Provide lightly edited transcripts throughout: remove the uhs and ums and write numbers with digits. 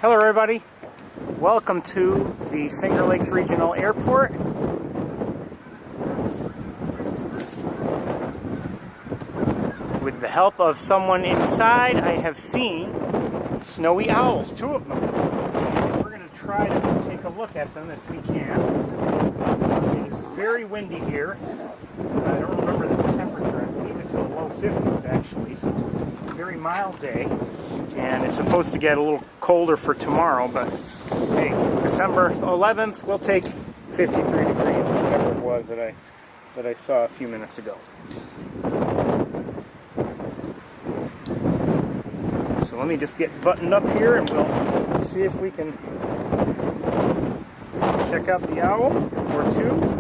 Hello everybody, welcome to the Finger Lakes Regional Airport. With the help of someone inside, I have seen snowy owls, 2 of them. We're going to try to take a look at them if we can. It is very windy here. I don't remember the temperature. I believe it's in the low 50s actually, so it's a very mild day. And it's supposed to get a little colder for tomorrow, but hey, December 11th, we'll take 53 degrees, or whatever it was that I saw a few minutes ago. So let me just get buttoned up here and we'll see if we can check out the owl or 2.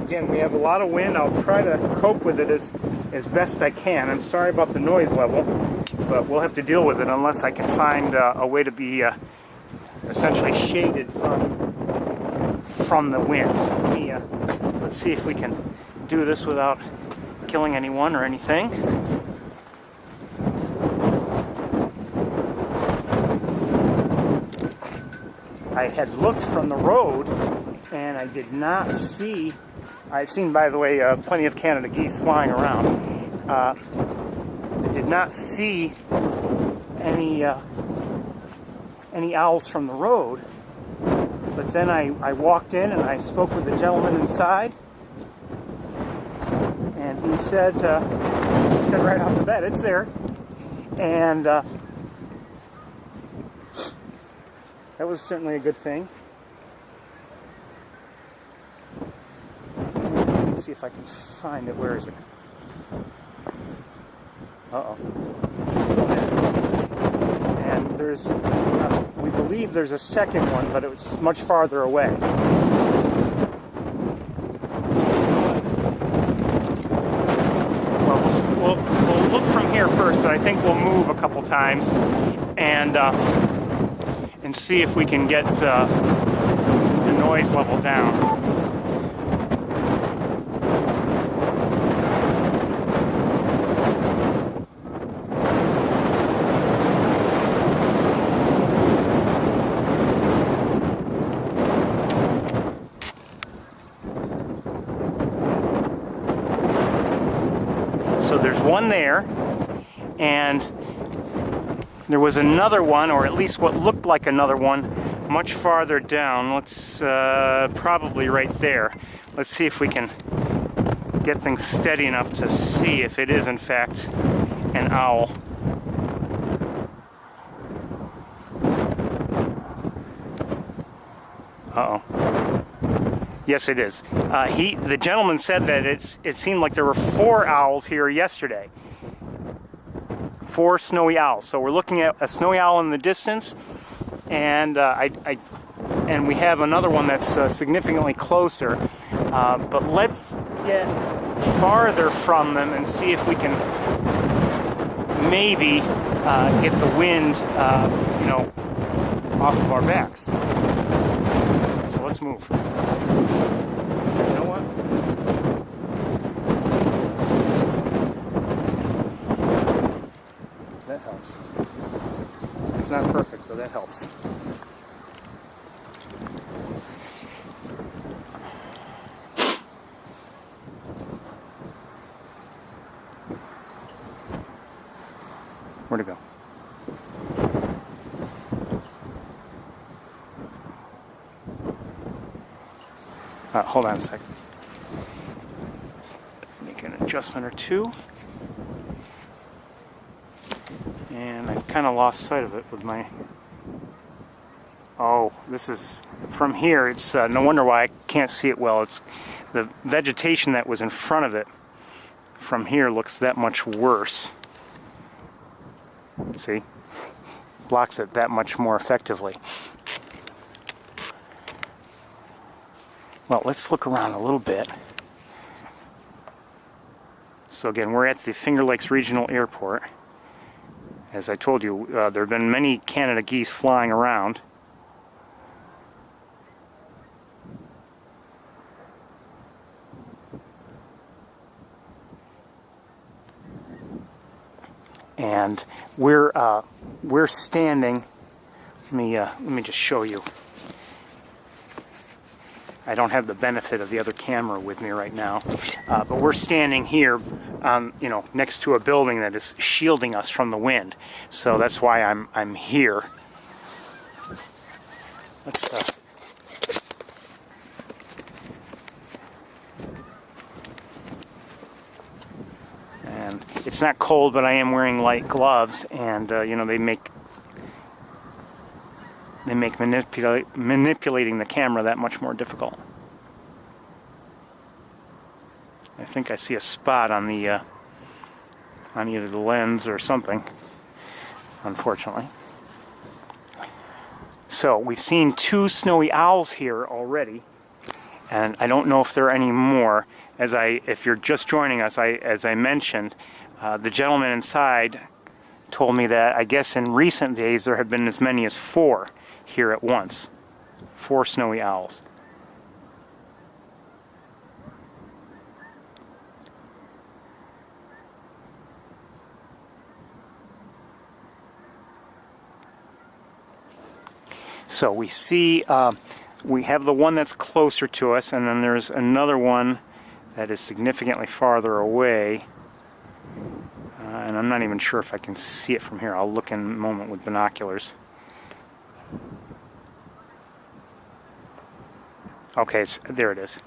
Again, we have a lot of wind. I'll try to cope with it as best I can. I'm sorry about the noise level, but we'll have to deal with it unless I can find a way to be essentially shaded from the wind. So let's see if we can do this without killing anyone or anything. I had looked from the road and I did not see, I've seen, by the way, plenty of Canada geese flying around. I did not see any owls from the road, but then I walked in and I spoke with the gentleman inside, and he said right off the bat, it's there, and that was certainly a good thing. Let's see if I can find it. Where is it? Uh-oh. And there's, we believe there's a second one, but it was much farther away. Well, we'll look from here first, but I think we'll move a couple times and see if we can get the noise level down. So there's one there, and there was another one, or at least what looked like another one, much farther down. Let's probably right there. Let's see if we can get things steady enough to see if it is in fact an owl. Uh-oh. Yes, it is. The gentleman said that it seemed like there were 4 owls here yesterday. 4 snowy owls. So we're looking at a snowy owl in the distance, and and we have another one that's significantly closer. But let's get farther from them and see if we can maybe get the wind, off of our backs. So let's move. You know what? That helps. It's not perfect, but that helps. Where'd it go? Hold on a second. Make an adjustment or 2. And I've kind of lost sight of it with my... Oh, this is... From here, it's no wonder why I can't see it well. It's the vegetation that was in front of it from here looks that much worse. See? Blocks it that much more effectively. Well, let's look around a little bit. So again, we're at the Finger Lakes Regional Airport. As I told you, there have been many Canada geese flying around. And we're standing Let me just show you. I don't have the benefit of the other camera with me right now, but we're standing here, next to a building that is shielding us from the wind. So that's why I'm here. Let's. And it's not cold, but I am wearing light gloves, and they make manipulating the camera that much more difficult. I think I see a spot on the on either the lens or something, unfortunately. So we've seen 2 snowy owls here already, and I don't know if there are any more. If you're just joining us, as I mentioned, the gentleman inside told me that I guess in recent days there have been as many as 4 here at once. 4 snowy owls. So we see, we have the one that's closer to us, and then there's another one that is significantly farther away. And I'm not even sure if I can see it from here. I'll look in a moment with binoculars. Okay, there it is.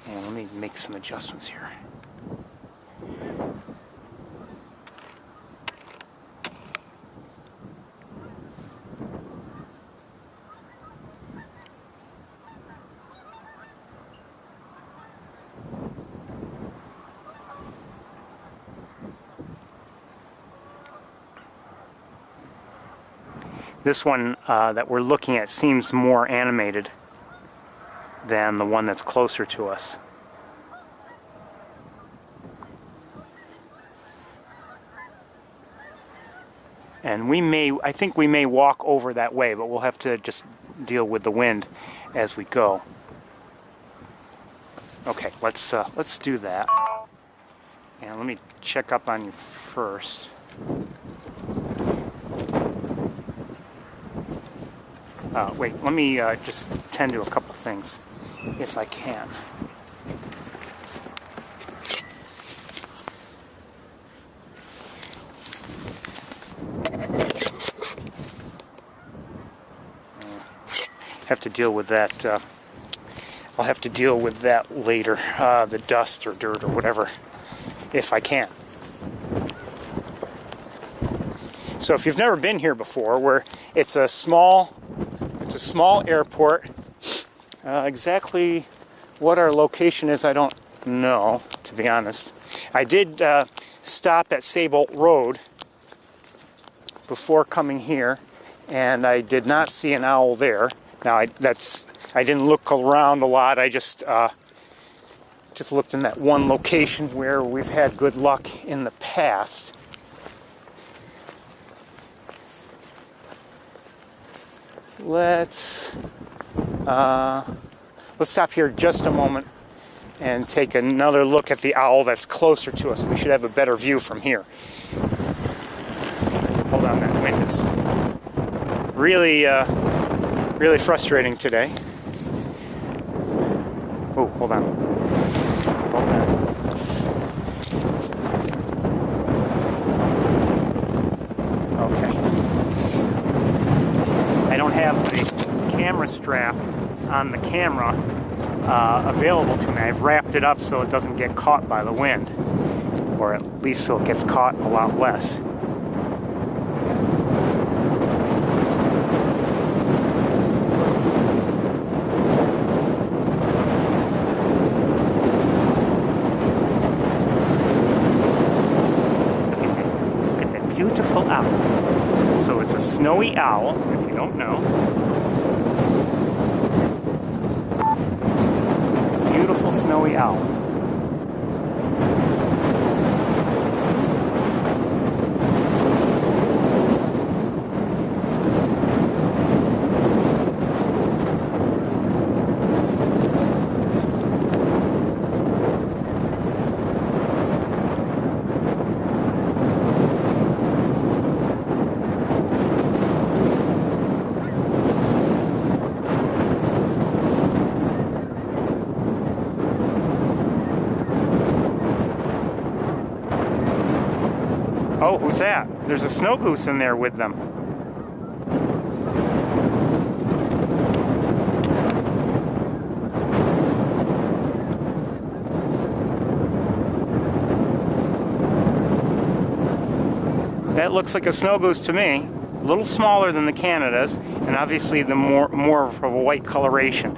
And let me make some adjustments here. This one that we're looking at seems more animated than the one that's closer to us. And I think we may walk over that way, but we'll have to just deal with the wind as we go. Okay, let's do that. And let me check up on you first. Wait, let me just tend to a couple things, if I can. Have to deal with that. I'll have to deal with that later, the dust or dirt or whatever, if I can. So if you've never been here before, it's a small airport. Exactly what our location is, I don't know, to be honest. I did stop at Saybolt Road before coming here, and I did not see an owl there. Now I didn't look around a lot. I just looked in that one location where we've had good luck in the past. Let's stop here just a moment and take another look at the owl that's closer to us. We should have a better view from here. Hold on, that wind is really frustrating today. Oh, hold on. Hold on. Okay. I don't have the camera strap on the camera available to me. I've wrapped it up so it doesn't get caught by the wind, or at least so it gets caught a lot less. Look at that beautiful owl. So it's a snowy owl, if you don't know. Beautiful snowy owl. Oh, who's that? There's a snow goose in there with them. That looks like a snow goose to me. A little smaller than the Canadas, and obviously the more of a white coloration.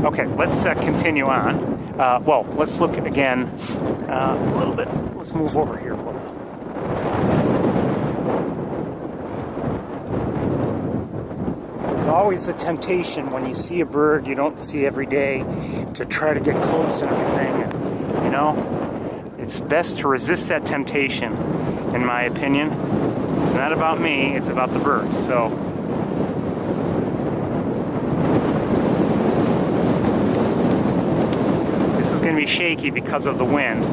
Okay, let's continue on. Well, let's look again a little bit. Let's move over here. There's always the temptation when you see a bird you don't see every day to try to get close and everything. And, you know, it's best to resist that temptation, in my opinion. It's not about me, it's about the birds. So, this is going to be shaky because of the wind.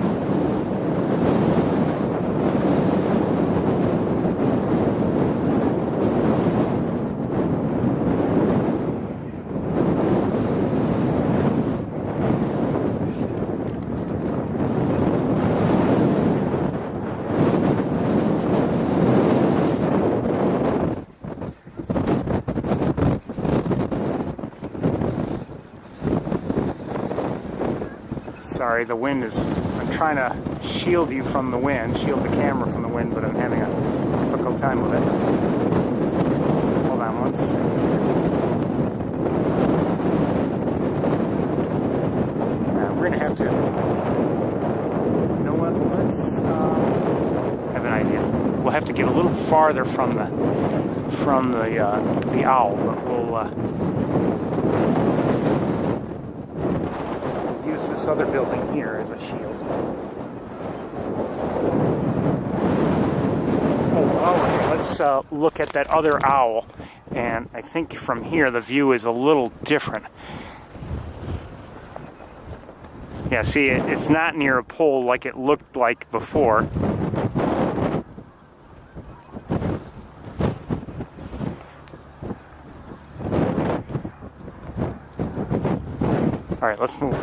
Sorry, the wind is... I'm trying to shield you from the wind, shield the camera from the wind, but I'm having a difficult time with it. Hold on one second here. We're going to have to... You know what? Let's... I have an idea. We'll have to get a little farther from the owl, but we'll... this other building here as a shield. Oh, okay. Let's look at that other owl, and I think from here the view is a little different. Yeah, see, it's not near a pole like it looked like before. All right, let's move.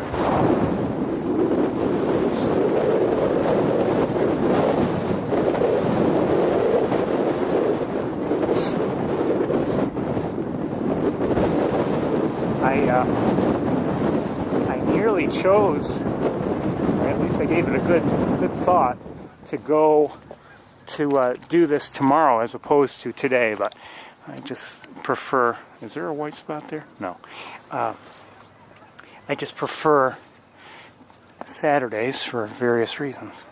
I nearly chose, or at least I gave it a good thought, to go to do this tomorrow as opposed to today, but I just prefer... Is there a white spot there? No. I just prefer Saturdays for various reasons.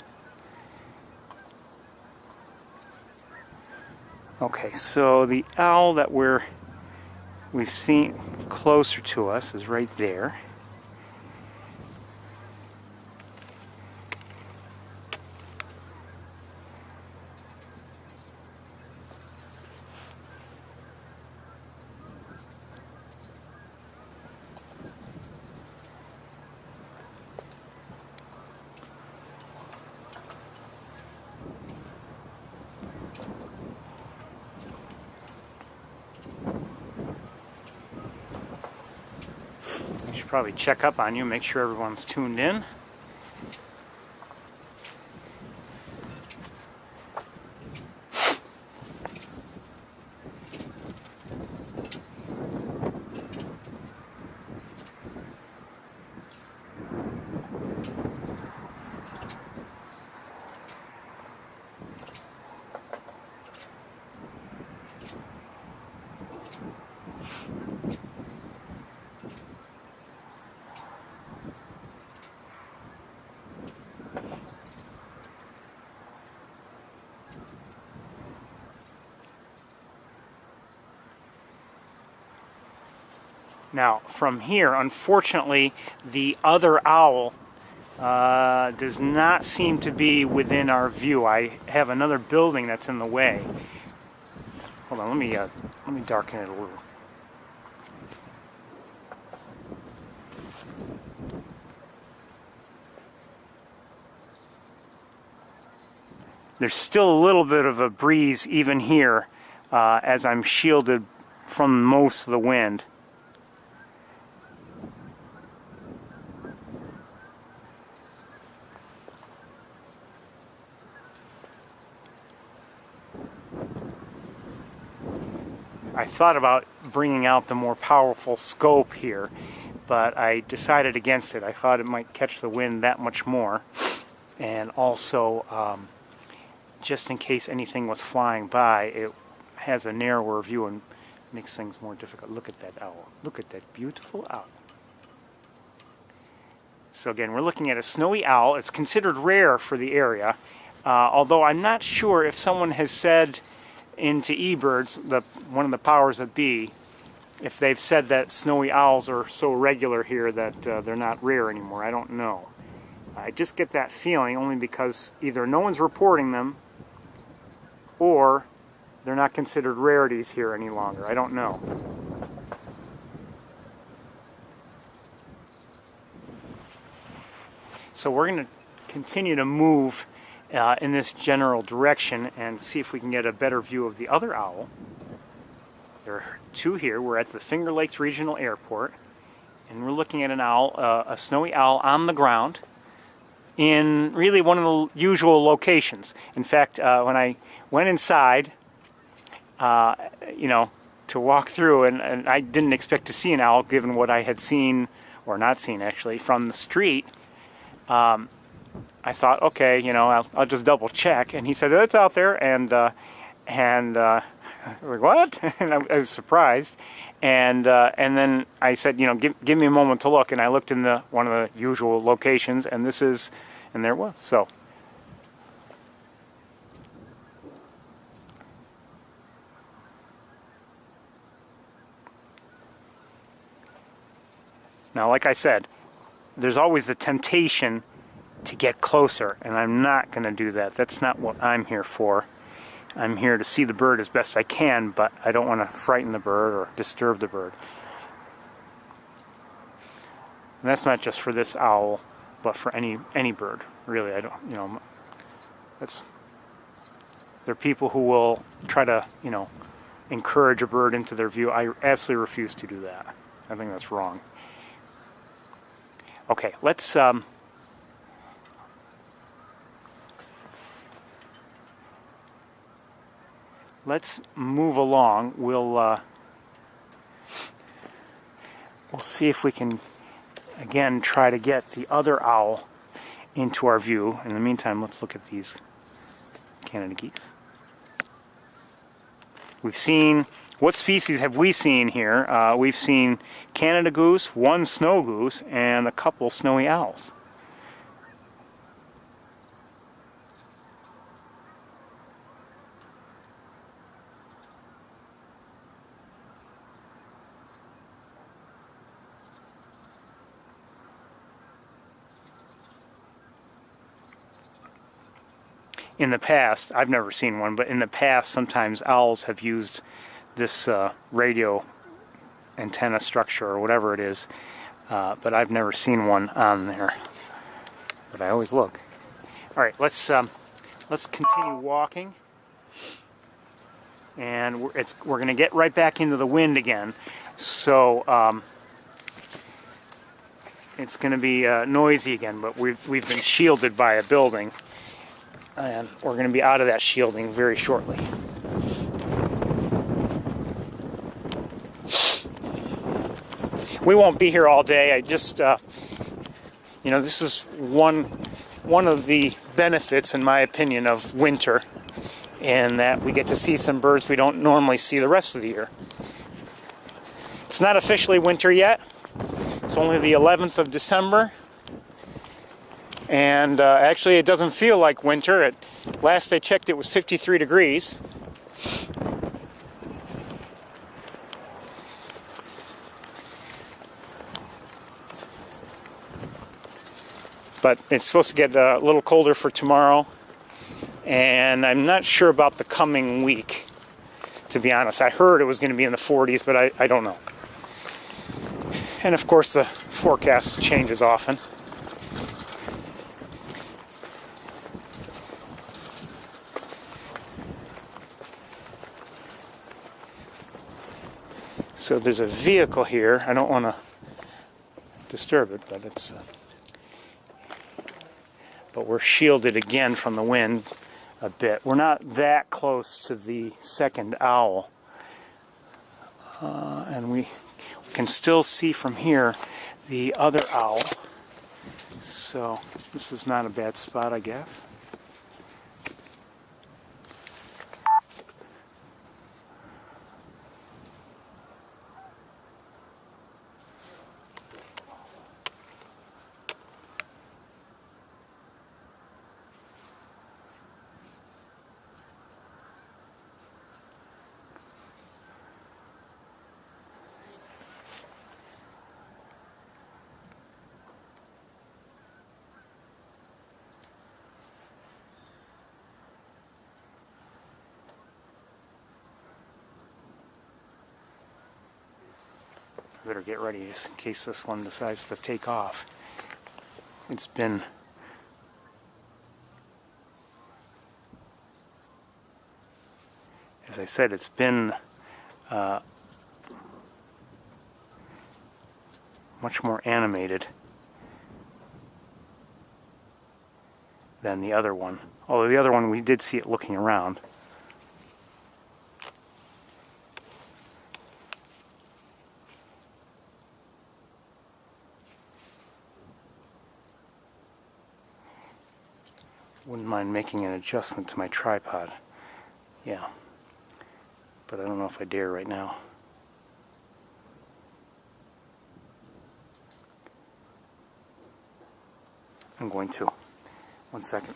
Okay, so the owl that we've seen closer to us is right there. Probably check up on you, make sure everyone's tuned in. Now, from here, unfortunately, the other owl does not seem to be within our view. I have another building that's in the way. Hold on, let me darken it a little. There's still a little bit of a breeze even here as I'm shielded from most of the wind. thought about bringing out the more powerful scope here, but I decided against it. I thought it might catch the wind that much more, and also just in case anything was flying by, it has a narrower view and makes things more difficult. Look at that owl. Look at that beautiful owl. So again, we're looking at a snowy owl. It's considered rare for the area, although I'm not sure if someone has said into eBirds, one of the powers that be, if they've said that snowy owls are so regular here that they're not rare anymore. I don't know. I just get that feeling only because either no one's reporting them or they're not considered rarities here any longer. I don't know. So we're going to continue to move in this general direction and see if we can get a better view of the other owl. There are two here. We're at the Finger Lakes Regional Airport, and we're looking at an owl, a snowy owl on the ground in really one of the usual locations. In fact, when I went inside, you know, to walk through, and I didn't expect to see an owl given what I had seen, or not seen actually, from the street. I thought, okay, you know, I'll just double check, and he said it's out there, and like, what? And I was surprised, and then I said, you know, give me a moment to look, and I looked in one of the usual locations, and there it was. So now, like I said, there's always the temptation to get closer, and I'm not going to do that. That's not what I'm here for. I'm here to see the bird as best I can, but I don't want to frighten the bird or disturb the bird. And that's not just for this owl, but for any bird, really. I don't, you know, there are people who will try to, you know, encourage a bird into their view. I absolutely refuse to do that. I think that's wrong. Okay, let's move along. We'll see if we can again try to get the other owl into our view. In the meantime, let's look at these Canada geese. We've seen, what species have we seen here? We've seen Canada goose, one snow goose, and a couple snowy owls. In the past, I've never seen one, but in the past sometimes owls have used this radio antenna structure or whatever it is, but I've never seen one on there. But I always look. All right, let's continue walking, and we're going to get right back into the wind again. So it's going to be noisy again, but we've been shielded by a building. And we're going to be out of that shielding very shortly. We won't be here all day. I just, you know, this is one of the benefits, in my opinion, of winter, in that we get to see some birds we don't normally see the rest of the year. It's not officially winter yet. It's only the 11th of December. And actually it doesn't feel like winter. Last I checked it was 53 degrees. But it's supposed to get a little colder for tomorrow. And I'm not sure about the coming week, to be honest. I heard it was going to be in the 40s, but I don't know. And of course the forecast changes often. So there's a vehicle here. I don't want to disturb it, but it's. But we're shielded again from the wind a bit. We're not that close to the second owl, And we can still see from here the other owl. So this is not a bad spot, I guess. Better get ready just in case this one decides to take off. It's been as I said, it's been much more animated than the other one. Although the other one, we did see it looking around. Wouldn't mind making an adjustment to my tripod. Yeah. But I don't know if I dare right now. I'm going to. 1 second.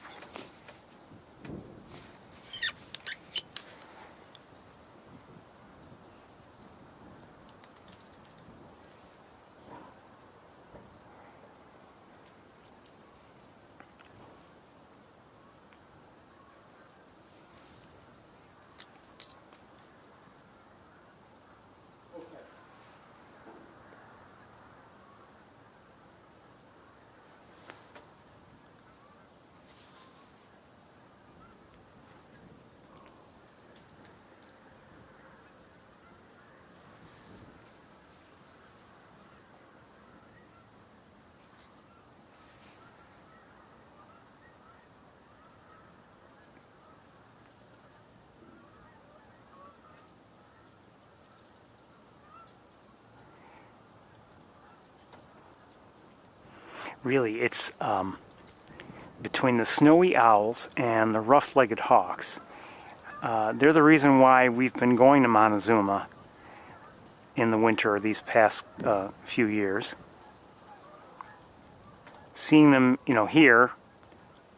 Really, it's between the snowy owls and the rough-legged hawks. They're the reason why we've been going to Montezuma in the winter these past few years. Seeing them, here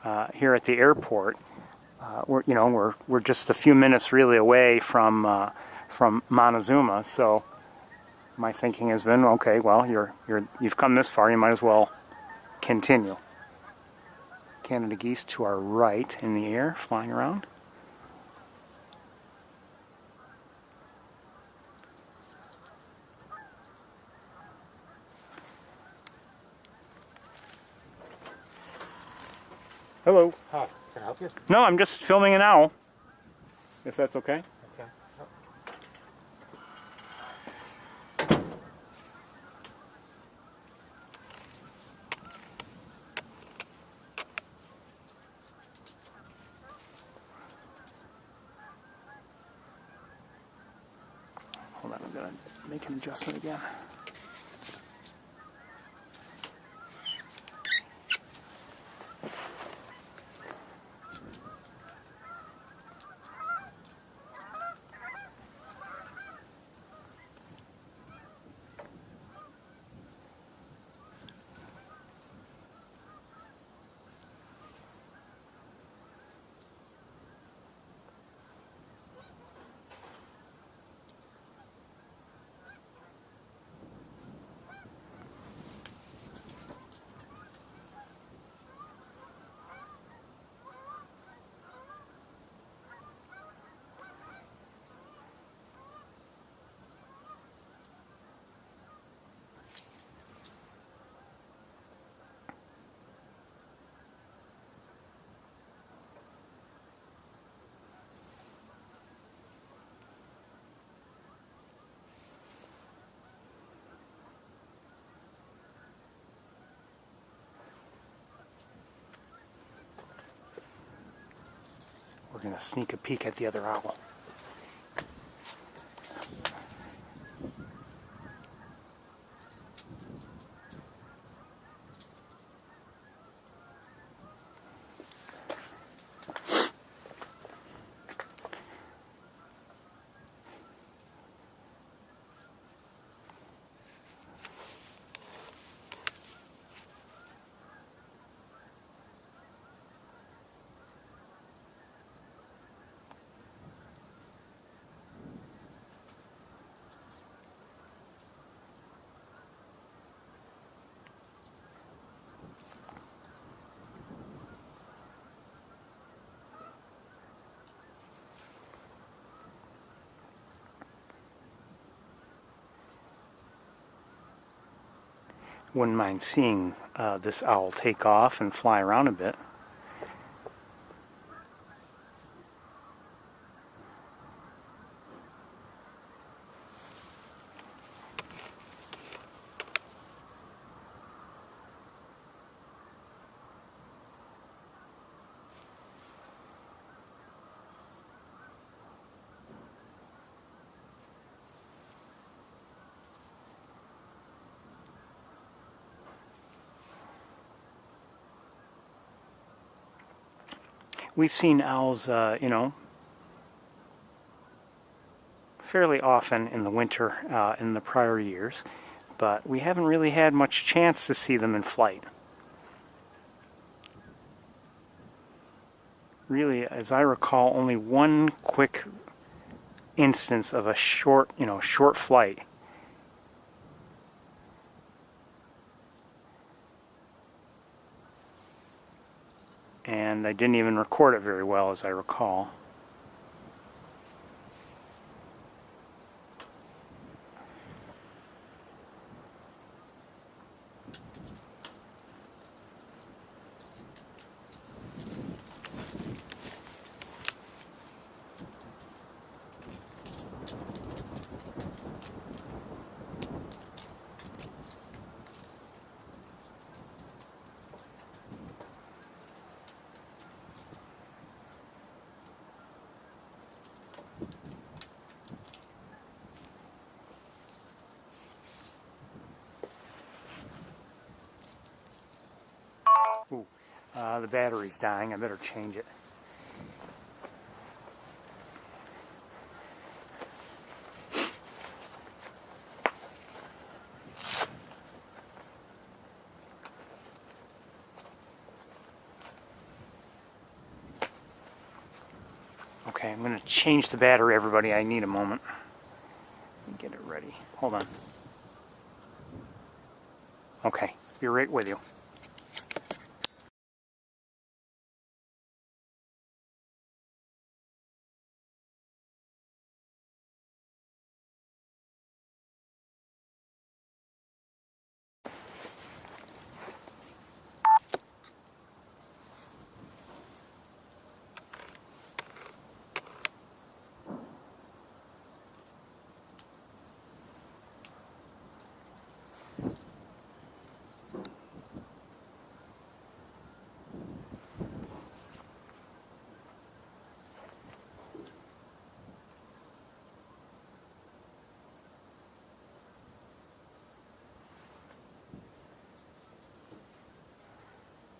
at the airport, we're just a few minutes really away from Montezuma. So my thinking has been, okay, well, you've come this far, you might as well continue. Canada geese to our right in the air, flying around. Hello. Hi, can I help you? No, I'm just filming an owl, if that's okay. Okay. Hold on, I'm going to make an adjustment again. We're going to sneak a peek at the other owl. wouldn't mind seeing this owl take off and fly around a bit. We've seen owls, you know, fairly often in the winter in the prior years, but we haven't really had much chance to see them in flight. Really, as I recall, only one quick instance of a short, you know, short flight. And I didn't even record it very well, as I recall. Ooh, the battery's dying. I better change it. Okay, I'm going to change the battery, everybody. I need a moment. Let me get it ready. Hold on. Okay, be right with you.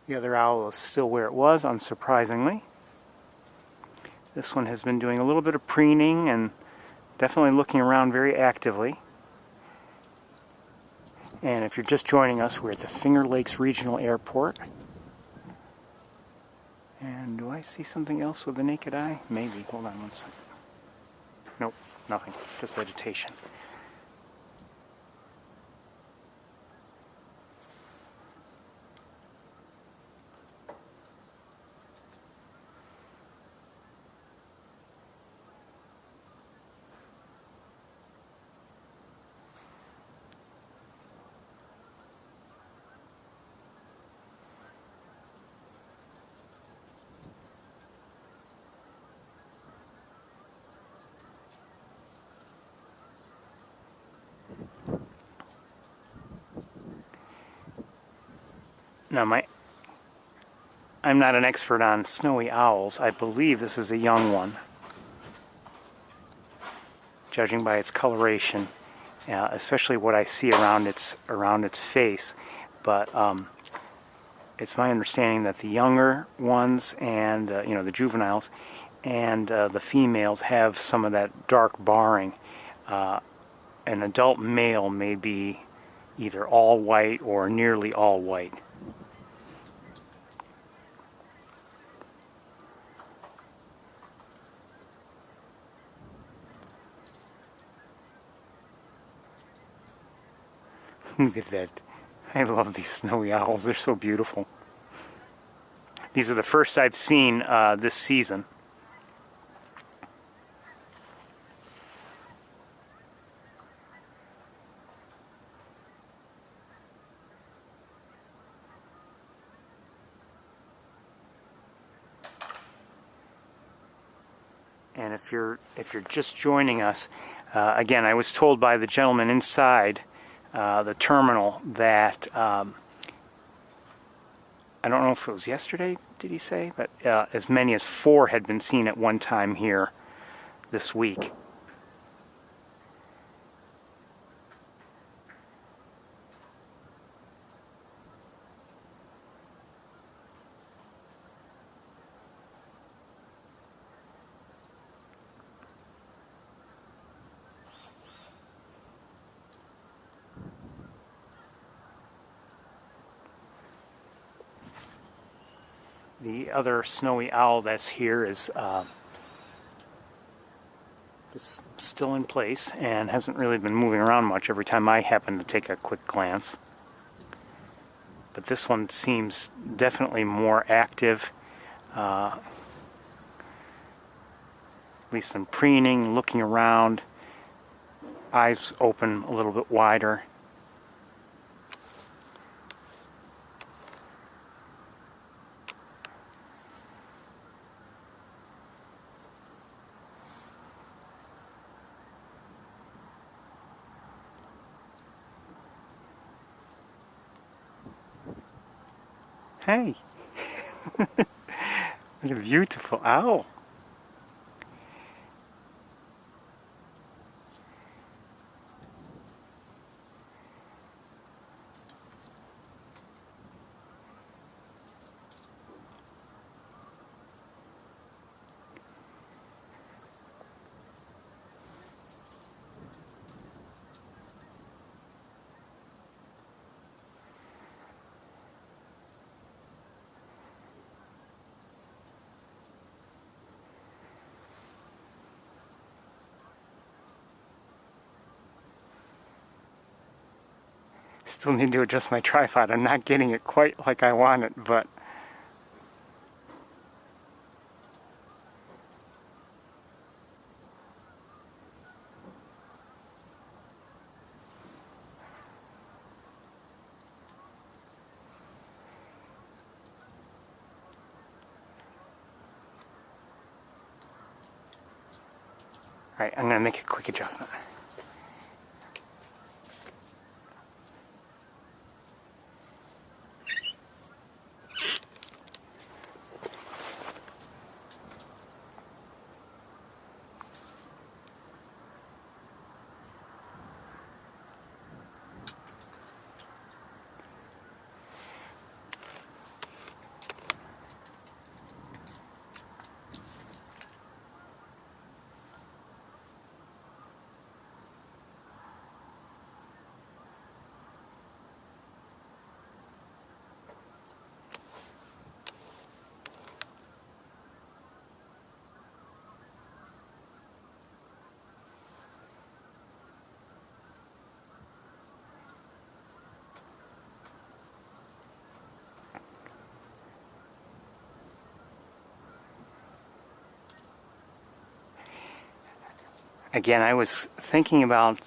The other owl is still where it was, unsurprisingly. This one has been doing a little bit of preening and definitely looking around very actively. And if you're just joining us, we're at the Finger Lakes Regional Airport. And do I see something else with the naked eye? Maybe. Hold on one second. Nope, nothing. Just vegetation. Now, I'm not an expert on snowy owls. I believe this is a young one, judging by its coloration, especially what I see around its face. But it's my understanding that the younger ones and you know, the juveniles and the females have some of that dark barring. An adult male may be either all white or nearly all white. Look at that. I love these snowy owls. They're so beautiful. These are the first I've seen this season. And if you're just joining us, again, I was told by the gentleman inside the terminal that I don't know if it was yesterday, did he say? But as many as 4 had been seen at one time here this week. The other snowy owl that's here is still in place and hasn't really been moving around much every time I happen to take a quick glance. But this one seems definitely more active, at least in preening, looking around, eyes open a little bit wider. Hey, what a beautiful owl. Still need to adjust my tripod. I'm not getting it quite like I want it, but alright, I'm going to make a quick adjustment. Again, I was thinking about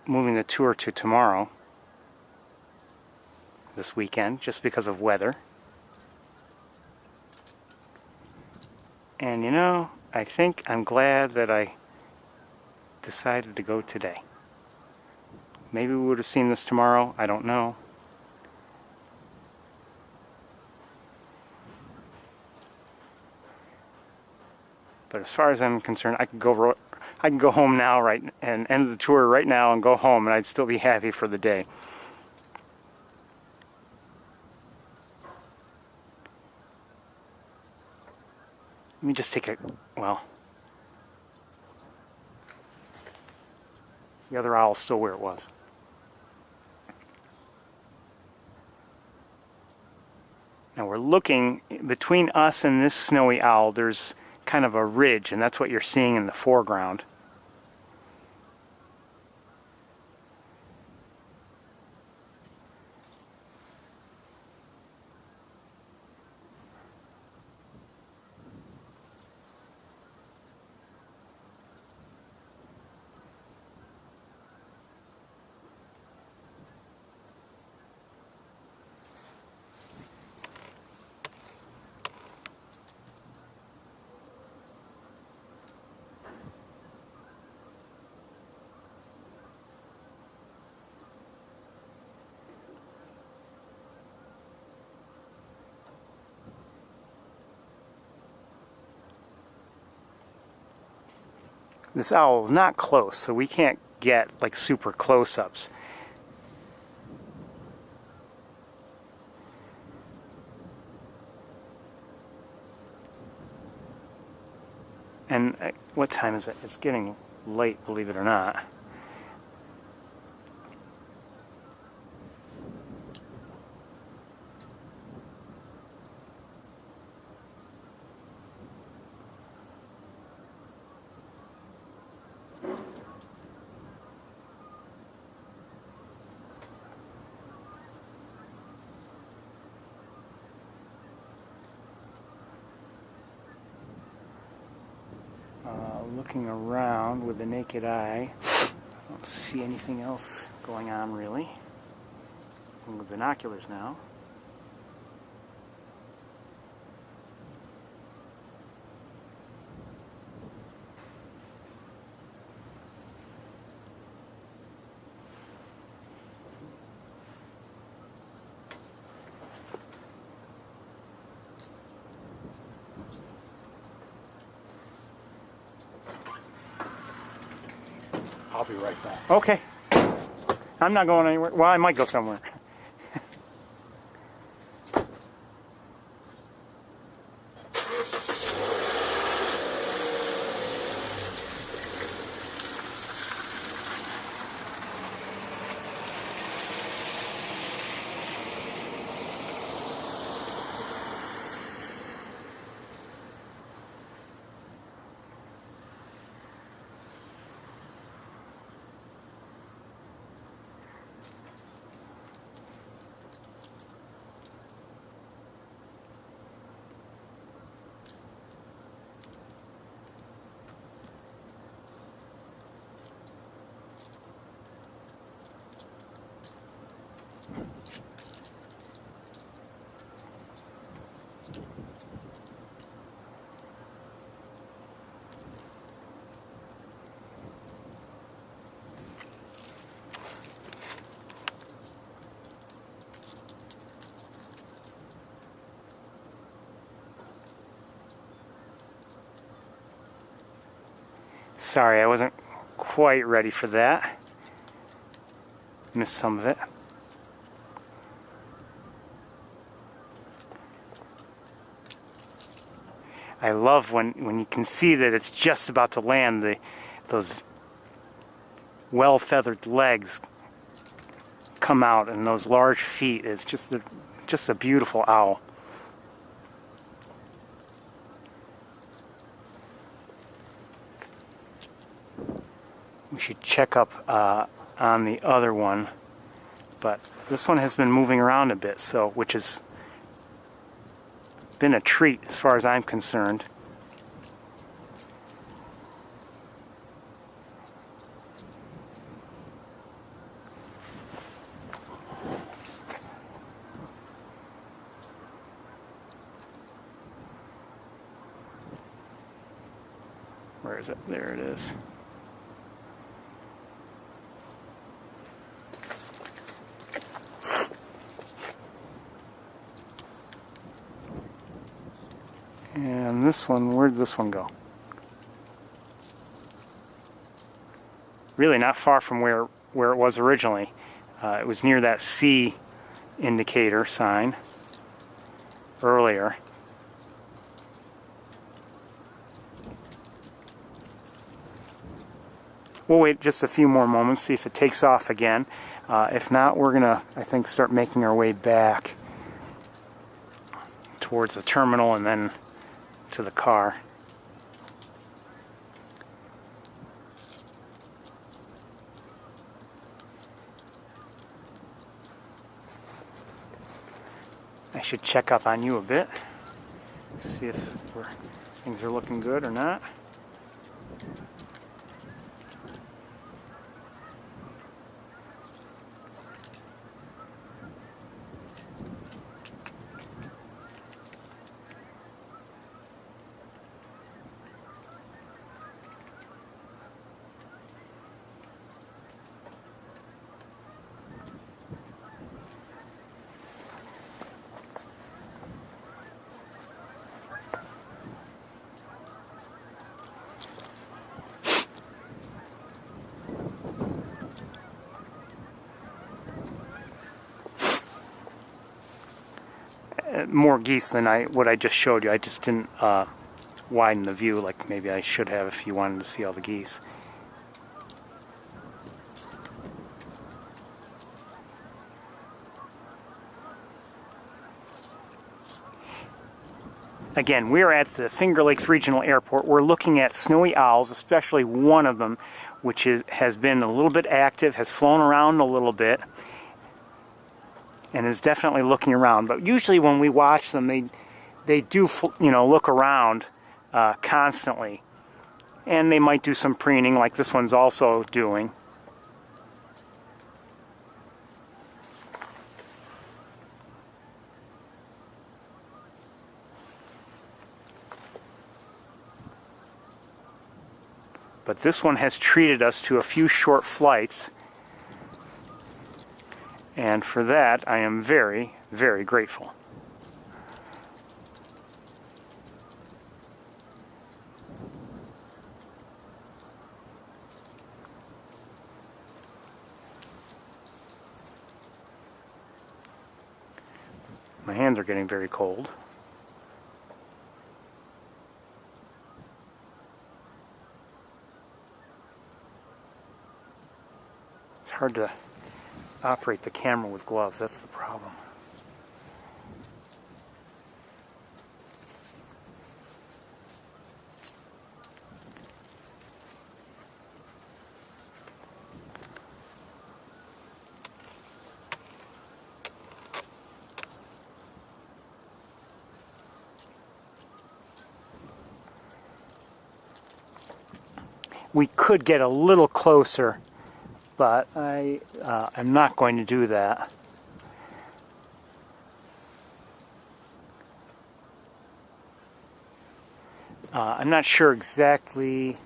moving the tour to tomorrow, this weekend, just because of weather. And you know, I think I'm glad that I decided to go today. Maybe we would have seen this tomorrow, I don't know. But as far as I'm concerned, I could go home now, right, and end the tour right now and go home, and I'd still be happy for the day. Let me just take a, well, the other owl's still where it was. Now we're looking, between us and this snowy owl, there's kind of a ridge, and that's what you're seeing in the foreground. This owl is not close, so we can't get like super close-ups. And what time is it? It's getting late, believe it or not. Looking around with the naked eye, I don't see anything else going on really. Looking with binoculars now. I'll be right back. Okay. I'm not going anywhere. Well, I might go somewhere. Sorry, I wasn't quite ready for that. Missed some of it. I love when you can see that it's just about to land, those well-feathered legs come out and those large feet. It's just a beautiful owl. We should check up on the other one, but this one has been moving around a bit, so which has been a treat as far as I'm concerned. Where is it? There it is. And this one, where'd this one go? Really not far from where it was originally. It was near that C indicator sign earlier. We'll wait just a few more moments, see if it takes off again. If not, we're gonna, I think, start making our way back towards the terminal and then to the car. I should check up on you a bit, see if things are looking good or not. more geese than what I just showed you. I just didn't widen the view like maybe I should have if you wanted to see all the geese. Again, we are at the Finger Lakes Regional Airport. We're looking at snowy owls, especially one of them, which has been a little bit active, has flown around a little bit, and is definitely looking around. But usually when we watch them, they do, look around constantly, and they might do some preening, like this one's also doing. But this one has treated us to a few short flights, and for that I am very, very grateful. My hands are getting very cold. Hard to operate the camera with gloves, that's the problem. We could get a little closer, but I'm not going to do that. I'm not sure exactly.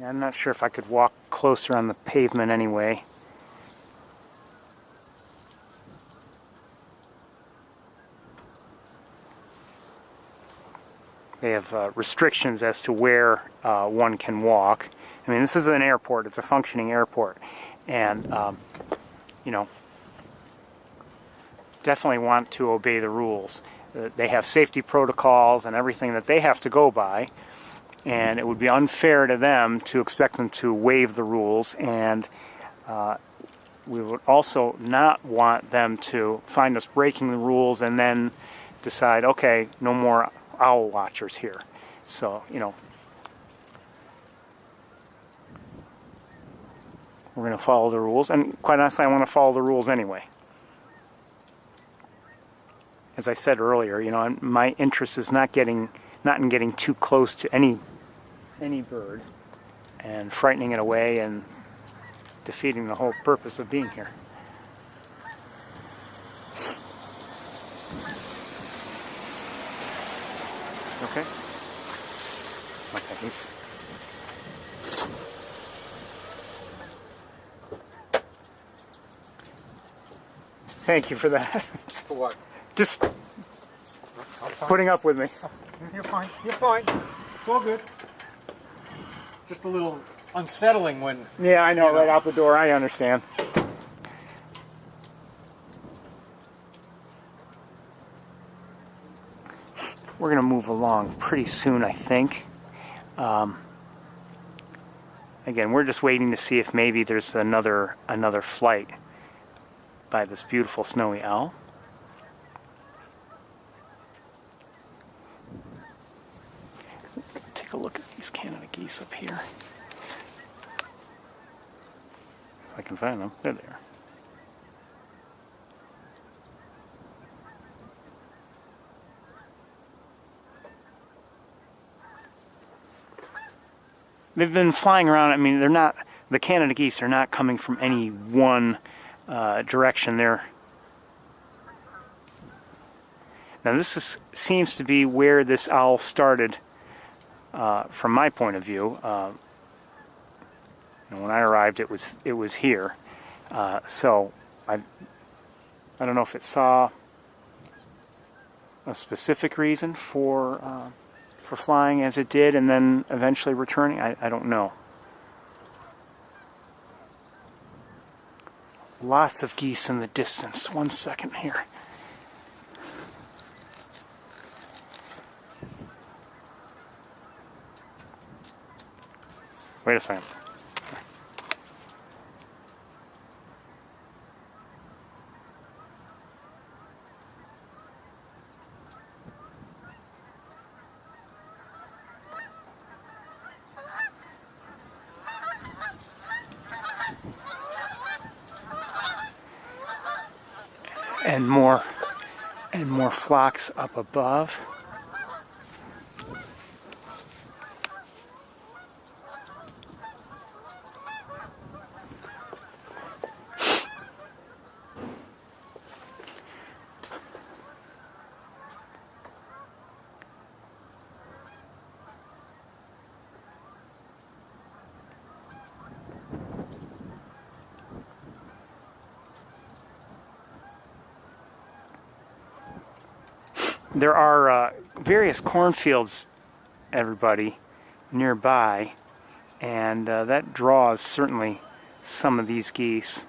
I'm not sure if I could walk closer on the pavement anyway. They have restrictions as to where one can walk. I mean, this is an airport. It's a functioning airport. And, definitely want to obey the rules. They have safety protocols and everything that they have to go by. And it would be unfair to them to expect them to waive the rules. And we would also not want them to find us breaking the rules and then decide, okay, no more owl watchers here. So, we're going to follow the rules, and quite honestly I want to follow the rules anyway. As I said earlier, my interest is not in getting too close to any bird and frightening it away and defeating the whole purpose of being here. Okay. Okay, he's... Thank you for that. For what? Just putting up with me. You're fine. You're fine. It's all good. Just a little unsettling when... Yeah, I know, right out the door. I understand. We're going to move along pretty soon, I think. Again, we're just waiting to see if maybe there's another flight by this beautiful snowy owl. Take a look at these Canada geese up here. If I can find them, they're there. They've been flying around. I mean, the Canada geese are not coming from any one direction. Now this seems to be where this owl started from my point of view. When I arrived, it was here. So I don't know if it saw a specific reason for flying as it did and then eventually returning. I don't know. Lots of geese in the distance. 1 second here. Wait a second. And more flocks up above. There are various cornfields, everybody, nearby, and that draws certainly some of these geese.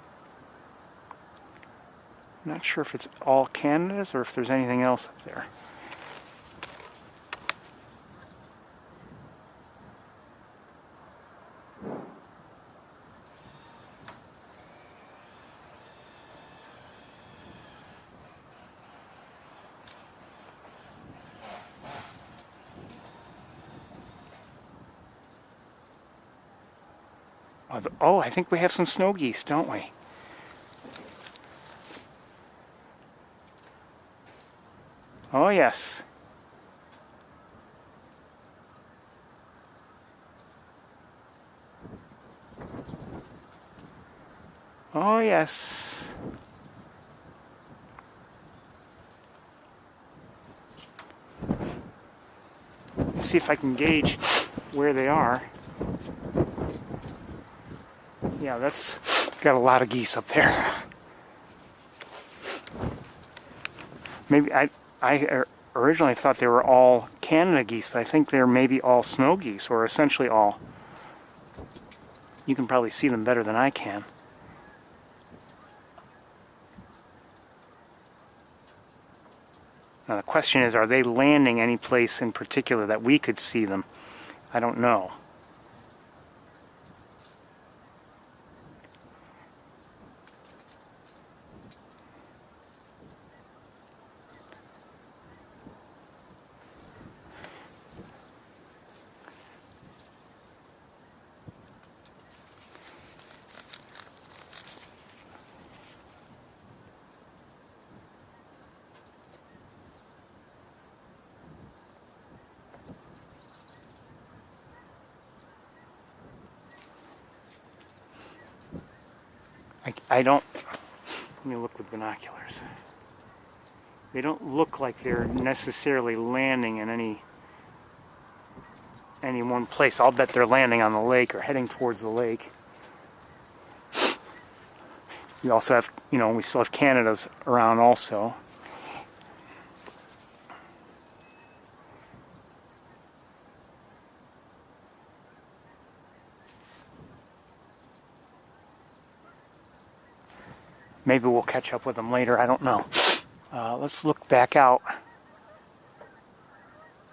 I'm not sure if it's all Canada's or if there's anything else up there. Oh, I think we have some snow geese, don't we? Oh, yes. Oh, yes. Let's see if I can gauge where they are. Yeah, that's got a lot of geese up there. Maybe I originally thought they were all Canada geese, but I think they're maybe all snow geese, or essentially all. You can probably see them better than I can. Now the question is, are they landing any place in particular that we could see them? I don't know. I don't, let me look with binoculars. They don't look like they're necessarily landing in any one place. I'll bet they're landing on the lake or heading towards the lake. We also have, we still have Canada's around also. Maybe we'll catch up with them later, I don't know. Let's look back out.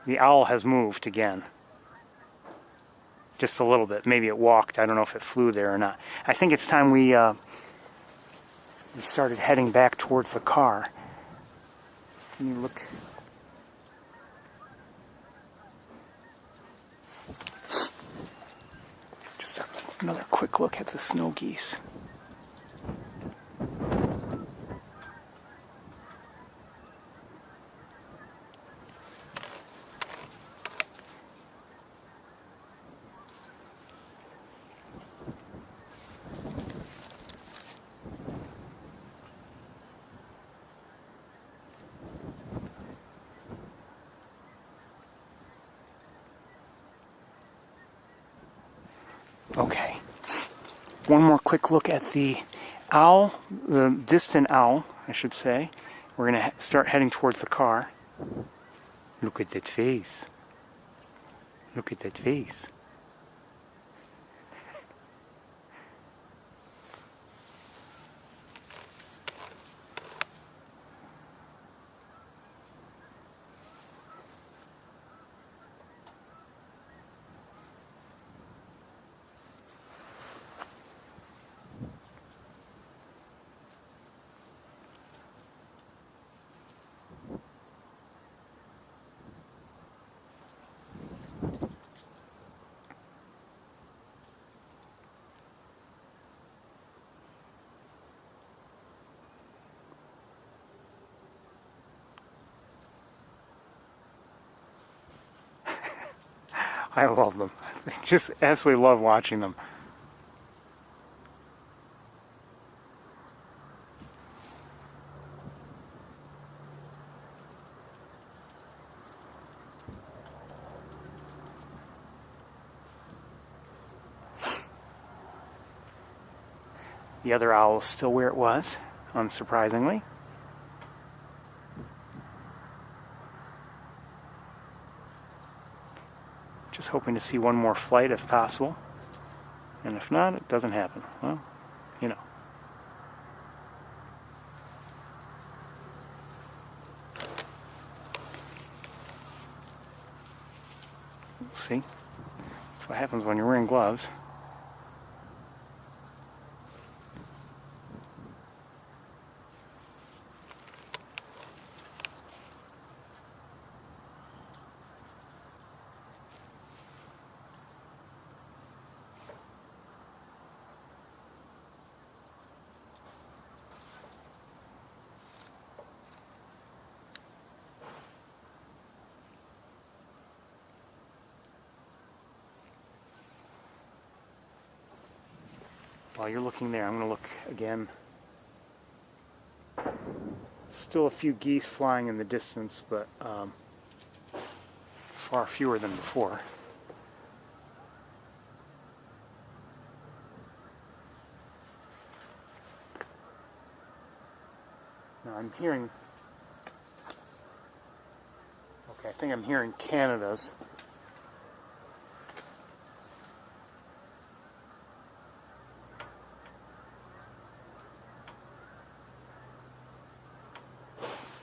The owl has moved again. Just a little bit. Maybe it walked. I don't know if it flew there or not. I think it's time we started heading back towards the car. Let me look. Just another quick look at the snow geese. Okay, one more quick look at the owl, the distant owl, I should say. We're going to start heading towards the car. Look at that face. Look at that face. I love them. I just absolutely love watching them. The other owl is still where it was, unsurprisingly. Just hoping to see one more flight if possible. And if not, it doesn't happen. Well, you know. See? That's what happens when you're wearing gloves. While you're looking there, I'm going to look again. Still a few geese flying in the distance, but far fewer than before. Now I'm hearing... Okay, I think I'm hearing Canada's.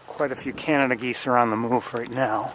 Quite a few Canada geese are on the move right now.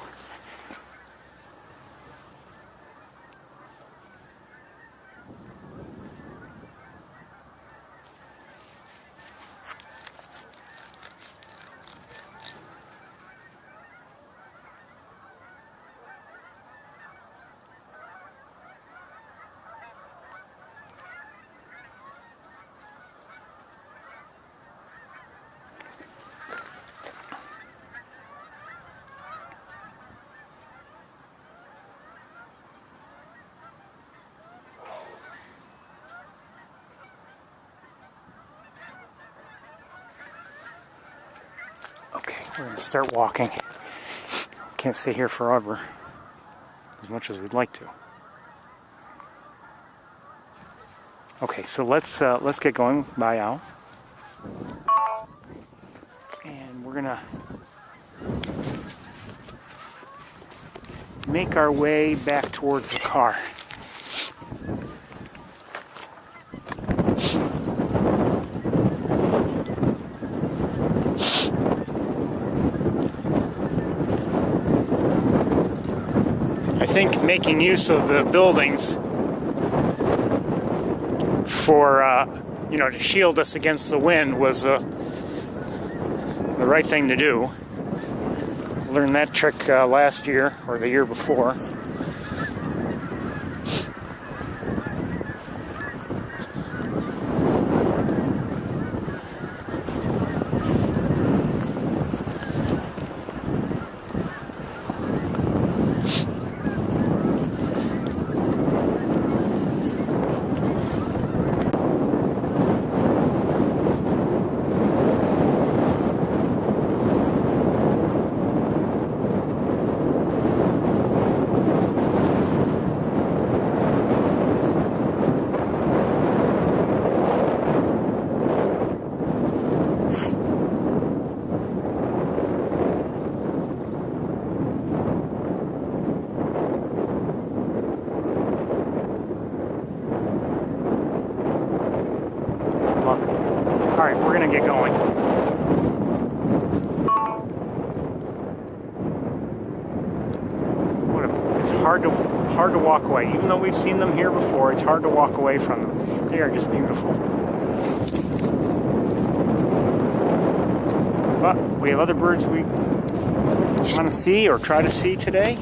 We're going to start walking. Can't stay here forever, as much as we'd like to. Okay, so let's get going. Bye, owl. And we're gonna make our way back towards the car. I think making use of the buildings for, to shield us against the wind was the right thing to do. Learned that trick last year or the year before. Alright, we're going to get going. It's hard to walk away. Even though we've seen them here before, it's hard to walk away from them. They are just beautiful. But we have other birds we want to see or try to see today.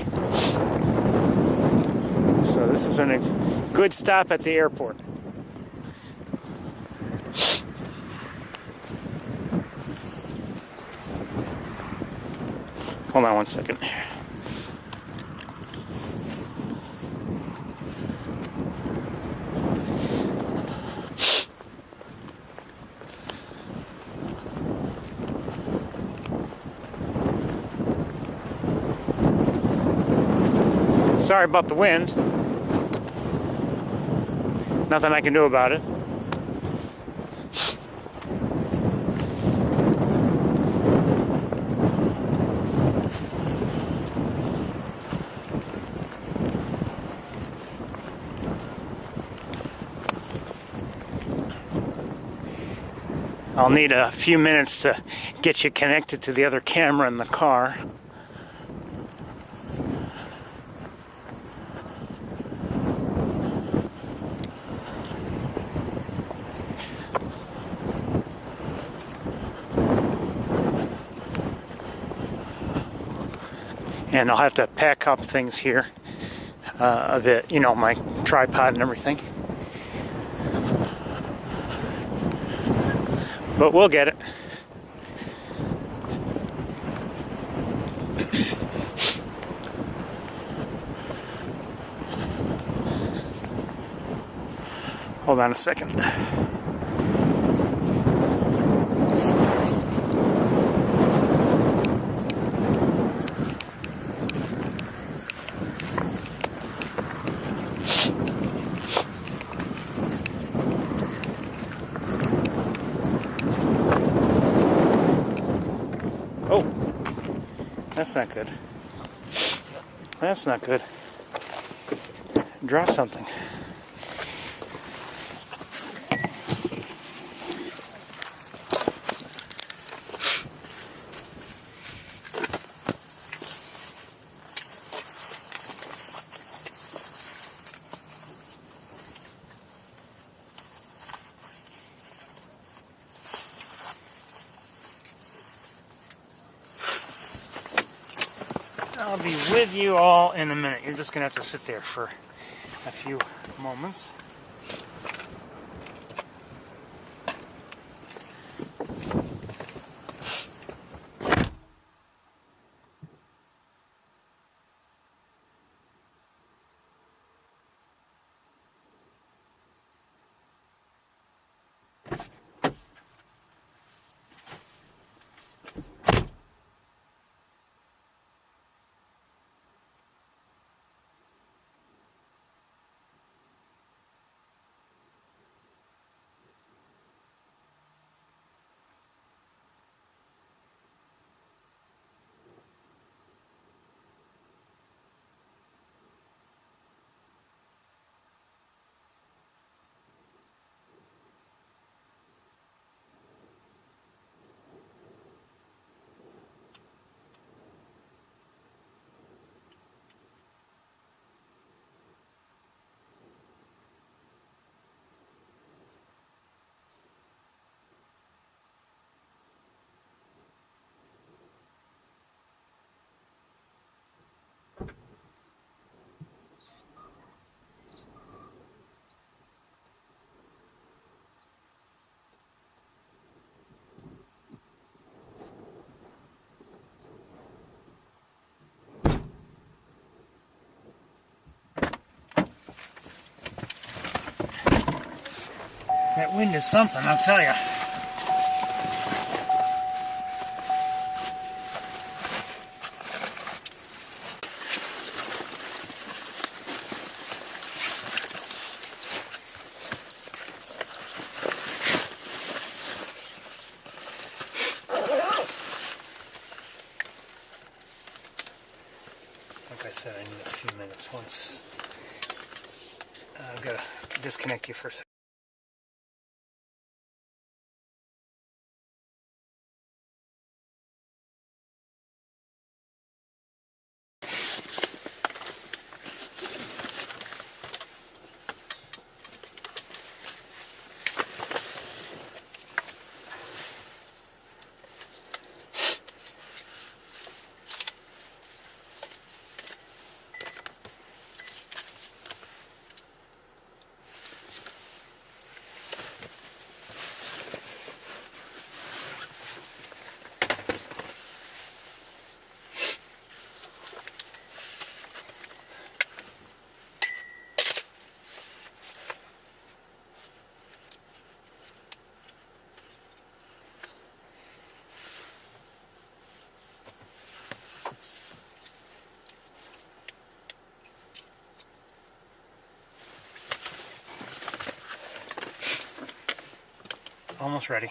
So this has been a good stop at the airport. Hold on one second. Sorry about the wind. Nothing I can do about it. I'll need a few minutes to get you connected to the other camera in the car. And I'll have to pack up things here a bit, you know, my tripod and everything. But we'll get it. Hold on a second. Oh, that's not good. That's not good. Drop something. I'll be with you all in a minute. You're just going to have to sit there for a few moments. That wind is something, I'll tell you. Like I said, I need a few minutes. Once I've got to disconnect you for a second. almost ready.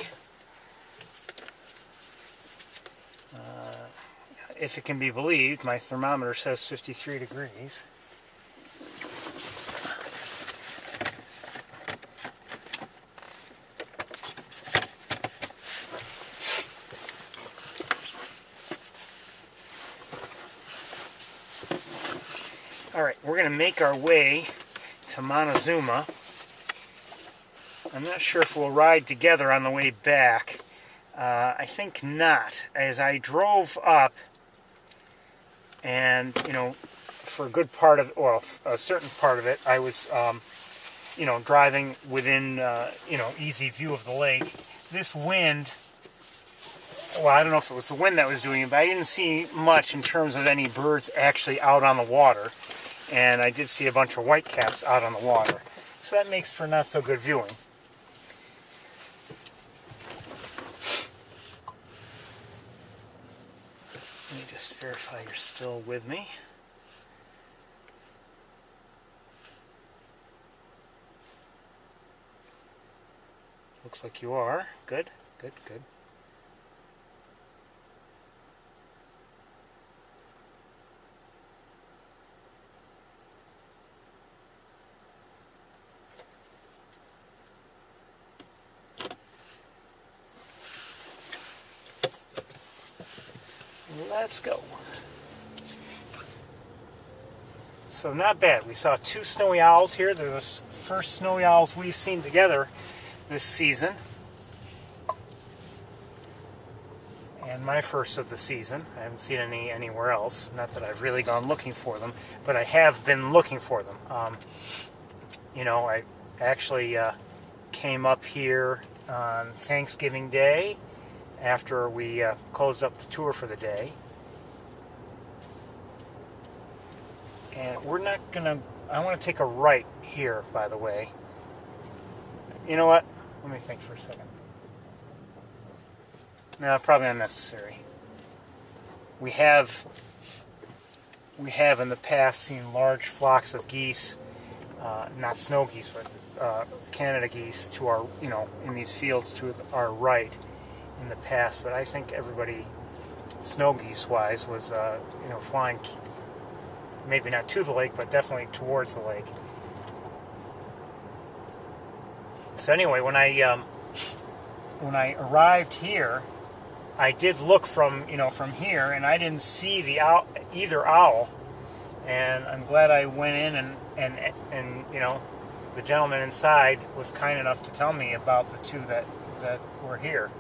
If it can be believed, my thermometer says 53 degrees. Alright, we're going to make our way to Montezuma. I'm not sure if we'll ride together on the way back. I think not. As I drove up, and, you know, for a good part of, well, a certain part of it, I was, you know, driving within, you know, easy view of the lake. This wind, well, I don't know if it was the wind that was doing it, but I didn't see much in terms of any birds actually out on the water. And I did see a bunch of whitecaps out on the water. So that makes for not so good viewing. Let me just verify you're still with me. Looks like you are. Good, good, good. Let's go. So not bad. We saw 2 snowy owls here. They're the first snowy owls we've seen together this season. And my first of the season. I haven't seen any anywhere else. Not that I've really gone looking for them, but I have been looking for them. You know, I actually came up here on Thanksgiving Day after we closed up the tour for the day. And we're not gonna, I want to take a right here, by the way. You know what? Let me think for a second. No, probably unnecessary. We have in the past seen large flocks of geese, not snow geese, but Canada geese to our, you know, in these fields to our right in the past. But I think everybody, snow geese wise, was you know, flying. Maybe not to the lake, but definitely towards the lake. So anyway, when I arrived here, I did look from, you know, from here, and I didn't see the either owl. And I'm glad I went in and you know, the gentleman inside was kind enough to tell me about the 2 that were here.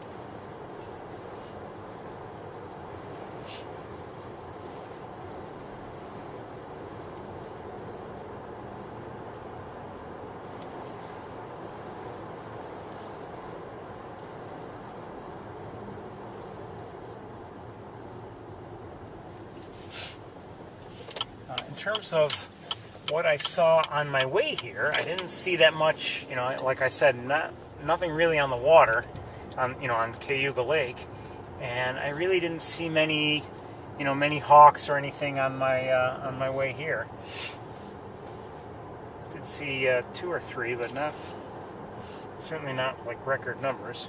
In terms of what I saw on my way here, I didn't see that much, you know, like I said, nothing really on the water, you know, on Cayuga Lake, and I really didn't see many, you know, many hawks or anything on my way here. Did see 2 or 3, but certainly not like record numbers.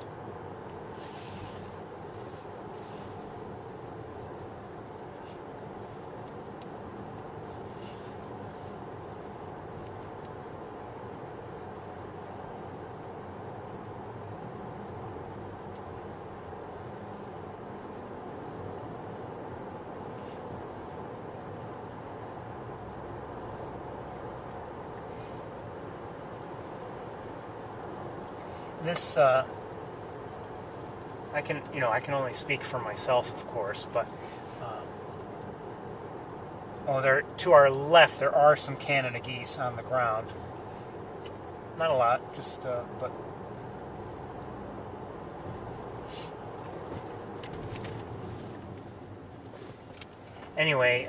This, I can only speak for myself, of course, but, there, to our left, there are some Canada geese on the ground. Not a lot, just, but. Anyway,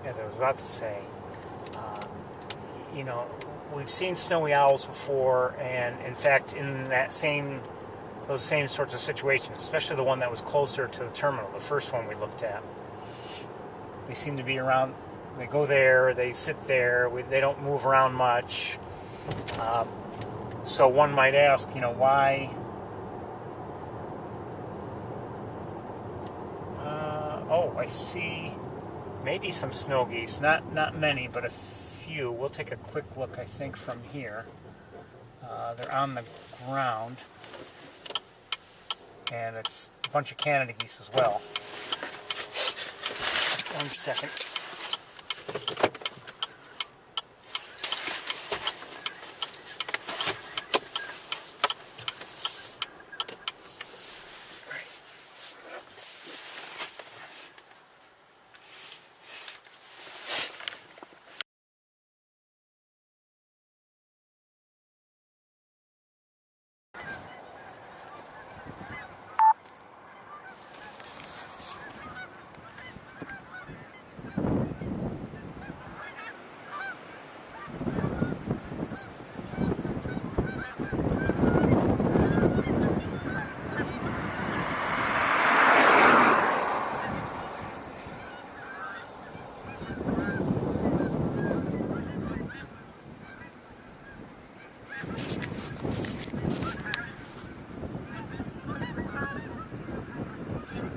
as I was about to say, you know, we've seen snowy owls before, and in fact, in those same sorts of situations, especially the one that was closer to the terminal, the first one we looked at, they seem to be around They go there, they sit there, they don't move around much. So one might ask, why? Oh, I see maybe some snow geese. Not many, but a few. We'll take a quick look, I think, from here. They're on the ground. And it's a bunch of Canada geese as well. 1 second.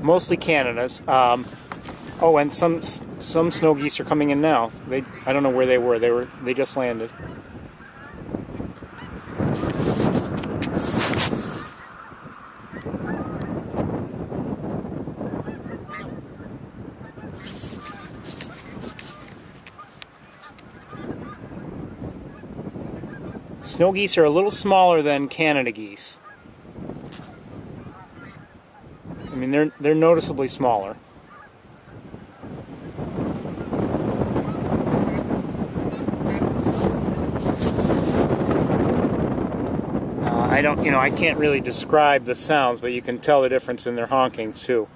Mostly Canada's. Oh, and some snow geese are coming in now. I don't know where they were. They just landed. Snow geese are a little smaller than Canada geese. I mean, they're noticeably smaller. I can't really describe the sounds, but you can tell the difference in their honking too.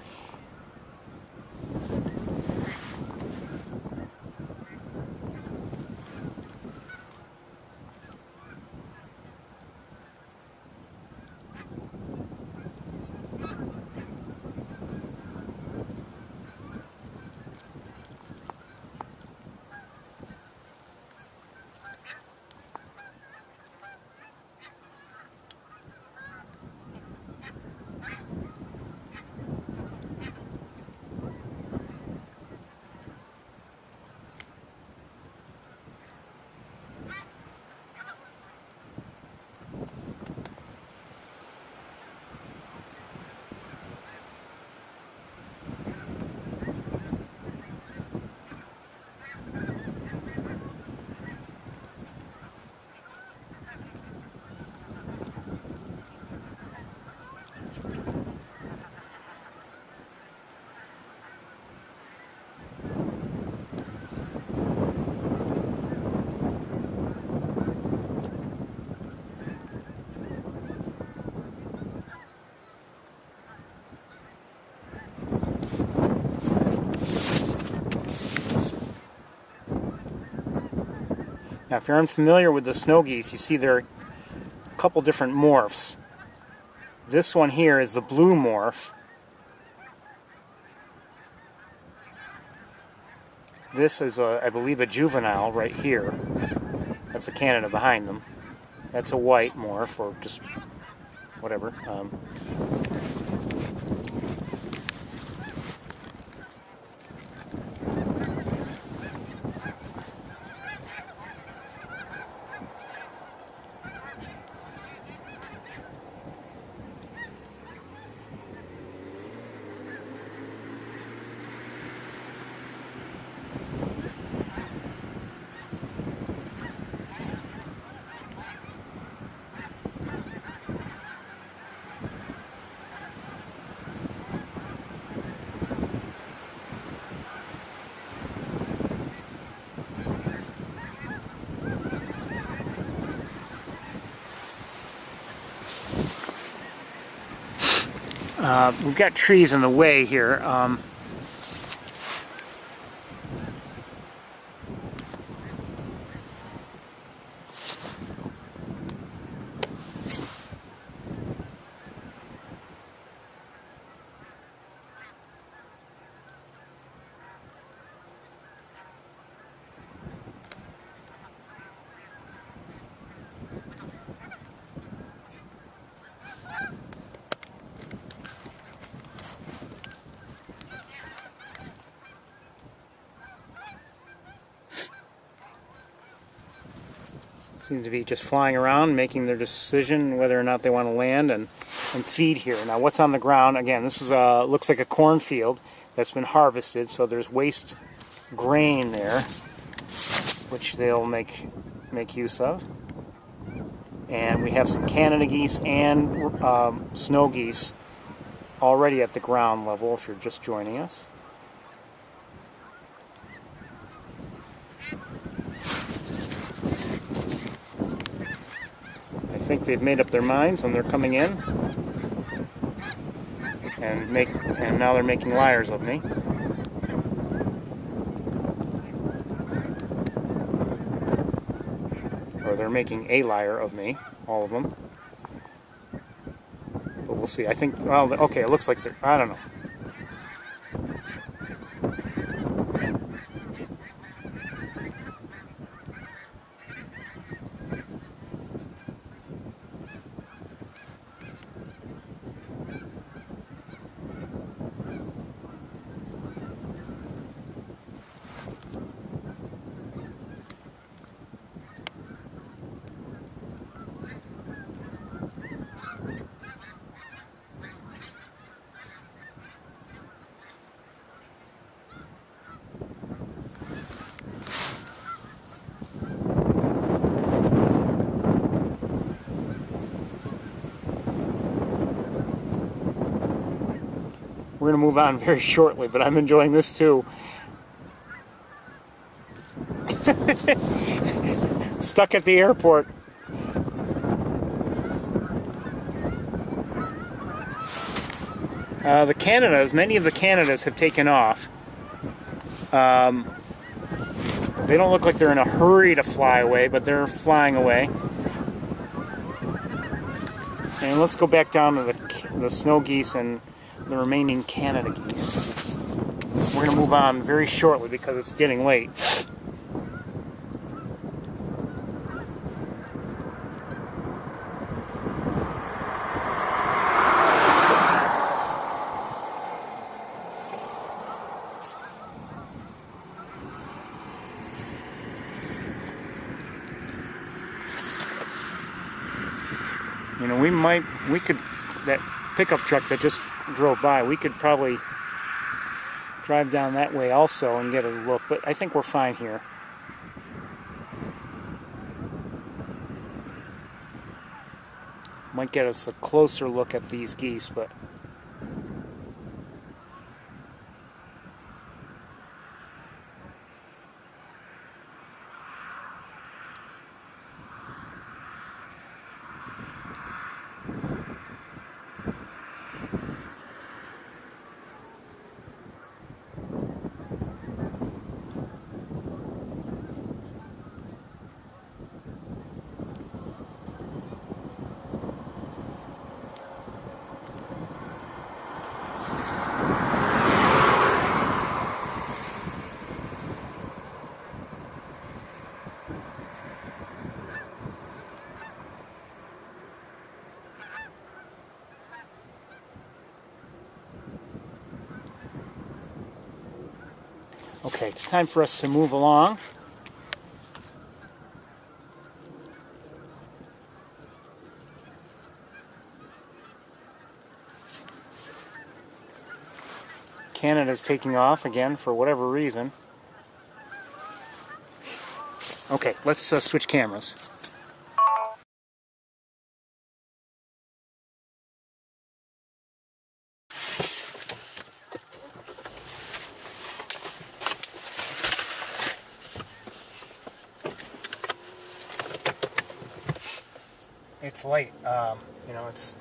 Now, if you're unfamiliar with the snow geese, you see there are a couple different morphs. This one here is the blue morph. This is, I believe, a juvenile right here. That's a Canada behind them. That's a white morph, or just whatever. We've got trees in the way here. Seem to be just flying around, making their decision whether or not they want to land and feed here. Now, what's on the ground? Again, this is looks like a cornfield that's been harvested, so there's waste grain there, which they'll make use of. And we have some Canada geese and snow geese already at the ground level if you're just joining us. I think they've made up their minds and they're coming in, and now they're making liars of me. Or they're making a liar of me, all of them. But we'll see. I think, well, okay, it looks like they're, I don't know. We're going to move on very shortly, but I'm enjoying this too. Stuck at the airport. The Canadas, many of the Canadas have taken off. They don't look like they're in a hurry to fly away, but they're flying away. And let's go back down to the snow geese and the remaining Canada geese. We're going to move on very shortly because it's getting late. You know, we could, that pickup truck that just drove by, we could probably drive down that way also and get a look, but I think we're fine here. Might get us a closer look at these geese, but okay, it's time for us to move along. Canada's taking off again for whatever reason. Okay, let's switch cameras. It's late. You know, it's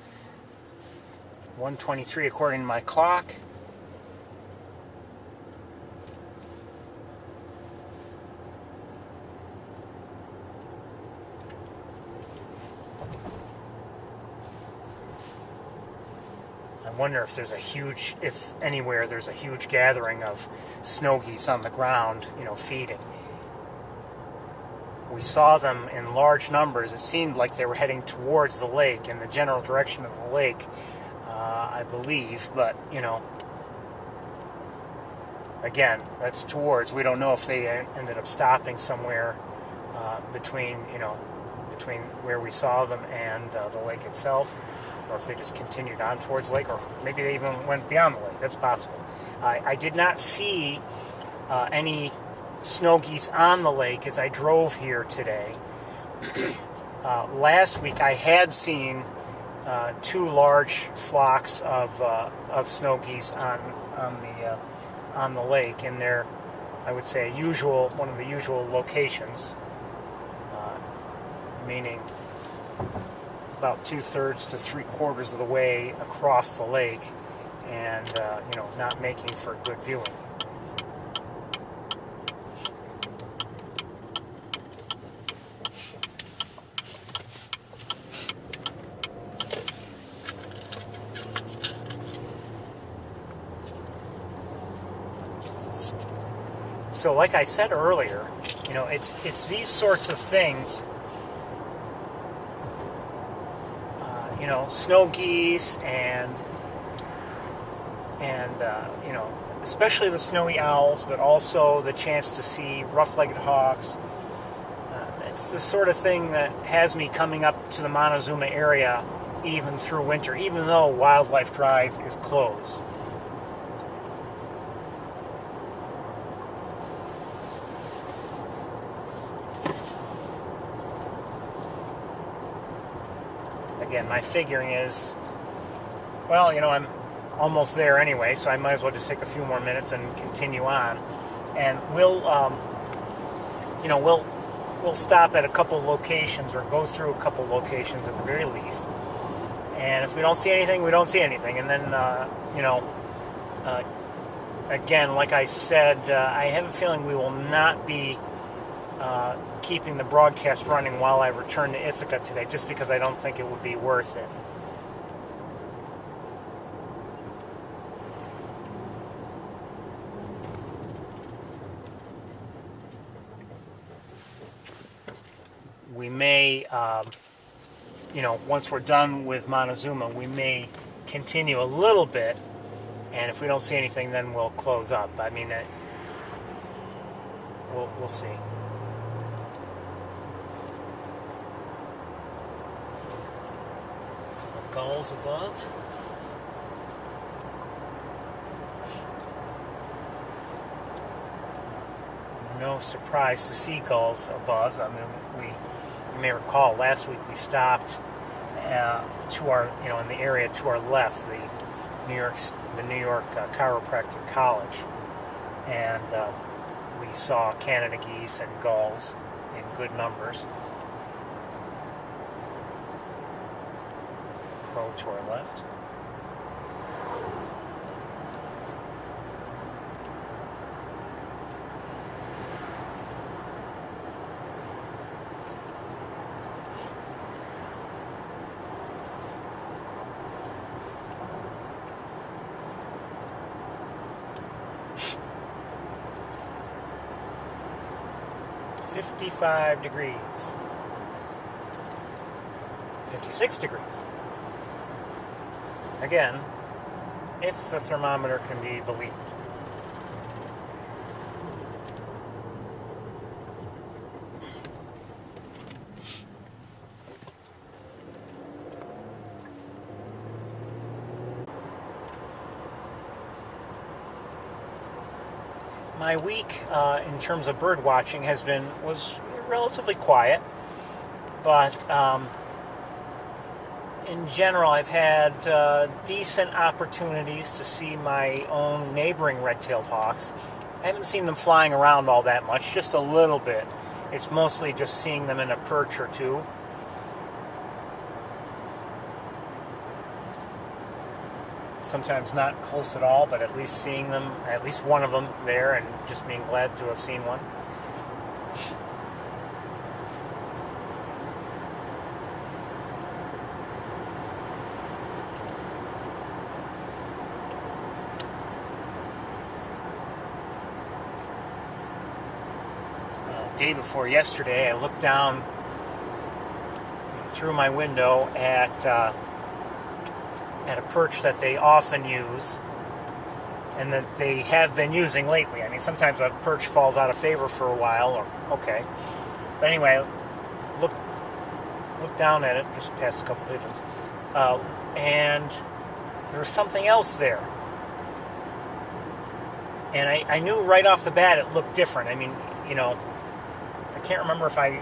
1:23 according to my clock. I wonder if there's if anywhere there's a huge gathering of snow geese on the ground, you know, feeding. We saw them in large numbers. It seemed like they were heading towards the lake, in the general direction of the lake, I believe. But, you know, again, that's towards. We don't know if they ended up stopping somewhere between, you know, between where we saw them and the lake itself, or if they just continued on towards the lake, or maybe they even went beyond the lake. That's possible. I did not see any snow geese on the lake as I drove here today. Last week I had seen 2 large flocks of snow geese on the lake in their, I would say, one of the usual locations, meaning about 2/3 to 3/4 of the way across the lake, and not making for good viewing. So like I said earlier, it's these sorts of things, snow geese and especially the snowy owls, but also the chance to see rough-legged hawks. It's the sort of thing that has me coming up to the Montezuma area even through winter, even though Wildlife Drive is closed. Again, my figuring is, well, I'm almost there anyway, so I might as well just take a few more minutes and continue on. And we'll stop at a couple locations, or go through a couple locations at the very least. And if we don't see anything, we don't see anything. And then, again, like I said, I have a feeling we will not be keeping the broadcast running while I return to Ithaca today, just because I don't think it would be worth it. We may, once we're done with Montezuma, we may continue a little bit, and if we don't see anything, then we'll close up. I mean, we'll see. Gulls above. No surprise to see gulls above. I mean, you may recall last week we stopped to our, in the area to our left, the New York Chiropractic College, and we saw Canada geese and gulls in good numbers. Crow to our left. $55 degrees. 56 degrees. Again, if the thermometer can be believed. My week in terms of bird watching was relatively quiet, but in general, I've had decent opportunities to see my own neighboring red-tailed hawks. I haven't seen them flying around all that much, just a little bit. It's mostly just seeing them in a perch or two. Sometimes not close at all, but at least seeing them, at least one of them there, and just being glad to have seen one. Day before yesterday, I looked down through my window at a perch that they often use, and that they have been using lately. I mean, sometimes a perch falls out of favor for a while, or okay. But anyway, looked down at it, just past a couple pigeons, and there was something else there. And I knew right off the bat it looked different. I mean, you know, I can't remember if I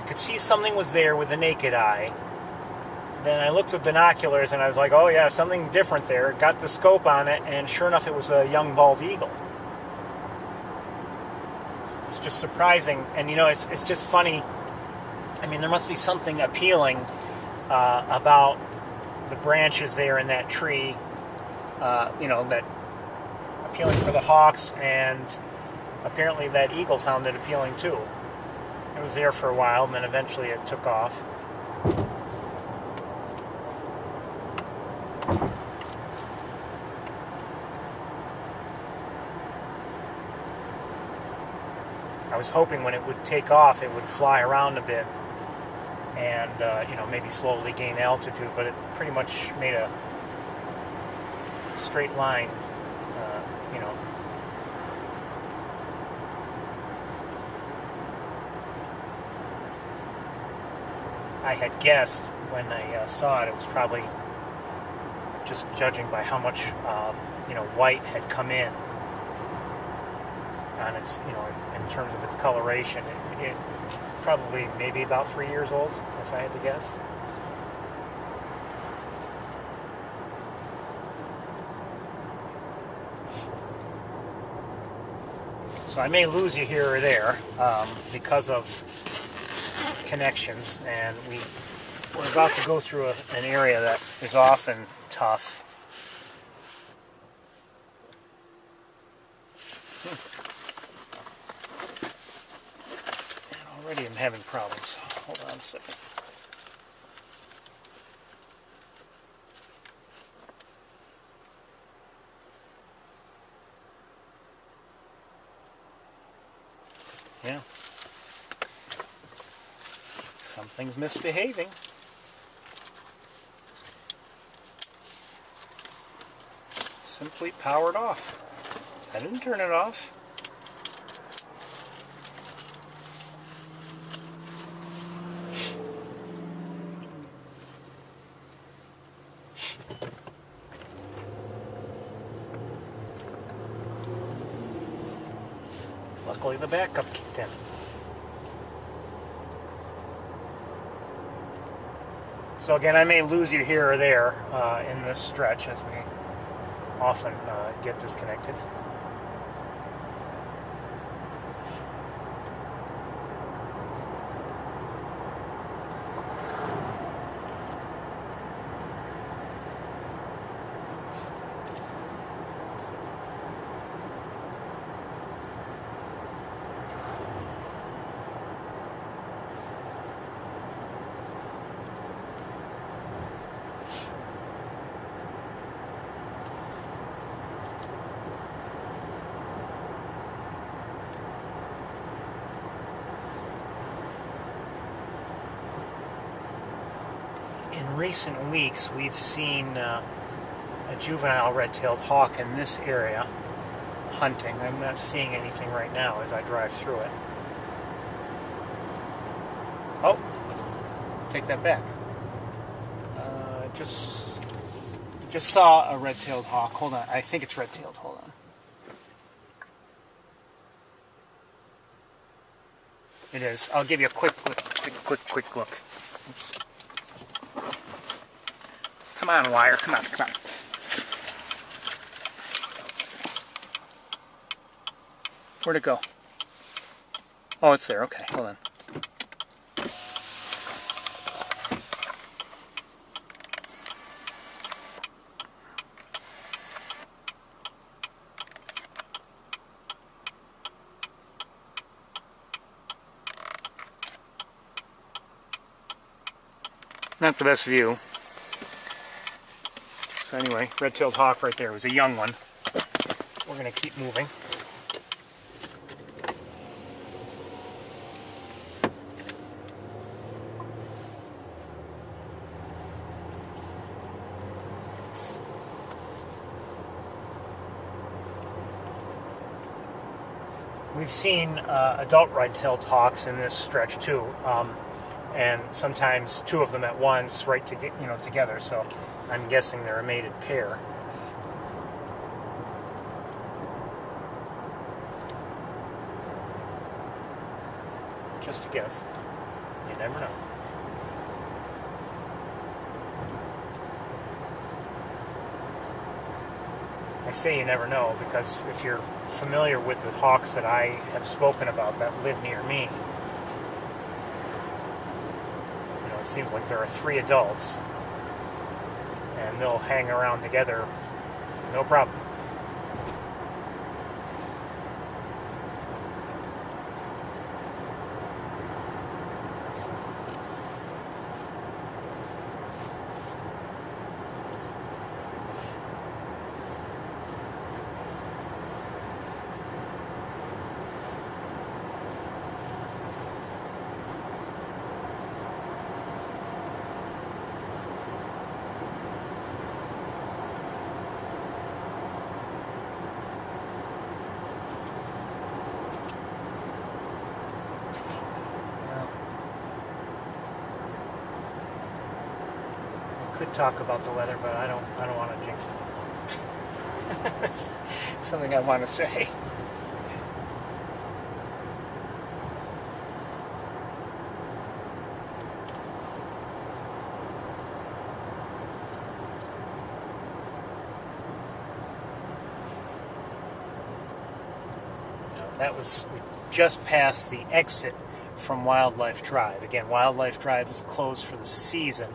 could see something was there with the naked eye. Then I looked with binoculars and I was like, oh yeah, something different there. Got the scope on it, and sure enough, it was a young bald eagle. It was just surprising. And you know, it's just funny. I mean, there must be something appealing about the branches there in that tree, you know, that appealing for the hawks, and apparently that eagle found it appealing too. It was there for a while, and then eventually it took off. I was hoping when it would take off, it would fly around a bit and, you know, maybe slowly gain altitude, but it pretty much made a straight line, you know. I had guessed when I saw it, it was probably just judging by how much, you know, white had come in on its, you know, in terms of its coloration. It probably maybe about 3 years old, if I had to guess. So I may lose you here or there because of connections, and we're about to go through an area that is often tough. And already I'm having problems. Hold on a second. Yeah. Something's misbehaving. Simply powered off. I didn't turn it off. Luckily the backup kicked in. So again, I may lose you here or there in this stretch, as we often get disconnected. In recent weeks, we've seen a juvenile red-tailed hawk in this area hunting. I'm not seeing anything right now as I drive through it. Oh, take that back. Just saw a red-tailed hawk. Hold on, I think it's red-tailed. Hold on. It is. I'll give you a quick look. Oops. Come on, wire. Come on. Where'd it go? Oh, it's there. Okay, hold on. Not the best view. So anyway, red-tailed hawk right there. It was a young one. We're going to keep moving. We've seen adult red-tailed hawks in this stretch too. and sometimes two of them at once, right to get, together. So I'm guessing they're a mated pair. Just a guess. You never know. I say you never know because if you're familiar with the hawks that I have spoken about that live near me, it seems like there are 3 adults and they'll hang around together, no problem. Could talk about the weather, but I don't want to jinx it. Something I want to say. That was just past the exit from Wildlife Drive. Again, Wildlife Drive is closed for the season.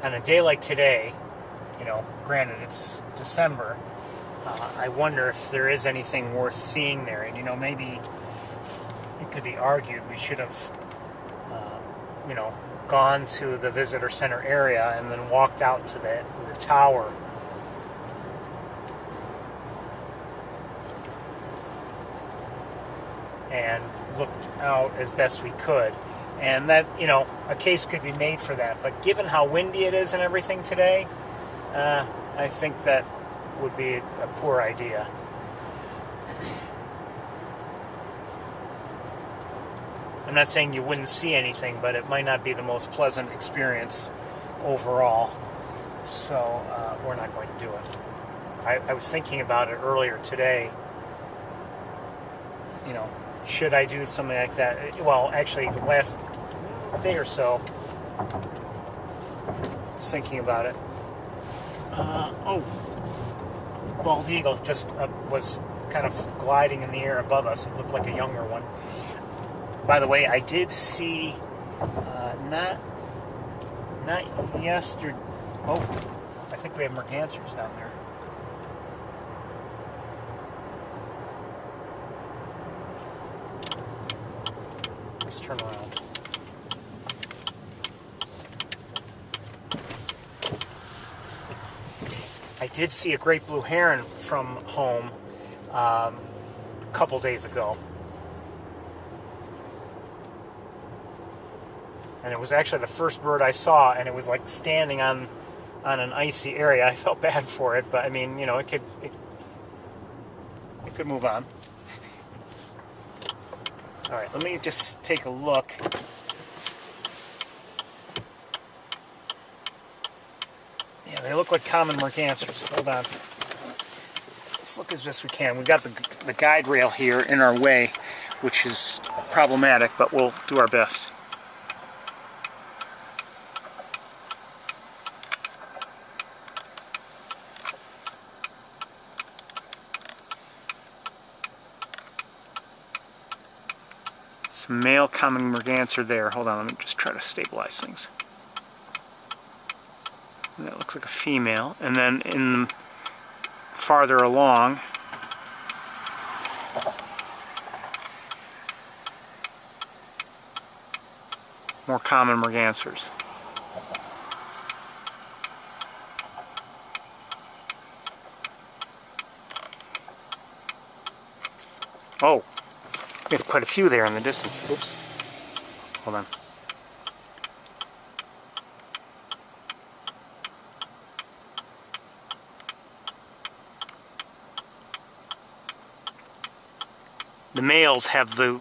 On a day like today, granted it's December, I wonder if there is anything worth seeing there. And, maybe it could be argued we should have, gone to the visitor center area and then walked out to the tower. And looked out as best we could. And that, a case could be made for that. But given how windy it is and everything today, I think that would be a poor idea. I'm not saying you wouldn't see anything, but it might not be the most pleasant experience overall. So we're not going to do it. I was thinking about it earlier today. Should I do something like that? Well, actually, the last day or so, I was thinking about it. Bald eagle just was kind of gliding in the air above us. It looked like a younger one. By the way, I did see, not yesterday. Oh, I think we have mergansers down there. Let's turn around. I did see a great blue heron from home a couple days ago. And it was actually the first bird I saw, and it was like standing on an icy area. I felt bad for it, but I mean, it could move on. All right, let me just take a look. Yeah, they look like common mergansers. Hold on. Let's look as best we can. We've got the guide rail here in our way, which is problematic, but we'll do our best. Some male common merganser there. Hold on, let me just try to stabilize things. That looks like a female. And then farther along, more common mergansers. Oh, we have quite a few there in the distance. Oops. Hold on. the males have the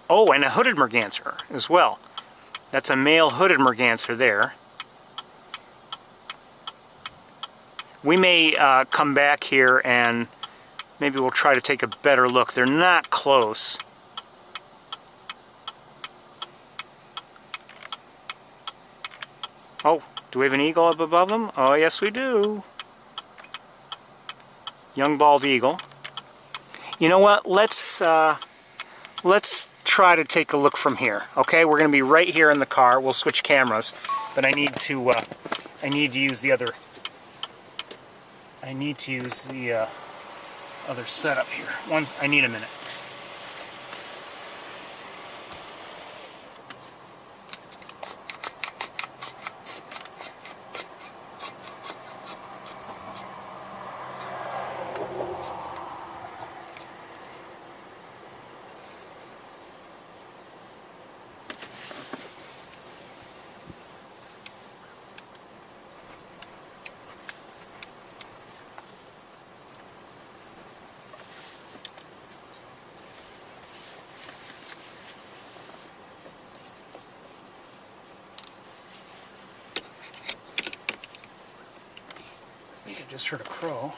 oh, and a hooded merganser as well. That's a male hooded merganser there. We may come back here and maybe we'll try to take a better look. They're not close. Oh, do we have an eagle up above them? Oh, yes we do. Young bald eagle. You know what? Let's try to take a look from here. Okay, we're going to be right here in the car. We'll switch cameras, but I need to use the other. I need to use the other setup here. I need a minute. I think I just heard a crow.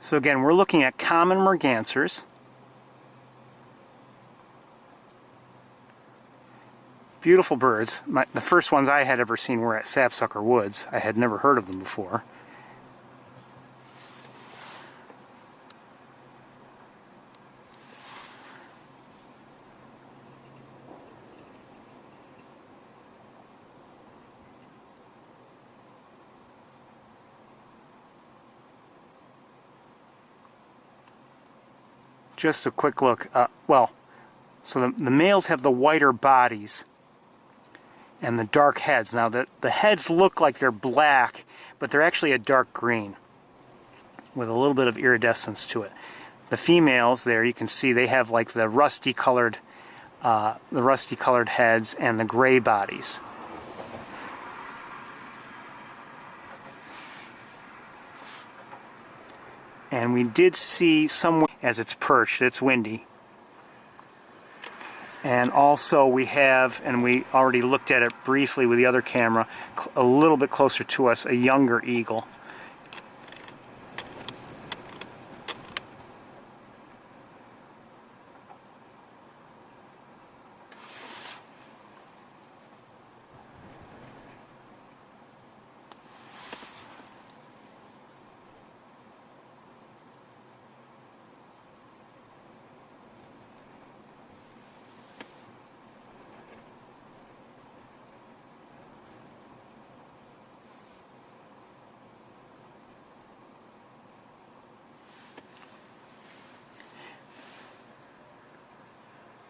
So again, we're looking at common mergansers. Beautiful birds. The first ones I had ever seen were at Sapsucker Woods. I had never heard of them before. Just a quick look. So the males have the whiter bodies and the dark heads. Now the heads look like they're black, but they're actually a dark green with a little bit of iridescence to it. The females there, you can see they have like the rusty colored heads and the gray bodies. And we did see somewhere, as it's perched, it's windy. And also we have, and we already looked at it briefly with the other camera, a little bit closer to us, a younger eagle.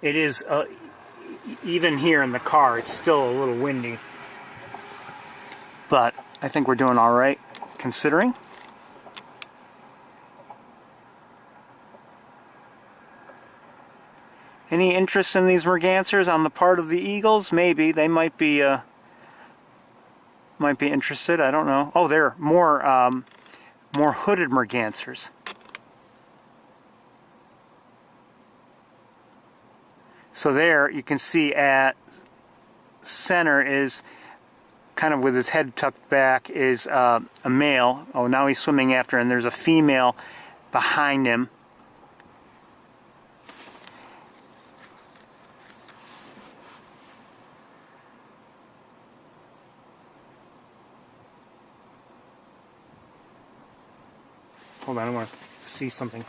It is, even here in the car, it's still a little windy. But I think we're doing all right, considering. Any interest in these mergansers on the part of the eagles? Maybe. They might be interested. I don't know. Oh, there are more hooded mergansers. So there you can see at center is, kind of with his head tucked back, is a male. Oh, now he's swimming after, and there's a female behind him. Hold on, I want to see something.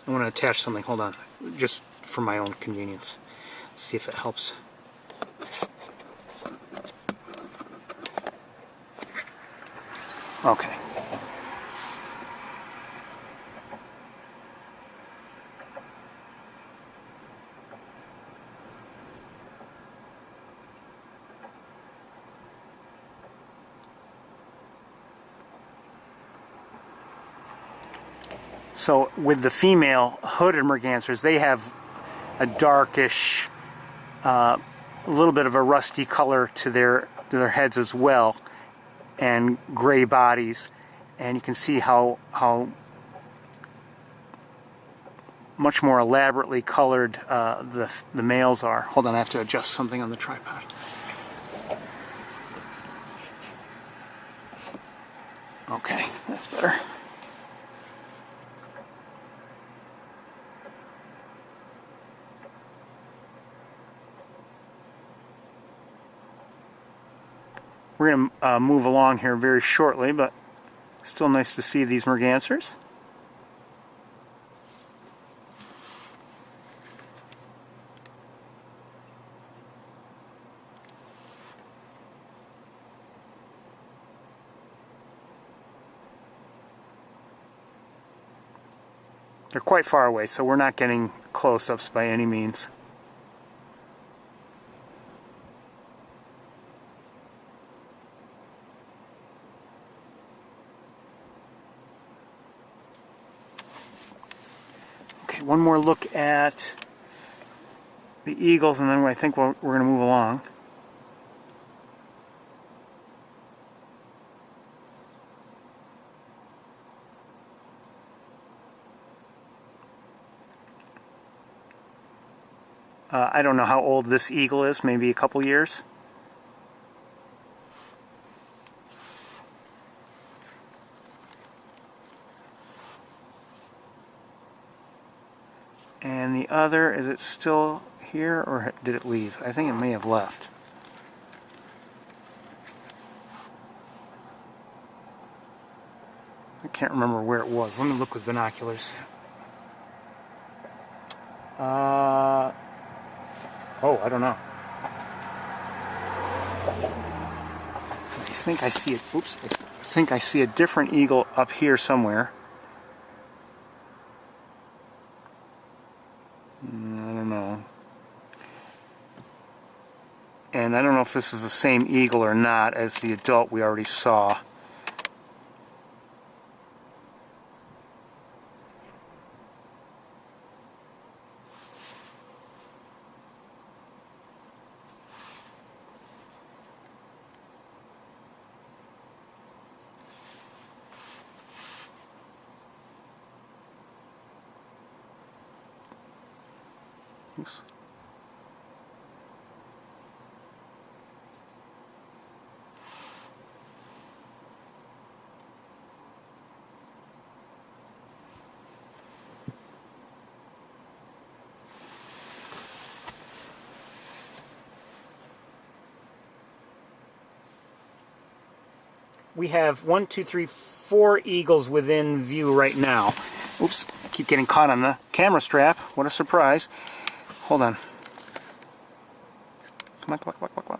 I want to attach something. Hold on, just for my own convenience. See if it helps. Okay. So with the female hooded mergansers, they have a darkish, a little bit of a rusty color to their heads as well, and gray bodies, and you can see how much more elaborately colored the males are. Hold on, I have to adjust something on the tripod. Okay, that's better. We're going to move along here very shortly, but still nice to see these mergansers. They're quite far away, so we're not getting close-ups by any means. Okay, one more look at the eagles, and then I think we're going to move along. I don't know how old this eagle is, maybe a couple years. And the other, is it still here or did it leave? I think it may have left. I can't remember where it was. Let me look with binoculars. Oh, I don't know. I think I see it. Oops. I think I see a different eagle up here somewhere. I don't know. And I don't know if this is the same eagle or not as the adult we already saw. Oops. We have 4 eagles within view right now. Oops, I keep getting caught on the camera strap. What a surprise. Hold on. Come on, come on, come on, come on.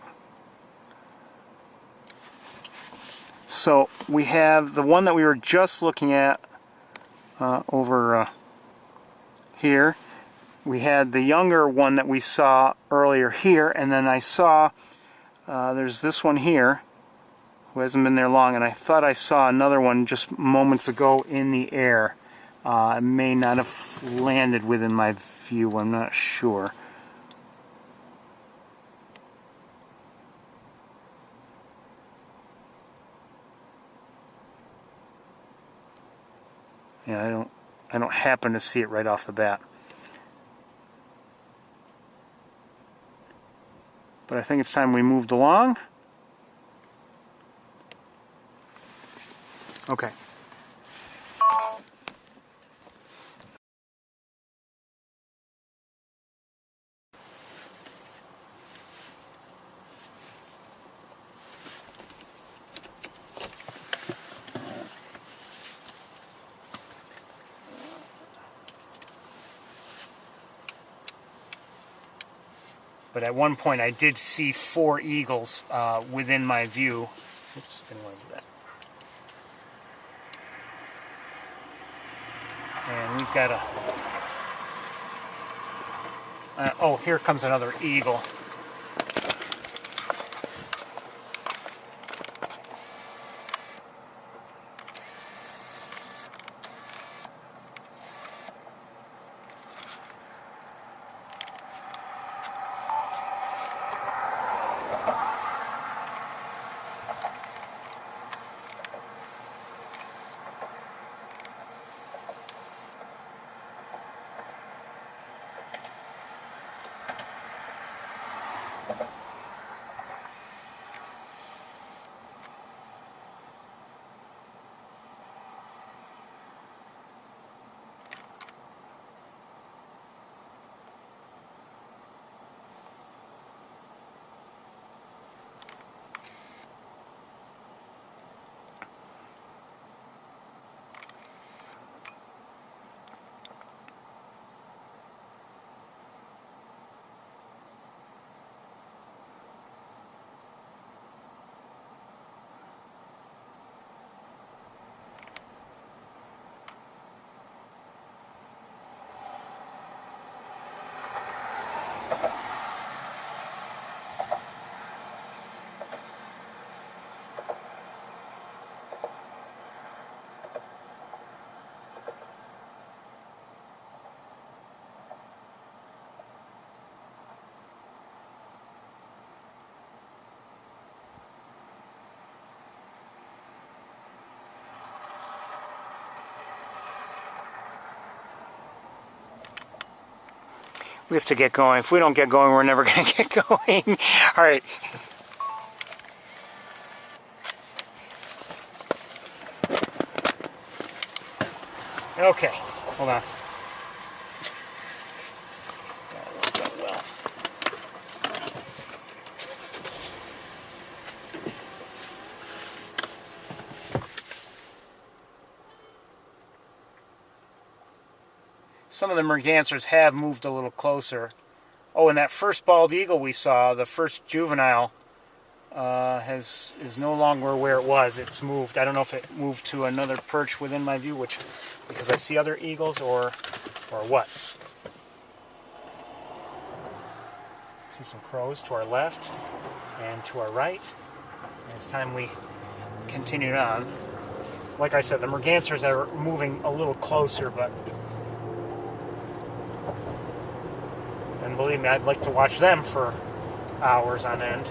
So we have the one that we were just looking at over here. We had the younger one that we saw earlier here, and then I saw there's this one here who hasn't been there long, and I thought I saw another one just moments ago in the air. It may not have landed within my view, I'm not sure. Yeah, I don't happen to see it right off the bat. But I think it's time we moved along. Okay. But at one point I did see 4 eagles within my view. Oops, didn't want to do that. And we've got oh, here comes another eagle. We have to get going. If we don't get going, we're never going to get going. All right. Okay, hold on. That worked out well. Some of the mergansers have moved a little closer. Oh, and that first bald eagle we saw, the first juvenile, is no longer where it was. It's moved. I don't know if it moved to another perch within my view, which because I see other eagles or what. See some crows to our left and to our right. And it's time we continued on. Like I said, the mergansers are moving a little closer, but and believe me, I'd like to watch them for hours on end.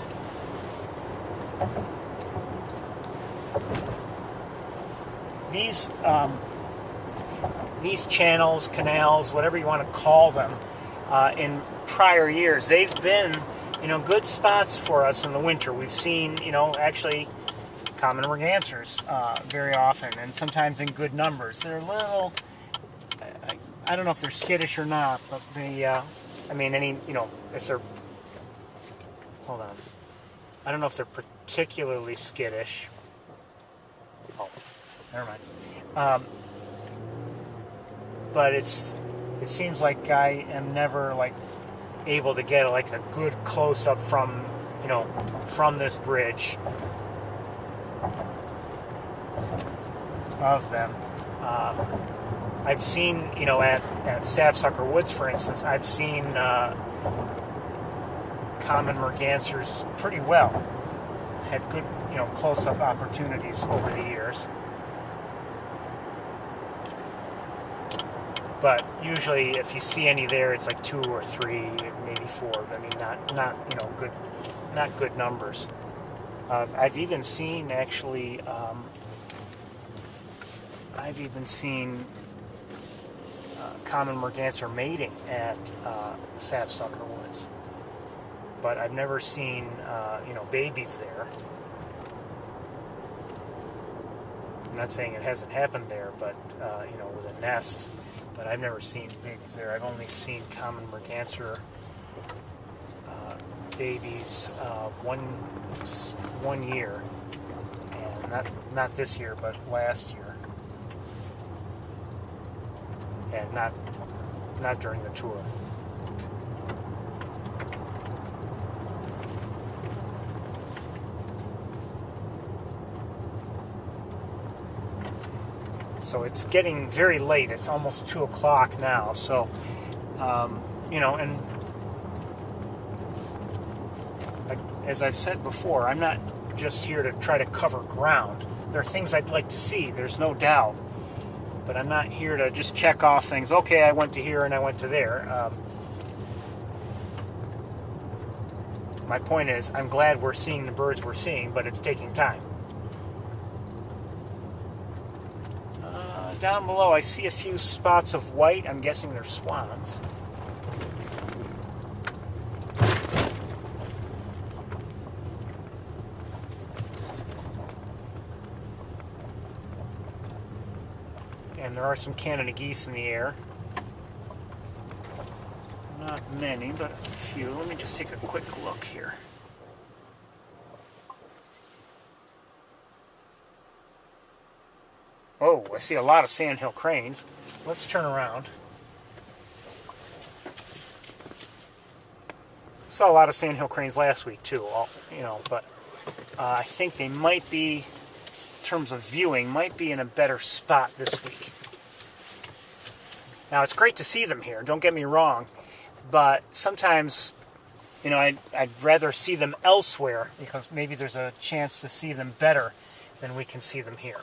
These channels, canals, whatever you want to call them, in prior years, they've been, good spots for us in the winter. We've seen, actually common mergansers very often, and sometimes in good numbers. They're a little, I don't know if they're skittish or not, but they, if they're, hold on. I don't know if they're particularly skittish. Oh, never mind. But it seems like I am never able to get a good close up from this bridge of them. I've seen at Sapsucker Woods, for instance, I've seen common mergansers pretty well. Had good close up opportunities over the years. But usually, if you see any there, it's 2 or 3, maybe 4. I mean, not good numbers. I've even seen actually. Common merganser mating at Sapsucker Woods, but I've never seen babies there. I'm not saying it hasn't happened there, but with a nest. But I've never seen babies there. I've only seen common merganser babies one year, and not this year, but last year, and not during the tour. So it's getting very late. It's almost 2 o'clock now. So, you know, and as I've said before, I'm not just here to try to cover ground. There are things I'd like to see, there's no doubt. But I'm not here to just check off things. Okay, I went to here and I went to there. My point is, I'm glad we're seeing the birds we're seeing, but it's taking time. Down below, I see a few spots of white. I'm guessing they're swans. And there are some Canada geese in the air. Not many, but a few. Let me just take a quick look here. Oh, I see a lot of Sandhill Cranes. Let's turn around. Saw a lot of Sandhill Cranes last week too, you know, but I think they might be, in terms of viewing, might be in a better spot this week. Now, it's great to see them here, don't get me wrong, but sometimes, you know, I'd rather see them elsewhere because maybe there's a chance to see them better than we can see them here.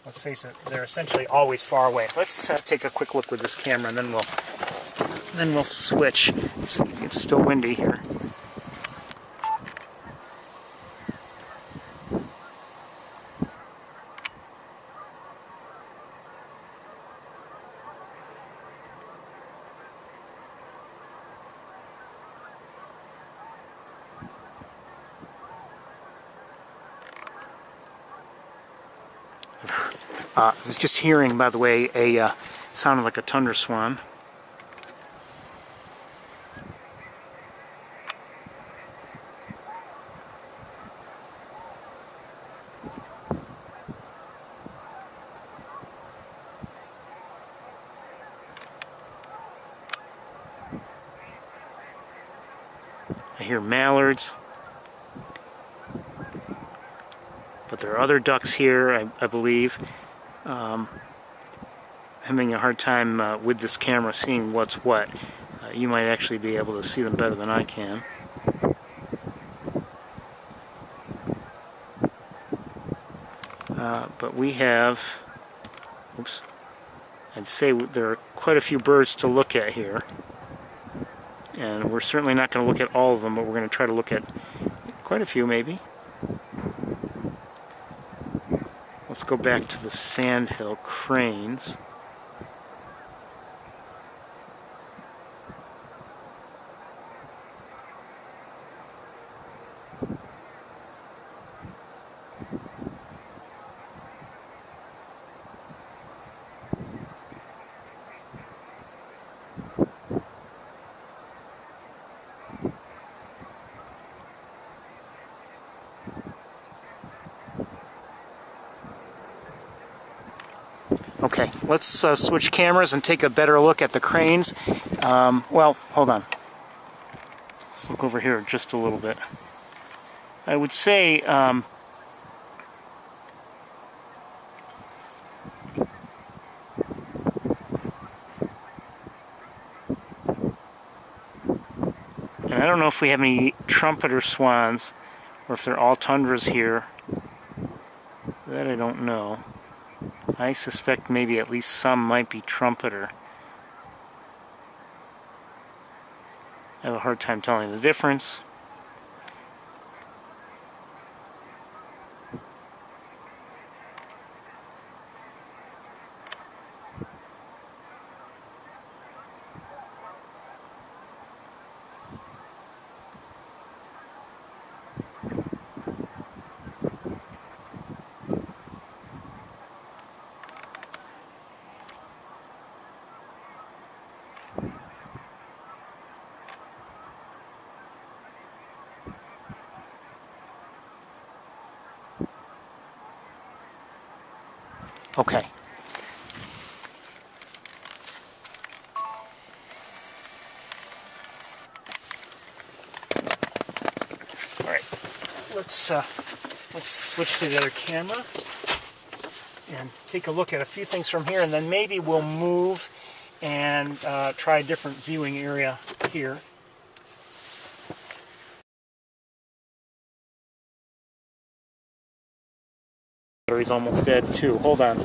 Let's face it, they're essentially always far away. Let's take a quick look with this camera, and then we'll switch. It's still windy here. I was just hearing, by the way, a sounded like a tundra swan. I hear mallards. But there are other ducks here, I believe. Having a hard time with this camera seeing what's what. You might actually be able to see them better than I can. But we have, oops, I'd say there are quite a few birds to look at here. And we're certainly not going to look at all of them, but we're going to try to look at quite a few maybe. Let's go back to the Sandhill Cranes. Okay, let's switch cameras and take a better look at the cranes. Well, hold on. Let's look over here just a little bit. I would say and I don't know if we have any trumpeter swans or if they're all tundras here. That I don't know. I suspect maybe at least some might be trumpeter. I have a hard time telling the difference. Okay. All right. Let's switch to the other camera. and take a look at a few things from here, and then maybe we'll move and try a different viewing area here. Battery's almost dead too. Hold on.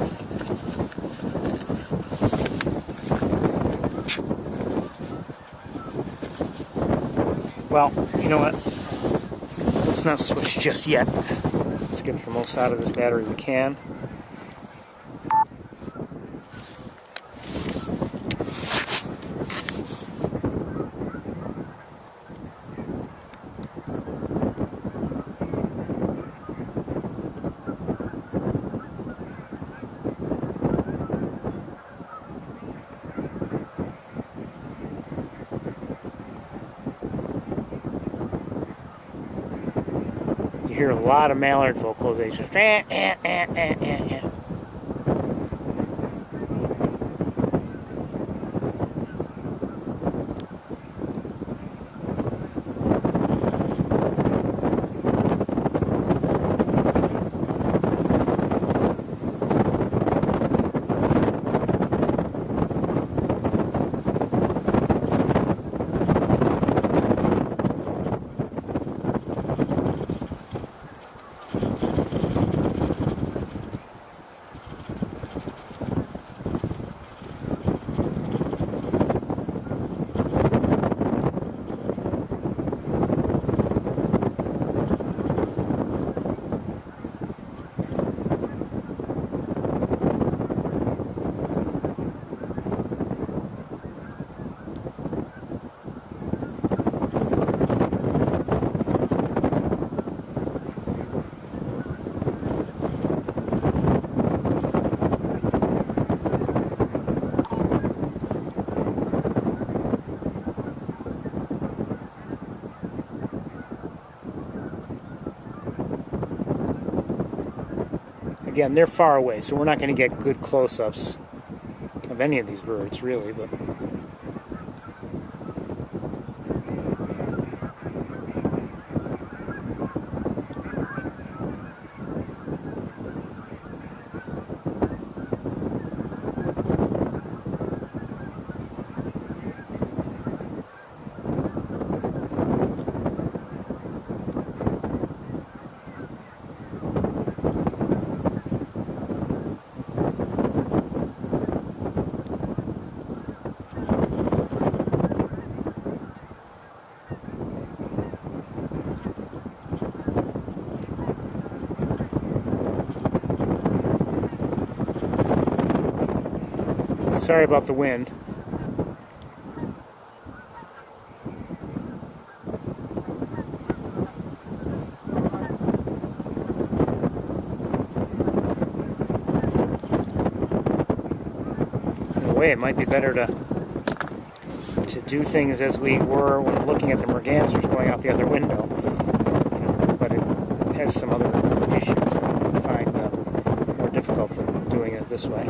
Well, you know what? Let's not switch just yet. Let's get the most out of this battery we can. You hear a lot of mallard vocalizations. Again, they're far away, so we're not going to get good close-ups of any of these birds, really, but sorry about the wind. In a way, it might be better to do things as we were when looking at the mergansers going out the other window. But it has some other issues that I find more difficult than doing it this way.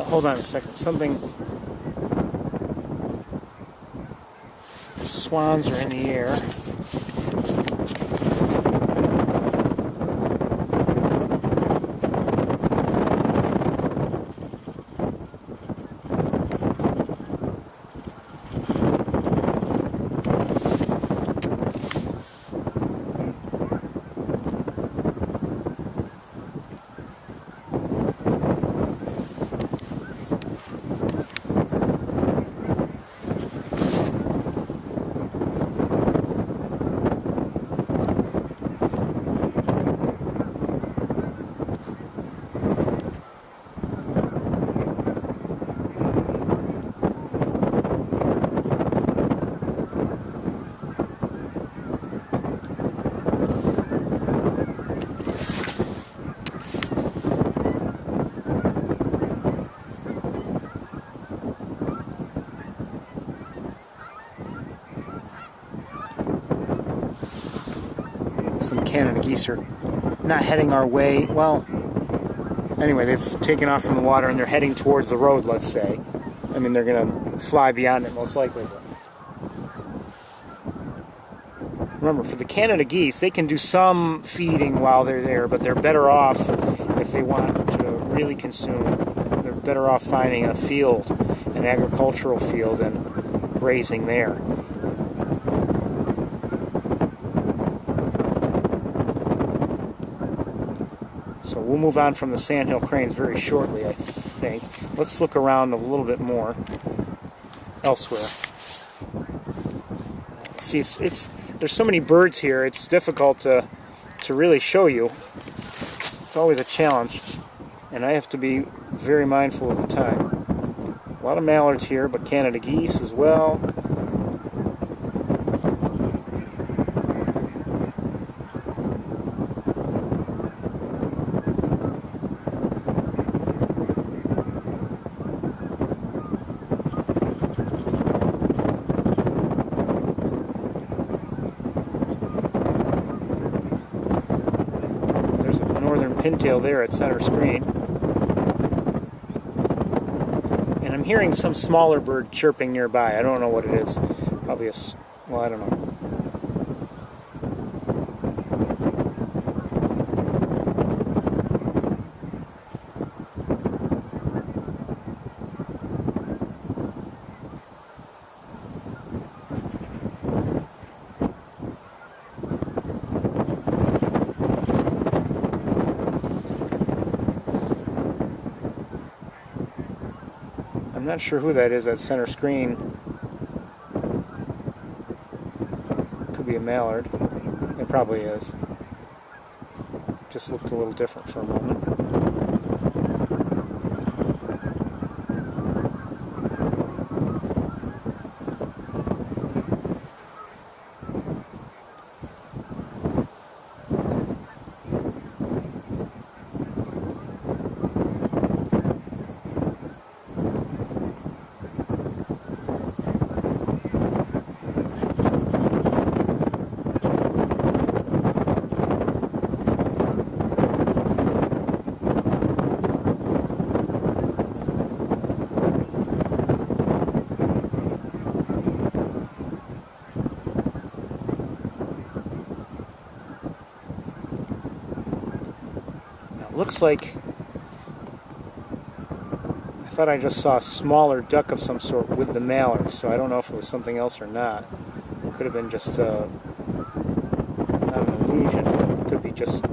Hold on a second. Something. Swans are in the air. Some Canada geese are not heading our way. Well, Anyway, they've taken off from the water and they're heading towards the road, let's say. I mean, they're going to fly beyond it most likely. But remember, for the Canada geese, they can do some feeding while they're there, but they're better off if they want to really consume. They're better off finding a field, an agricultural field, and grazing there. So we'll move on from the Sandhill Cranes very shortly, I think. Let's look around a little bit more elsewhere. See, there's so many birds here, it's difficult to really show you. It's always a challenge, and I have to be very mindful of the time. A lot of mallards here, but Canada geese as well. Pintail there at center screen. And I'm hearing some smaller bird chirping nearby. I don't know what it is. Probably well, I don't know. I'm not sure who that is at center screen. Could be a mallard. It probably is. Just looked a little different for a moment. Looks like, I thought I just saw a smaller duck of some sort with the mallard, so I don't know if it was something else or not. It could have been just not an illusion, it could be just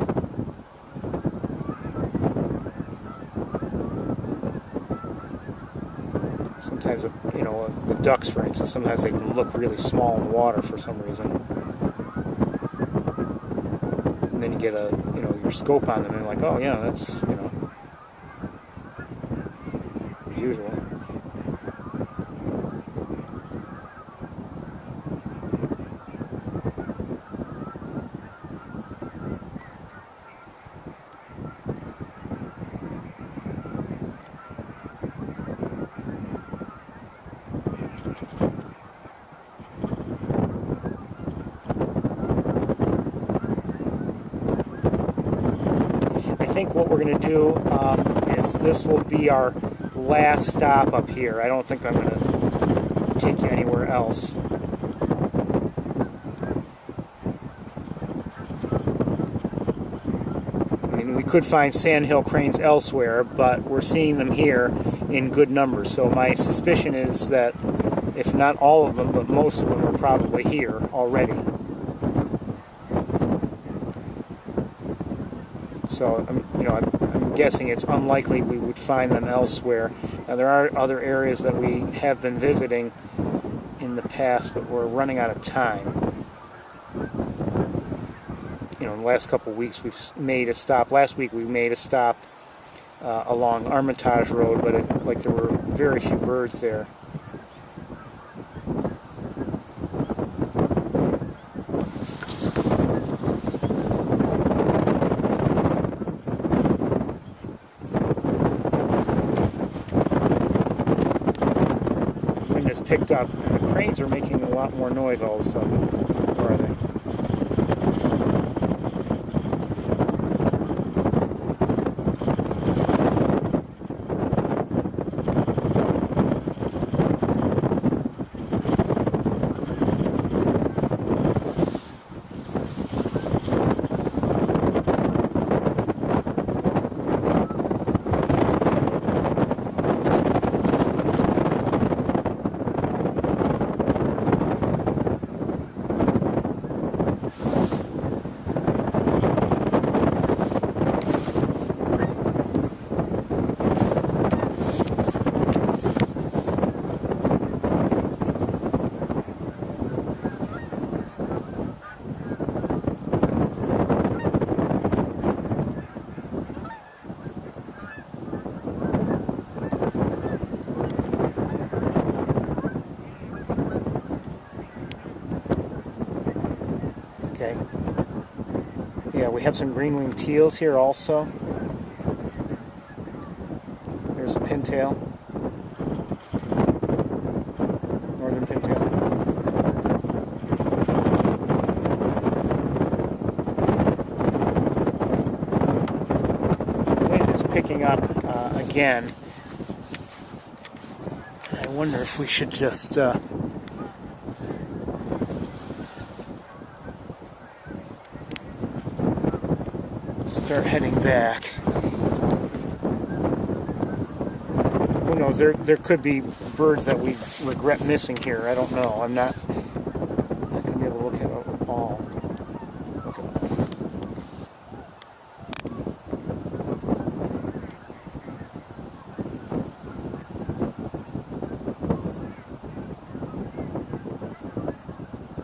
sometimes, you know, the ducks, for instance, sometimes they can look really small in the water for some reason. And then you get your scope on them and you're like, oh yeah, that's, usual. I think what we're going to do is this will be our last stop up here. I don't think I'm going to take you anywhere else. I mean, we could find Sandhill Cranes elsewhere, but we're seeing them here in good numbers. So my suspicion is that if not all of them, but most of them are probably here already. So, I'm guessing it's unlikely we would find them elsewhere. Now, there are other areas that we have been visiting in the past, but we're running out of time. In the last couple of weeks, we've made a stop. Last week, we made a stop along Armitage Road, but there were very few birds there. Picked up, and the cranes are making a lot more noise all of a sudden. Where are they? Okay. Yeah, we have some green-winged teals here also. There's a pintail. Northern pintail. The wind is picking up again. I wonder if we should just start heading back. Who knows? There could be birds that we regret missing here. I don't know. I'm not going to be able to look at it all.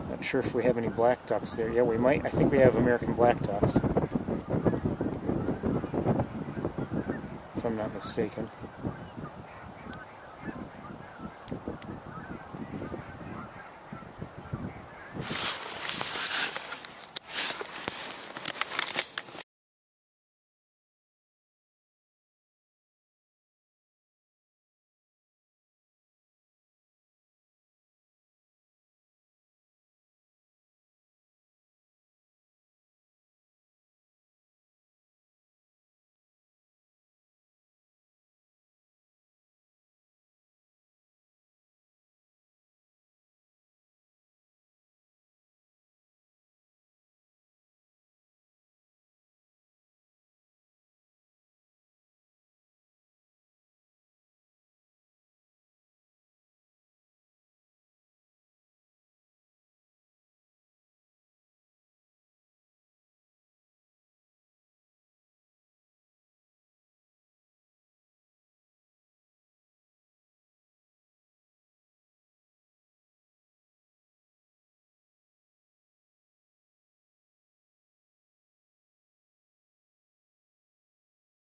Not sure if we have any black ducks there. Yeah, we might. I think we have American black ducks, if I'm not mistaken.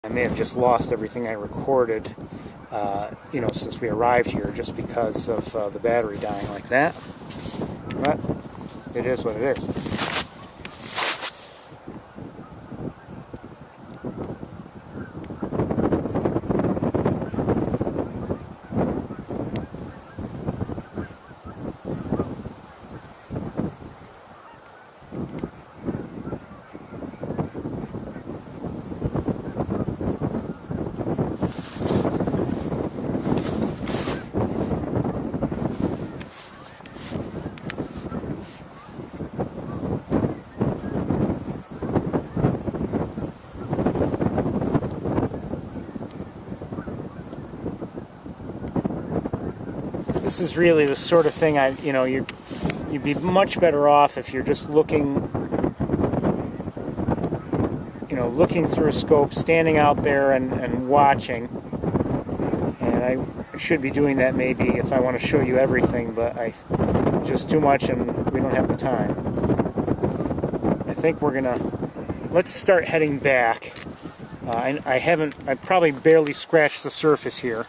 I may have just lost everything I recorded, since we arrived here, just because of the battery dying like that. But it is what it is. This is really the sort of thing you'd be much better off if you're just looking through a scope, standing out there and watching. And I should be doing that maybe if I want to show you everything, but just too much and we don't have the time. I think let's start heading back. I probably barely scratched the surface here.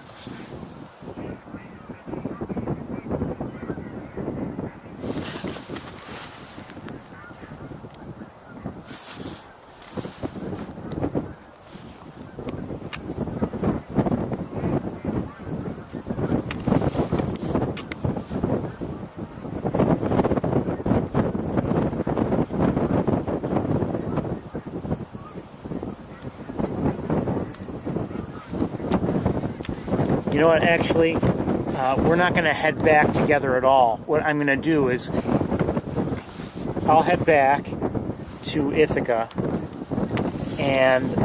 You know what, actually, we're not going to head back together at all. What I'm going to do is I'll head back to Ithaca and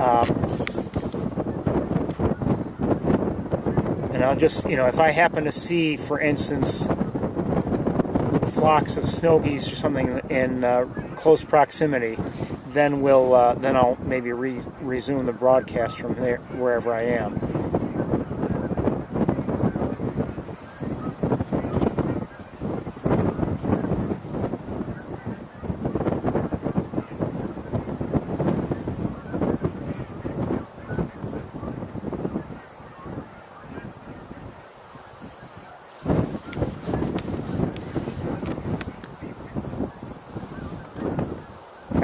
I'll just, if I happen to see, for instance, flocks of snow geese or something in close proximity, then I'll maybe resume the broadcast from there, wherever I am.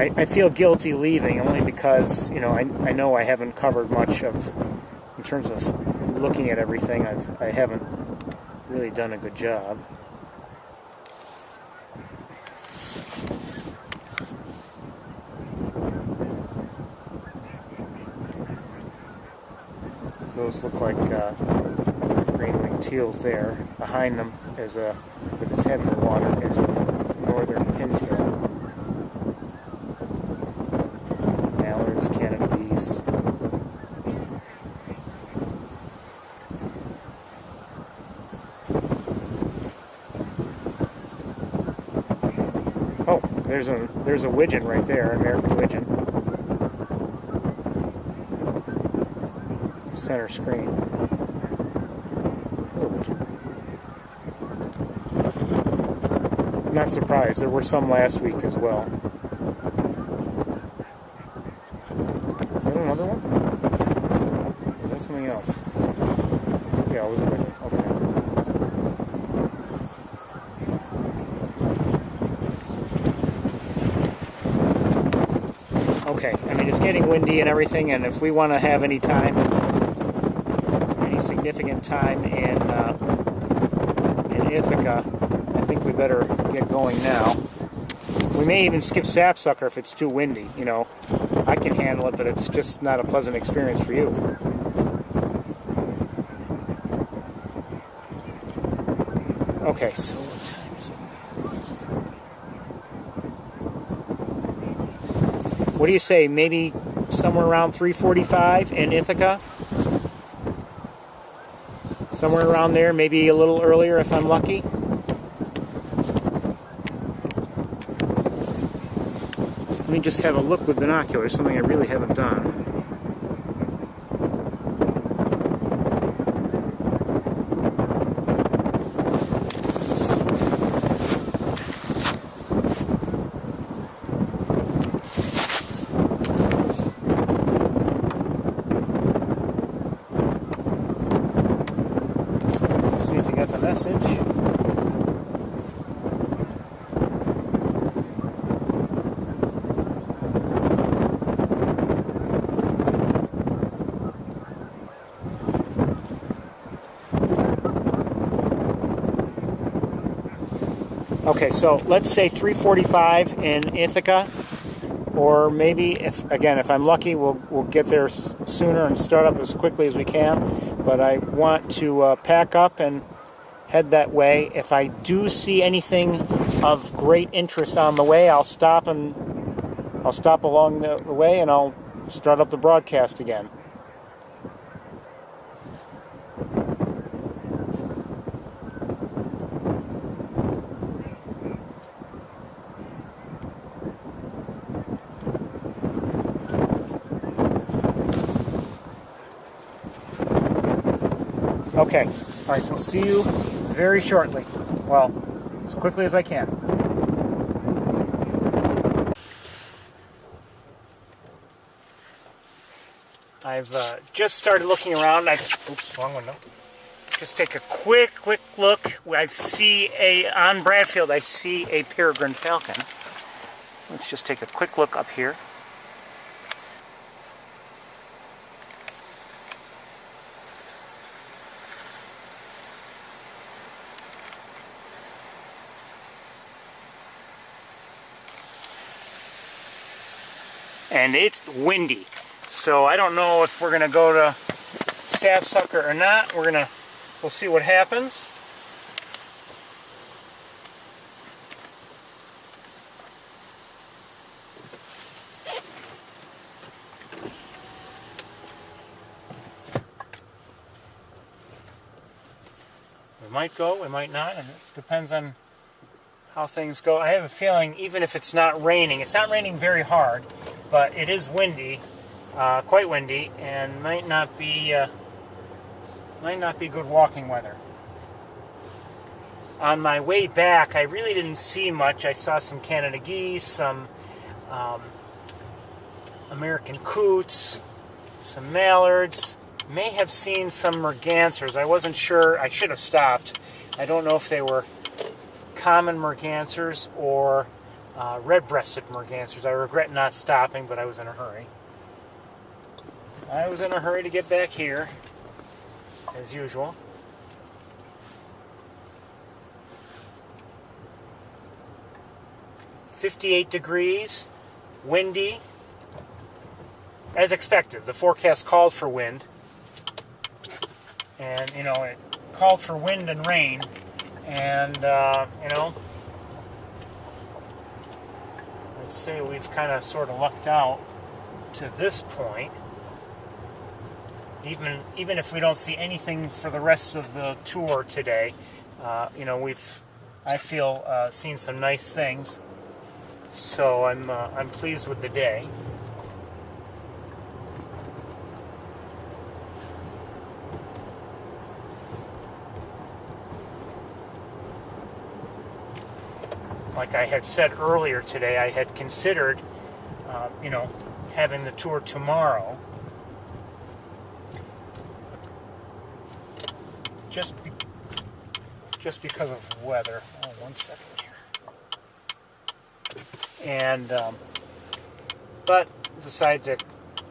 I feel guilty leaving only because, you know, I know I haven't covered much of, in terms of looking at everything, I haven't really done a good job. Those look like green-winged teals there. Behind them is with its head in the water, is a northern pintail. Mallards, Canada geese. Oh, there's a widgeon right there, American widgeon. Center screen. I'm not surprised. There were some last week as well. Is that another one? Or is that something else? Yeah, it was a widget. Okay. Okay, I mean, it's getting windy and everything, and if we want to have any time, significant time in Ithaca, I think we better get going now. We may even skip sapsucker if it's too windy. You know, I can handle it, but it's just not a pleasant experience for you. Okay, so what time is it? What do you say? Maybe somewhere around 3:45 in Ithaca? Somewhere around there, maybe a little earlier if I'm lucky. Let me just have a look with binoculars, something I really haven't done. Okay, so let's say 3:45 in Ithaca, or maybe if I'm lucky, we'll get there sooner and start up as quickly as we can. But I want to pack up and head that way. If I do see anything of great interest on the way, I'll stop along the way and I'll start up the broadcast again. Okay, all right, we'll see you very shortly. Well, as quickly as I can. I've just started looking around. Oops, wrong window. Just take a quick look. On Bradfield, I see a peregrine falcon. Let's just take a quick look up here. And it's windy, so I don't know if we're gonna go to sapsucker or not. We'll see what happens. We might go, we might not, and it depends on how things go. I have a feeling, even if it's not raining very hard, but it is windy, quite windy, and might not be good walking weather. On my way back, I really didn't see much. I saw some Canada geese, some American coots, some mallards. May have seen some mergansers. I wasn't sure. I should have stopped. I don't know if they were common mergansers or red-breasted mergansers. I regret not stopping, but I was in a hurry. I was in a hurry to get back here, as usual. .58 degrees, windy, as expected. The forecast called for wind, and it called for wind and rain, and I'd say we've kind of sort of lucked out to this point. Even if we don't see anything for the rest of the tour today, I feel seen some nice things. So I'm pleased with the day. Like I had said earlier today, I had considered, having the tour tomorrow. Just because of weather. Oh, 1 second here. And but decided to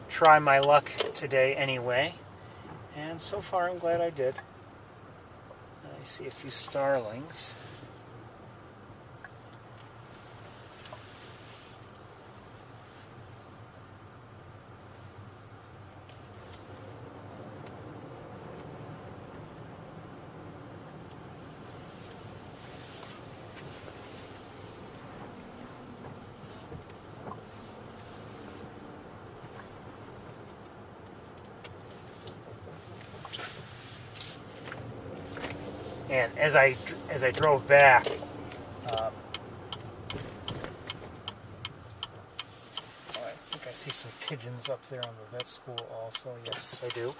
try my luck today anyway. And so far, I'm glad I did. I see a few starlings. And as I drove back, I think I see some pigeons up there on the vet school also. Yes, I do.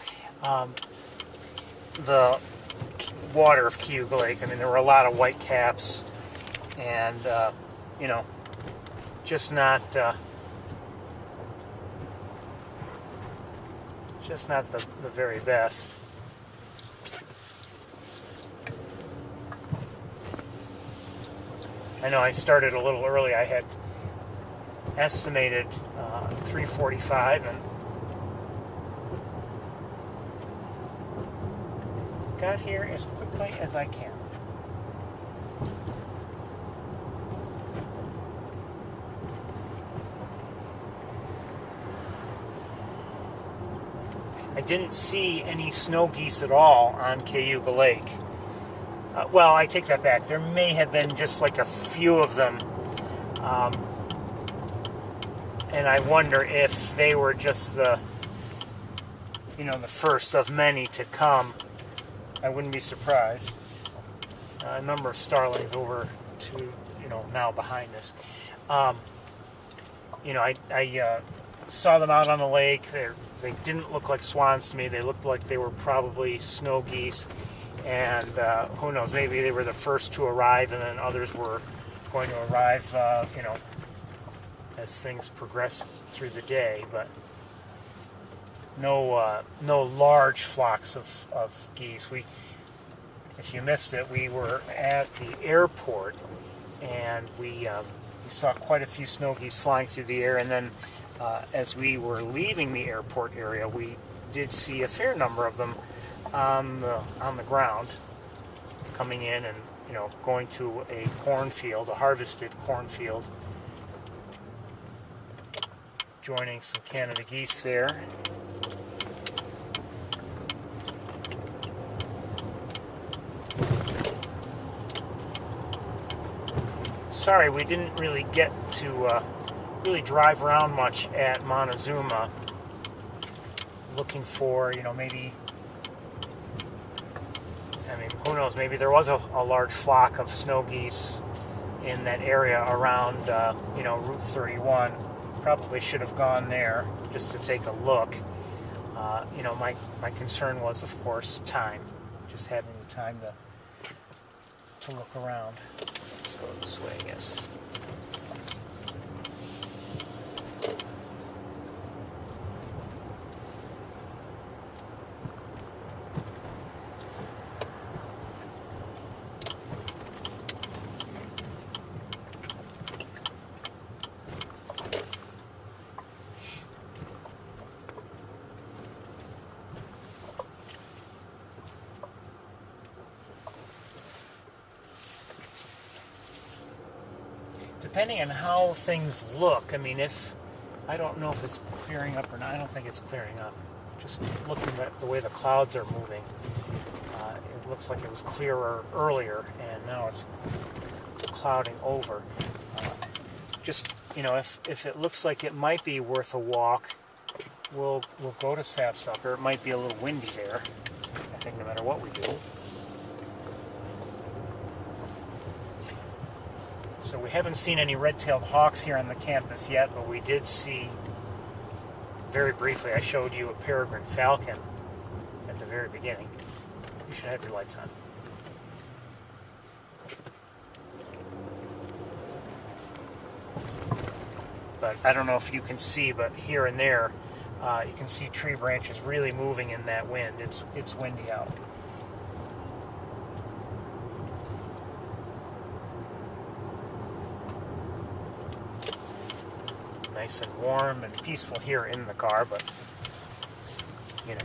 The water of Cayuga Lake, I mean, there were a lot of whitecaps, and just not the very best. I know I started a little early. I had estimated 3:45 and got here as quickly as I can. I didn't see any snow geese at all on Cayuga Lake. Well, I take that back. There may have been just like a few of them. And I wonder if they were just the first of many to come. I wouldn't be surprised. A number of starlings over to, now behind us. I saw them out on the lake. They didn't look like swans to me. They looked like they were probably snow geese. And who knows, maybe they were the first to arrive, and then others were going to arrive, as things progressed through the day. But no large flocks of geese. If you missed it, we were at the airport, and we saw quite a few snow geese flying through the air. And then, as we were leaving the airport area, we did see a fair number of them on the ground, coming in and going to a cornfield, a harvested cornfield, joining some Canada geese there. Sorry, we didn't really get to really drive around much at Montezuma, looking for maybe. I mean, who knows, maybe there was a large flock of snow geese in that area around, Route 31. Probably should have gone there just to take a look. My concern was, of course, time. Just having the time to look around. Let's go this way, I guess. depending on how things look, I mean, I don't know if it's clearing up or not. I don't think it's clearing up. Just looking at the way the clouds are moving, it looks like it was clearer earlier, and now it's clouding over. Just, you know, if it looks like it might be worth a walk, we'll go to Sapsucker. It might be a little windy there, I think, no matter what we do. So we haven't seen any red-tailed hawks here on the campus yet, but we did see, very briefly, I showed you a peregrine falcon at the very beginning. You should have your lights on. But I don't know if you can see, but here and there, you can see tree branches really moving in that wind. It's windy out. Nice and warm and peaceful here in the car, but you know.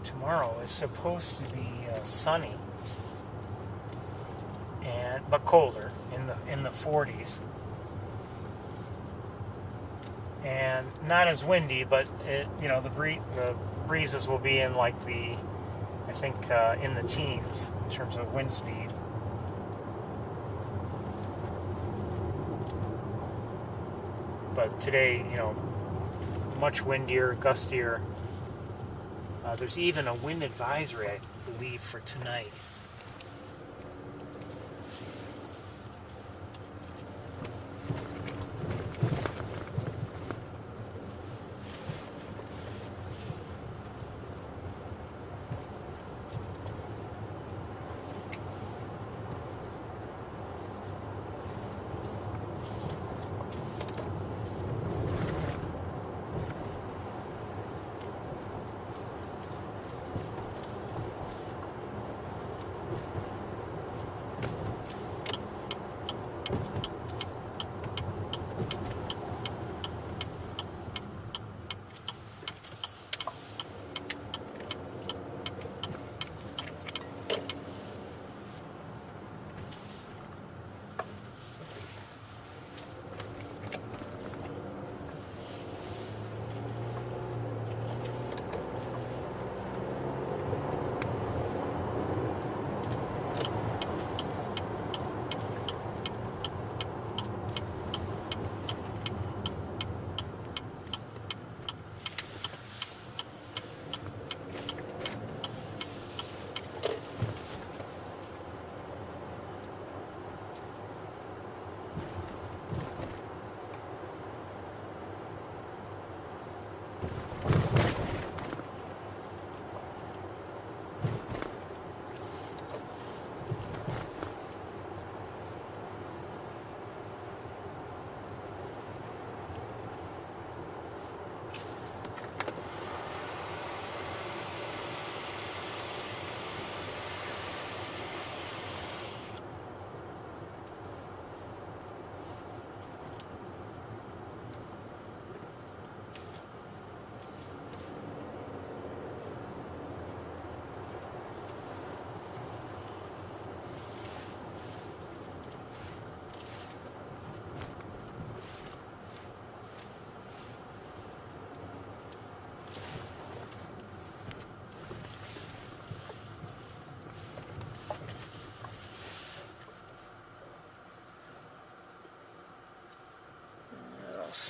Tomorrow is supposed to be sunny, but colder, in the 40s, and not as windy. But the breezes will be in like I think in the teens in terms of wind speed. But today, much windier, gustier. There's even a wind advisory, I believe, for tonight.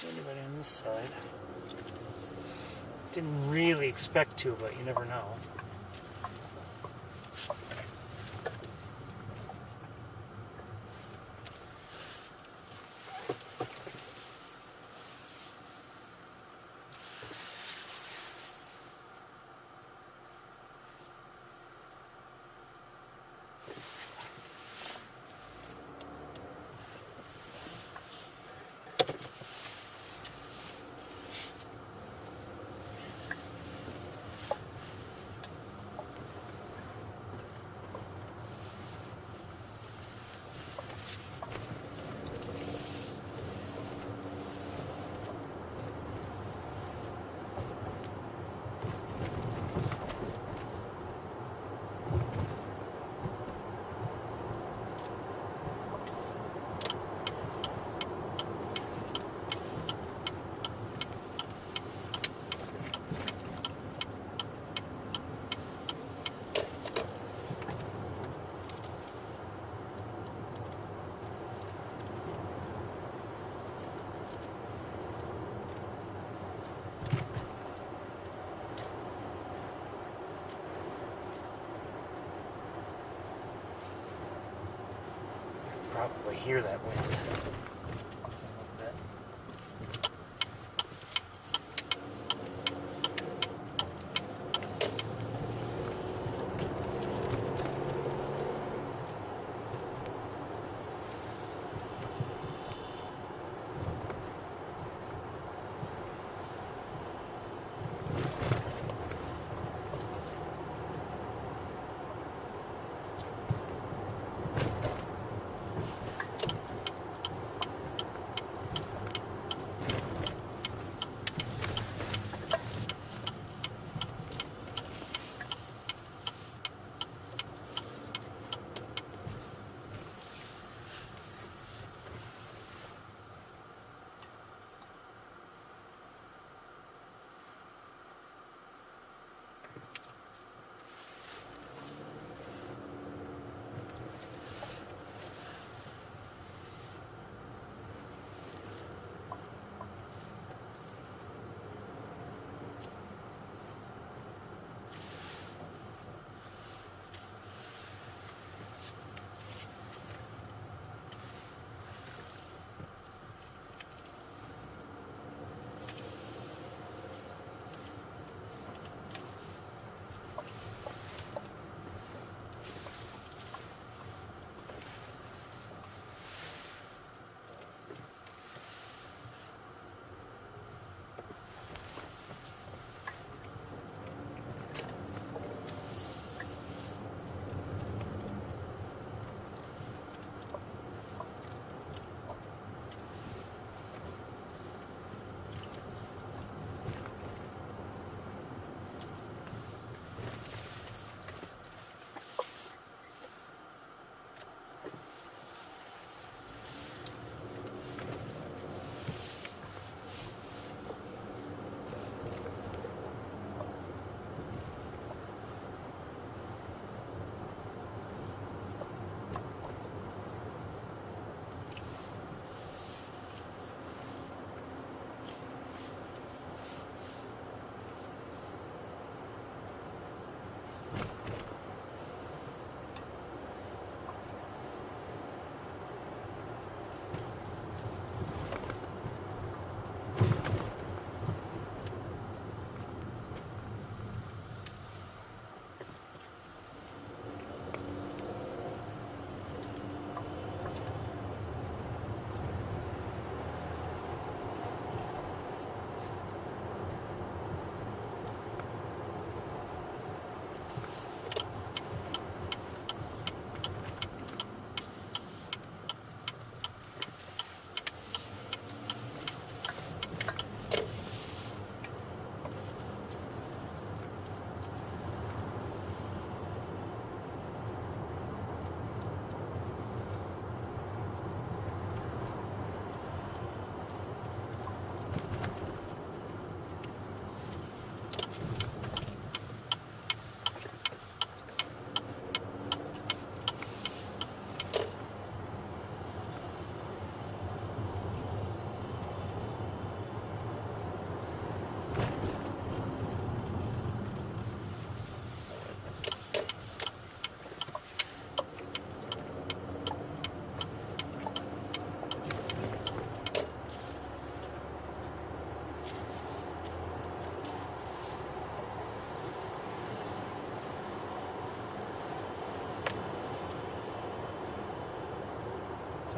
see anybody on this side. Didn't really expect to, but you never know. Probably hear that wind a little bit.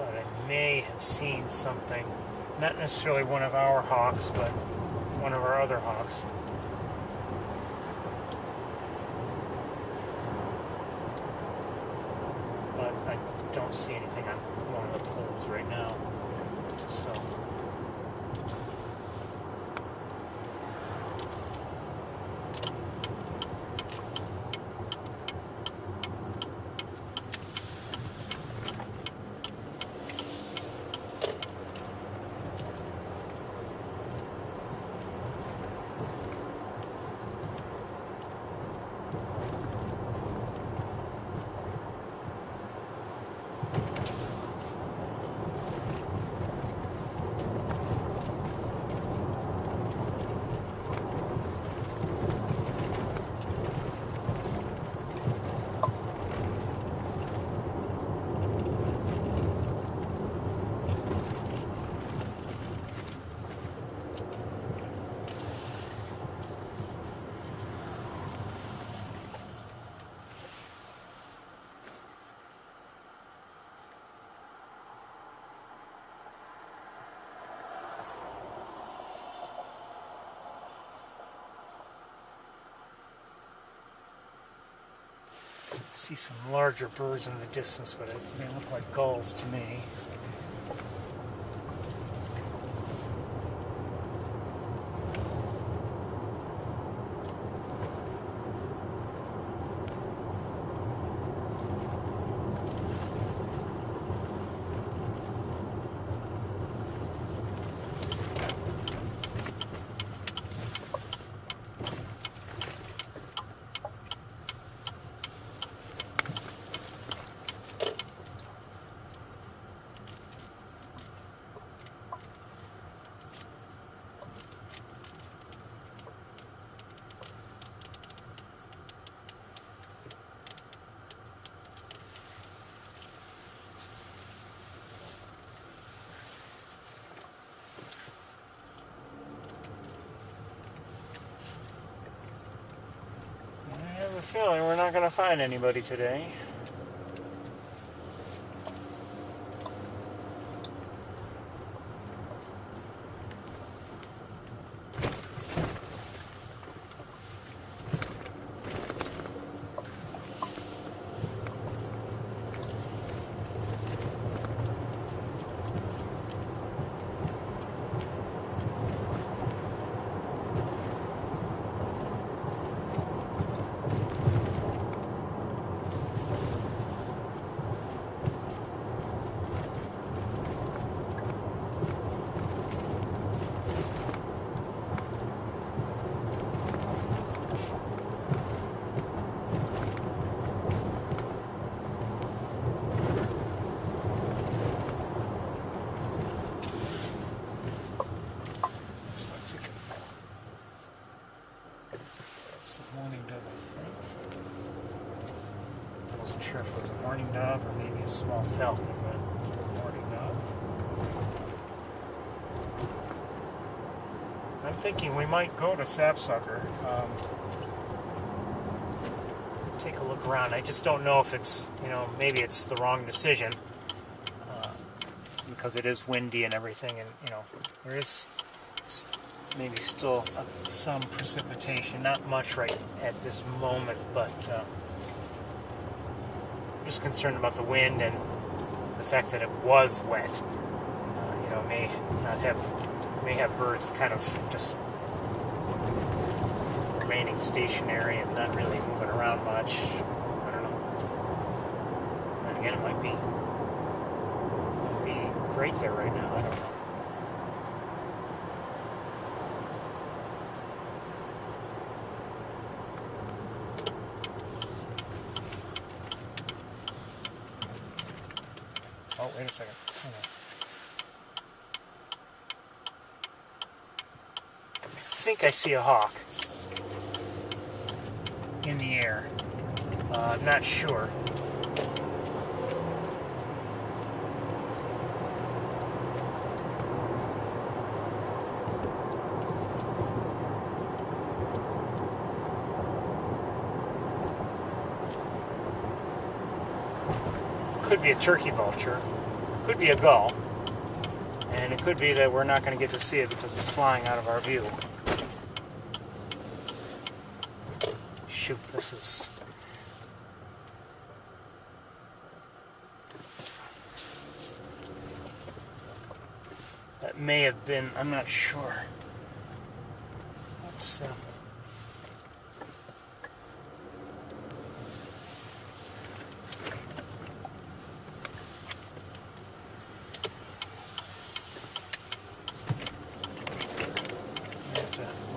thought I may have seen something. Not necessarily one of our hawks, but one of our other hawks. But I don't see anything on one of the poles right now. So. See some larger birds in the distance, but they look like gulls to me. I have a feeling we're not going to find anybody today. Sure if it was a mourning dove or maybe a small falcon, but mourning dove. I'm thinking we might go to Sapsucker. Take a look around. I just don't know if it's, maybe it's the wrong decision because it is windy and everything, and there is maybe still some precipitation. Not much right at this moment, but. Just concerned about the wind and the fact that it was wet. May have birds kind of just remaining stationary and not really moving around much. I don't know. And again, it might be great there right now. I don't know. Oh, wait a second. Hold on. I think I see a hawk in the air. I'm not sure. Could be a turkey vulture. Could be a gull. And it could be that we're not going to get to see it because it's flying out of our view. Shoot, this is... That may have been, I'm not sure. Let's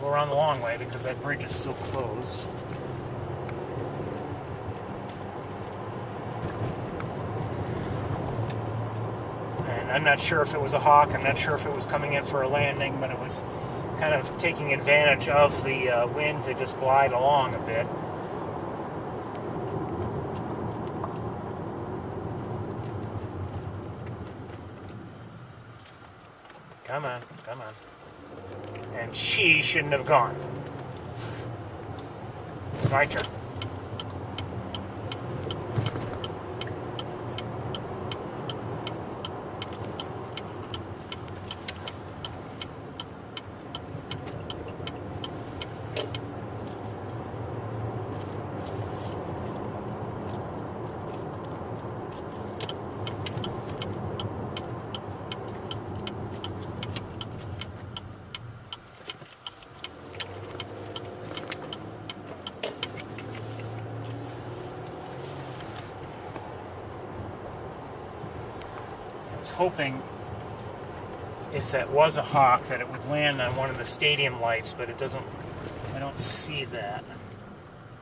go around the long way because that bridge is still closed. And I'm not sure if it was a hawk, I'm not sure if it was coming in for a landing, but it was kind of taking advantage of the wind to just glide along a bit. Come on, come on. And she shouldn't have gone. My turn. Hoping if that was a hawk that it would land on one of the stadium lights, but it doesn't. I don't see that,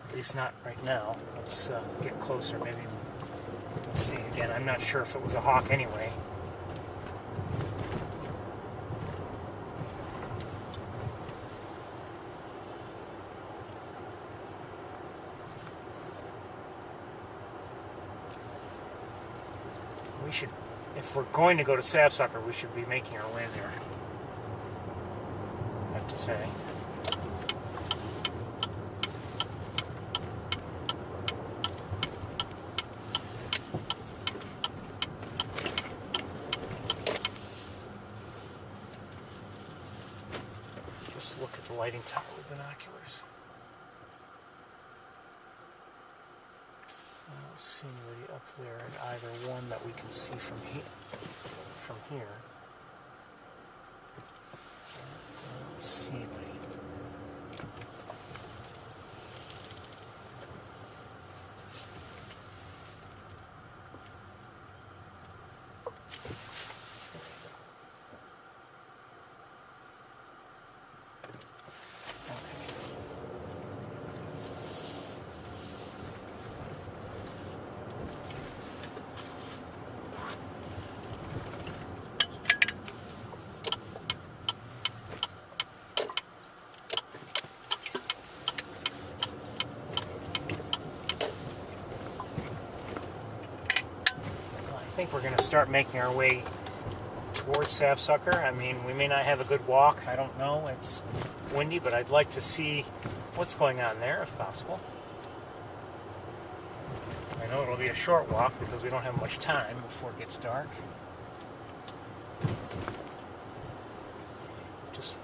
at least not right now. Let's get closer, maybe we'll see again. I'm not sure if it was a hawk anyway. We should, if we're going to go to Sapsucker, we should be making our way there, I have to say. Just look at the lighting tower with binoculars. I don't see anybody up there at either one that we can see from here. I don't see anybody. I think we're going to start making our way towards Sapsucker. I mean, we may not have a good walk. I don't know. It's windy, but I'd like to see what's going on there, if possible. I know it'll be a short walk because we don't have much time before it gets dark. Just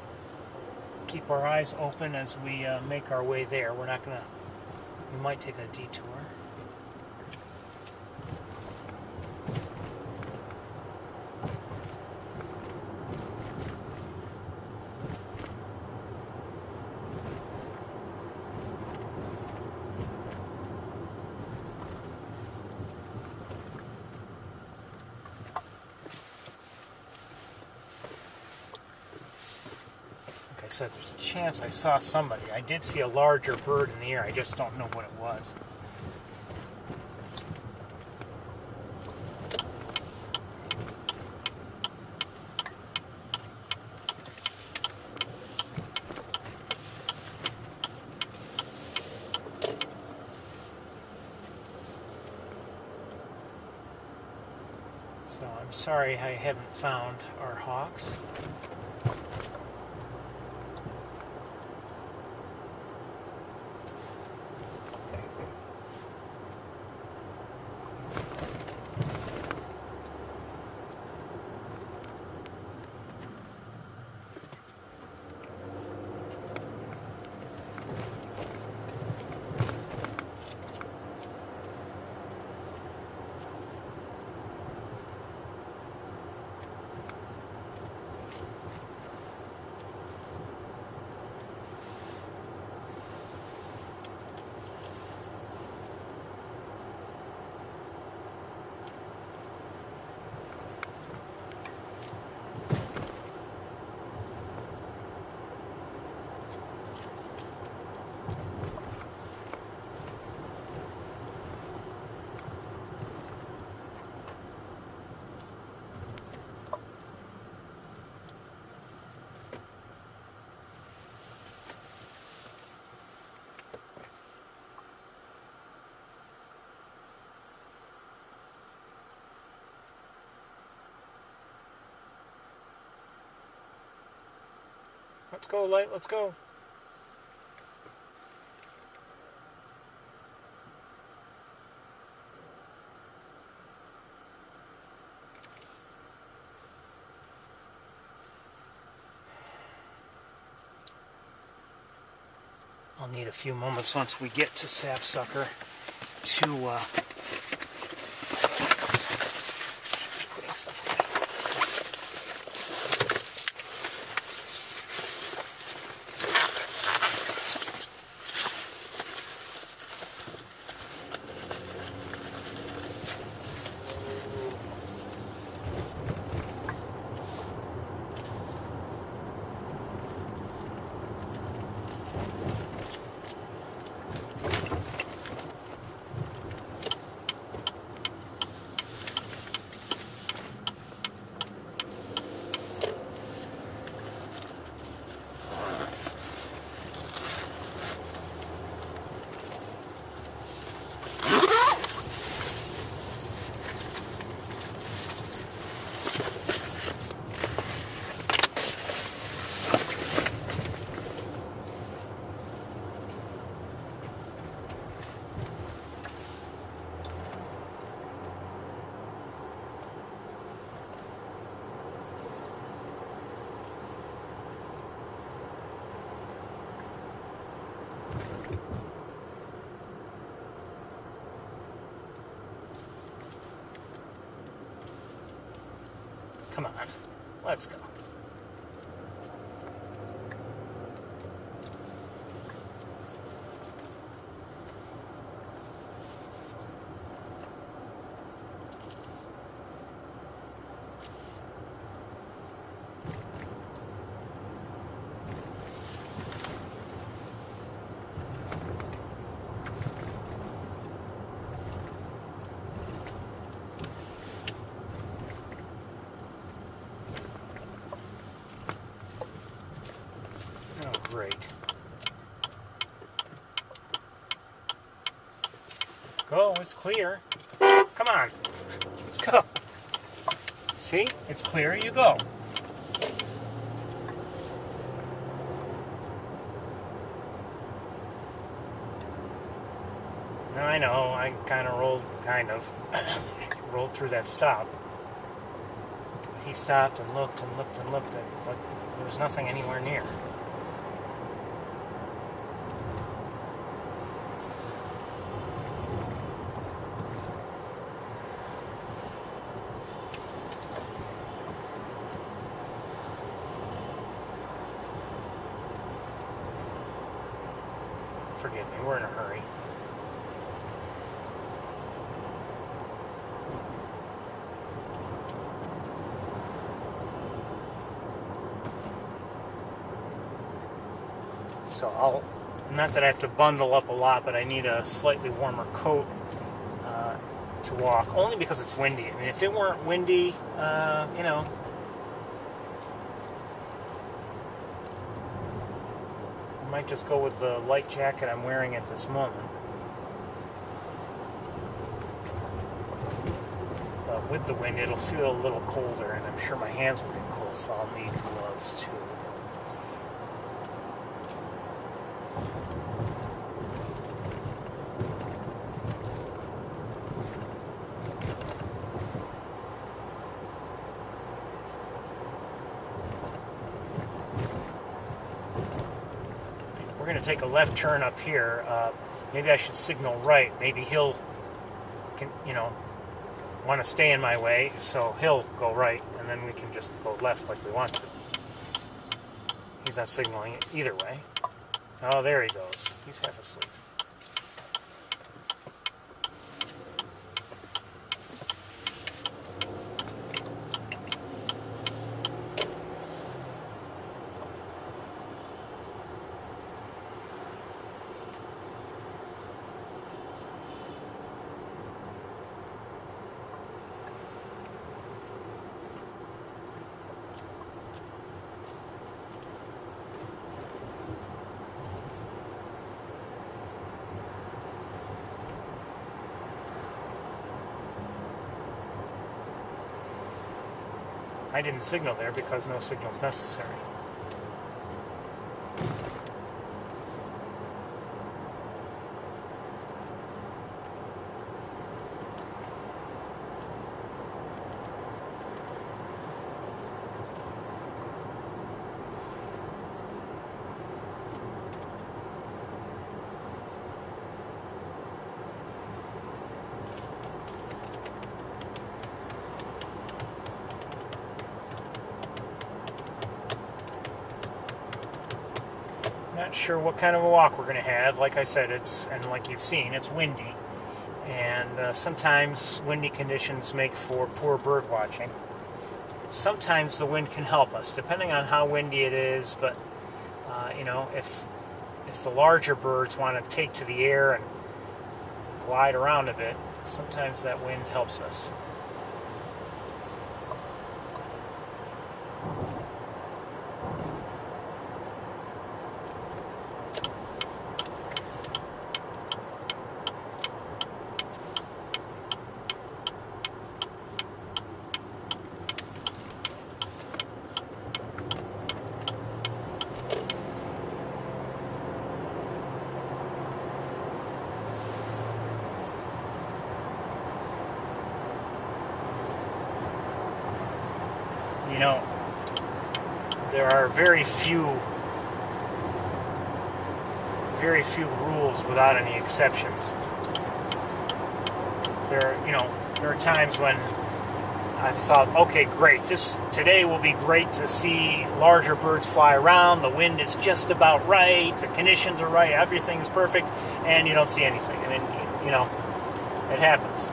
keep our eyes open as we make our way there. We're not going to... We might take a detour. Said there's a chance I saw somebody. I did see a larger bird in the air. I just don't know what it was. So I'm sorry I haven't found our hawks. Let's go, light. Let's go. I'll need a few moments once we get to Sapsucker to putting stuff away. Come on, let's go. Great. Go, it's clear. Come on. Let's go. See? It's clear, you go. Now I know, I kind of rolled through that stop. He stopped and looked and looked and looked, but there was nothing anywhere near. Forgive me, we're in a hurry. So not that I have to bundle up a lot, but I need a slightly warmer coat to walk, only because it's windy. I mean, if it weren't windy, you know, I might just go with the light jacket I'm wearing at this moment. But with the wind, it'll feel a little colder, and I'm sure my hands will get cold, so I'll need gloves too. We're going to take a left turn up here. Maybe I should signal right. Maybe he'll, want to stay in my way, so he'll go right, and then we can just go left like we want to. He's not signaling it either way. Oh, there he goes. He's half asleep. I didn't signal there because no signal is necessary. not sure what kind of a walk we're going to have. Like I said, and like you've seen, it's windy. And sometimes windy conditions make for poor bird watching. Sometimes the wind can help us, depending on how windy it is. But, if the larger birds want to take to the air and glide around a bit, sometimes that wind helps us. There are very few rules without any exceptions. There are times when I thought, okay, great, today will be great to see larger birds fly around, the wind is just about right, the conditions are right, everything's perfect, and you don't see anything. I mean, it happens.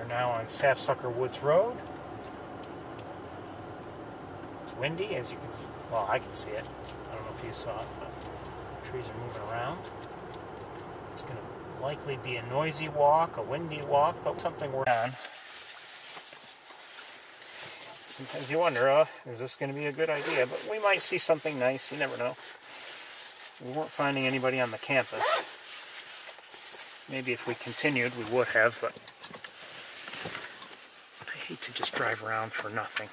Now on Sapsucker Woods Road. It's windy, as you can see. Well, I can see it. I don't know if you saw it, but trees are moving around. It's going to likely be a noisy walk, a windy walk, but something we're on. Sometimes you wonder, is this going to be a good idea? But we might see something nice. You never know. We weren't finding anybody on the campus. Maybe if we continued, we would have, but I hate to just drive around for nothing.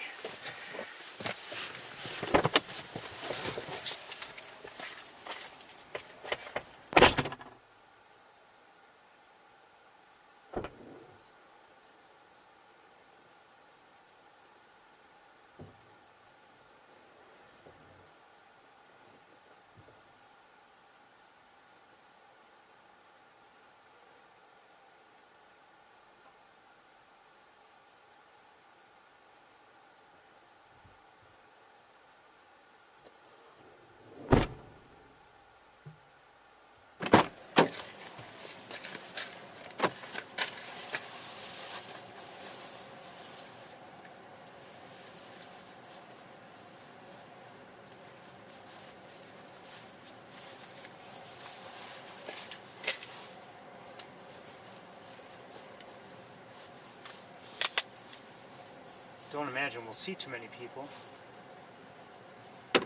Don't imagine we'll see too many people. I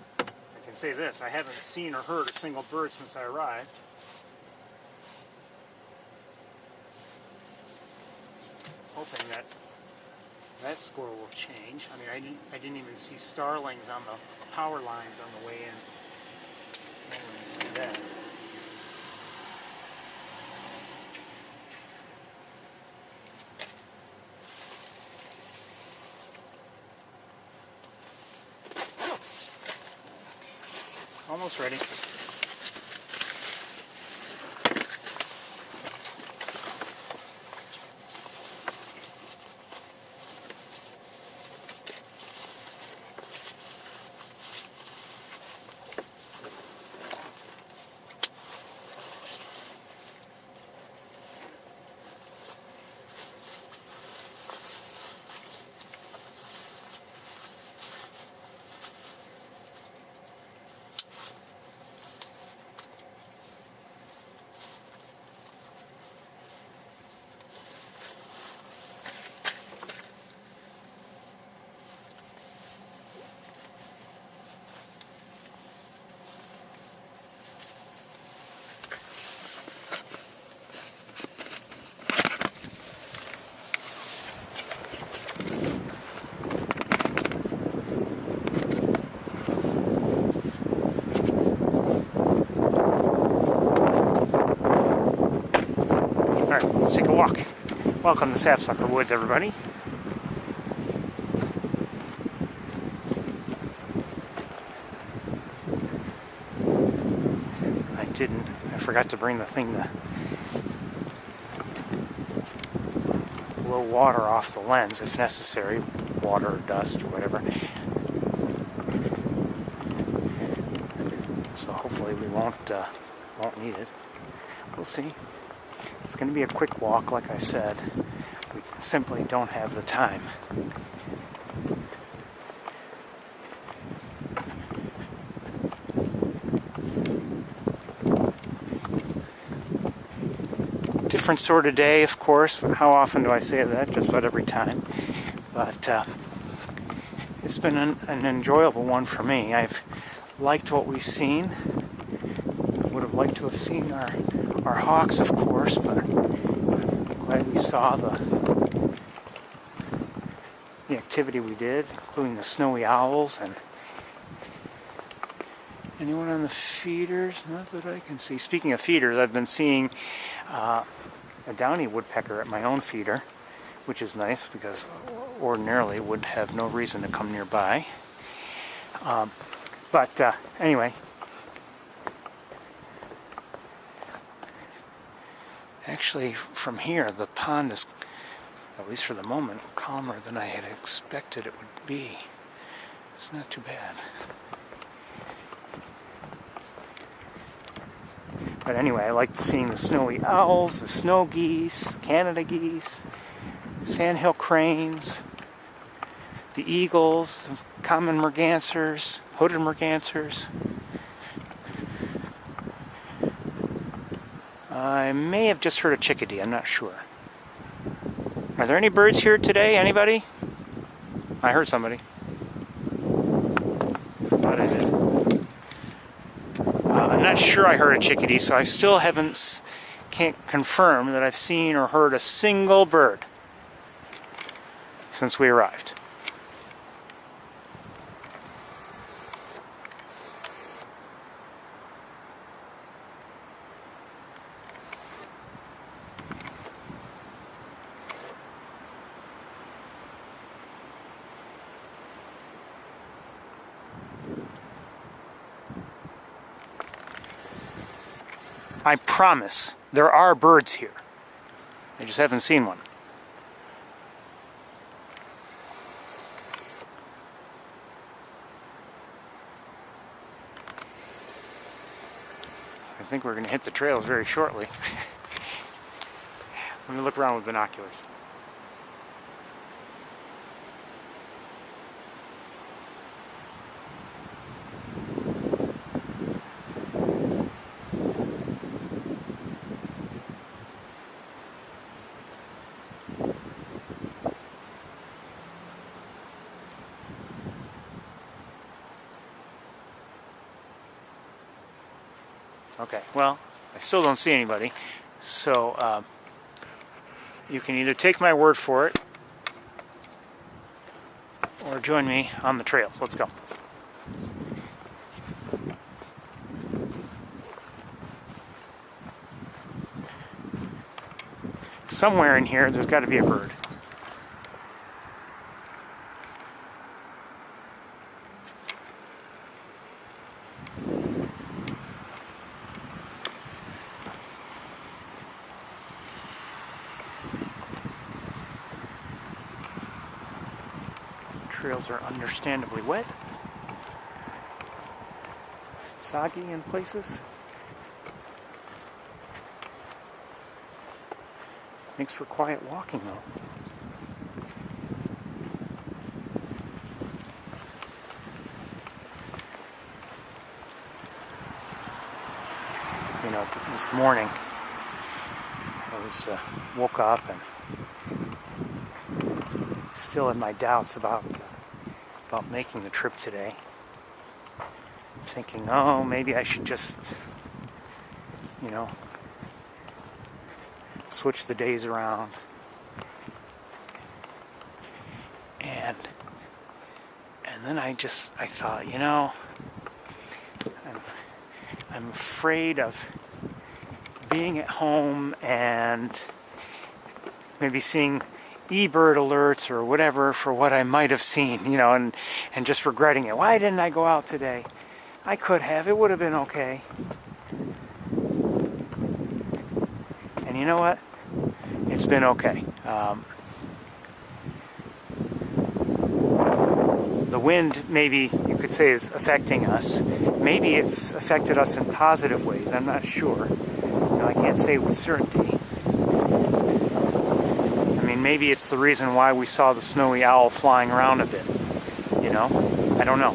can say this, I haven't seen or heard a single bird since I arrived. Hoping that score will change. I mean, I didn't even see starlings on the power lines on the way in. I didn't even see that. Almost ready. Let's take a walk. Welcome to Sapsucker Woods, everybody. I forgot to bring the thing to blow water off the lens if necessary, water or dust or whatever. So hopefully we won't need it. We'll see. It's going to be a quick walk, like I said. We simply don't have the time. Different sort of day, of course. How often do I say that? Just about every time. But it's been an enjoyable one for me. I've liked what we've seen. Would have liked to have seen our hawks, of course, but I'm glad we saw the activity we did, including the snowy owls and anyone on the feeders. Not that I can see. Speaking of feeders, I've been seeing a downy woodpecker at my own feeder, which is nice because ordinarily would have no reason to come nearby. But anyway, actually from here the pond is, at least for the moment, calmer than I had expected it would be. It's not too bad. But anyway, I liked seeing the snowy owls, the snow geese, Canada geese, Sandhill Cranes, the eagles, common mergansers, hooded mergansers. I may have just heard a chickadee, I'm not sure. Are there any birds here today? Anybody? I heard somebody. Thought I did. I'm not sure I heard a chickadee, so I still can't confirm that I've seen or heard a single bird since we arrived. I promise there are birds here. I just haven't seen one. I think we're going to hit the trails very shortly. Let me look around with binoculars. Okay, well, I still don't see anybody, so you can either take my word for it or join me on the trails. Let's go. Somewhere in here, there's got to be a bird. Trails are understandably wet, soggy in places. Makes for quiet walking though. You know, this morning I was woke up and still had my doubts about making the trip today. Thinking, oh, maybe I should just, you know, switch the days around. And then I thought, you know, I'm afraid of being at home and maybe seeing eBird alerts or whatever for what I might have seen, you know, and just regretting it. Why didn't I go out today? I could have. It would have been okay. you know what? It's been okay. The wind, maybe you could say, is affecting us. Maybe it's affected us in positive ways. I'm not sure. I can't say with certainty. I mean, maybe it's the reason why we saw the snowy owl flying around a bit. I don't know.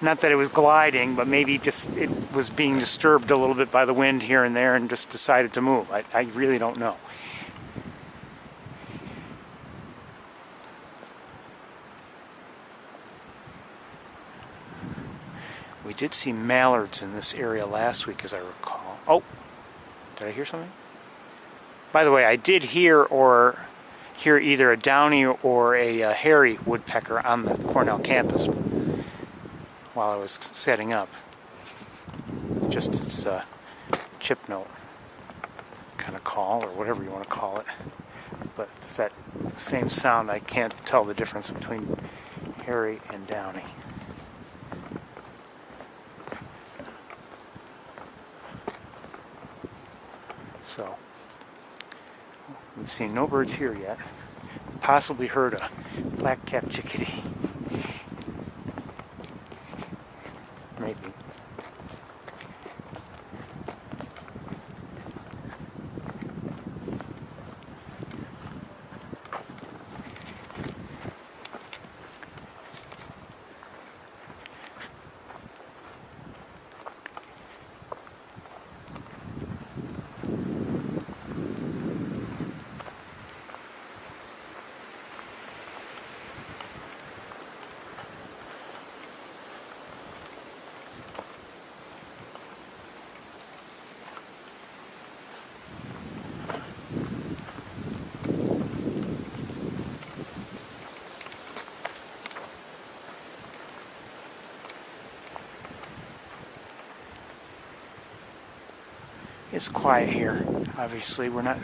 Not that it was gliding, but maybe just it was being disturbed a little bit by the wind here and there and just decided to move. I really don't know. We did see mallards in this area last week, as I recall. Oh, did I hear something? By the way, I did hear either a downy or a hairy woodpecker on the Cornell campus while I was setting up. Just its chip note kind of call, or whatever you want to call it. But it's that same sound. I can't tell the difference between hairy and downy. So, we've seen no birds here yet. Possibly heard a black-capped chickadee. Maybe. It's quiet here. Obviously, we're not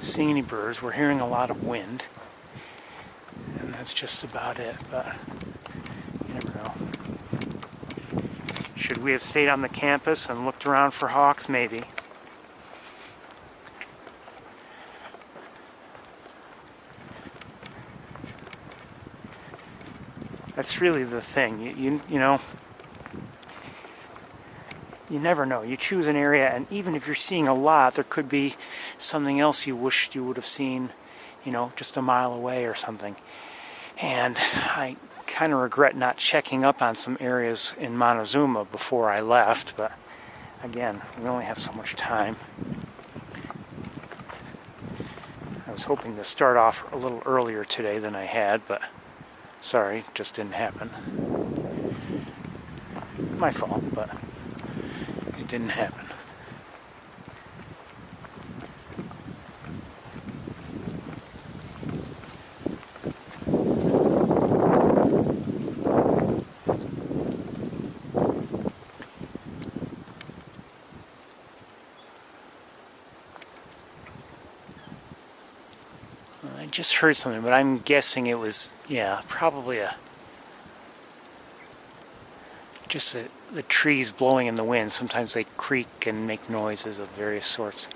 seeing any birds. We're hearing a lot of wind. And that's just about it, but you never know. Should we have stayed on the campus and looked around for hawks? Maybe. That's really the thing. You know, you never know. You choose an area, and even if you're seeing a lot, there could be something else you wished you would have seen, just a mile away or something. And I kind of regret not checking up on some areas in Montezuma before I left, but again, we only have so much time. I was hoping to start off a little earlier today than I had, but sorry, just didn't happen. My fault, but it didn't happen. I just heard something, but I'm guessing it was, probably the trees blowing in the wind. Sometimes they creak and make noises of various sorts.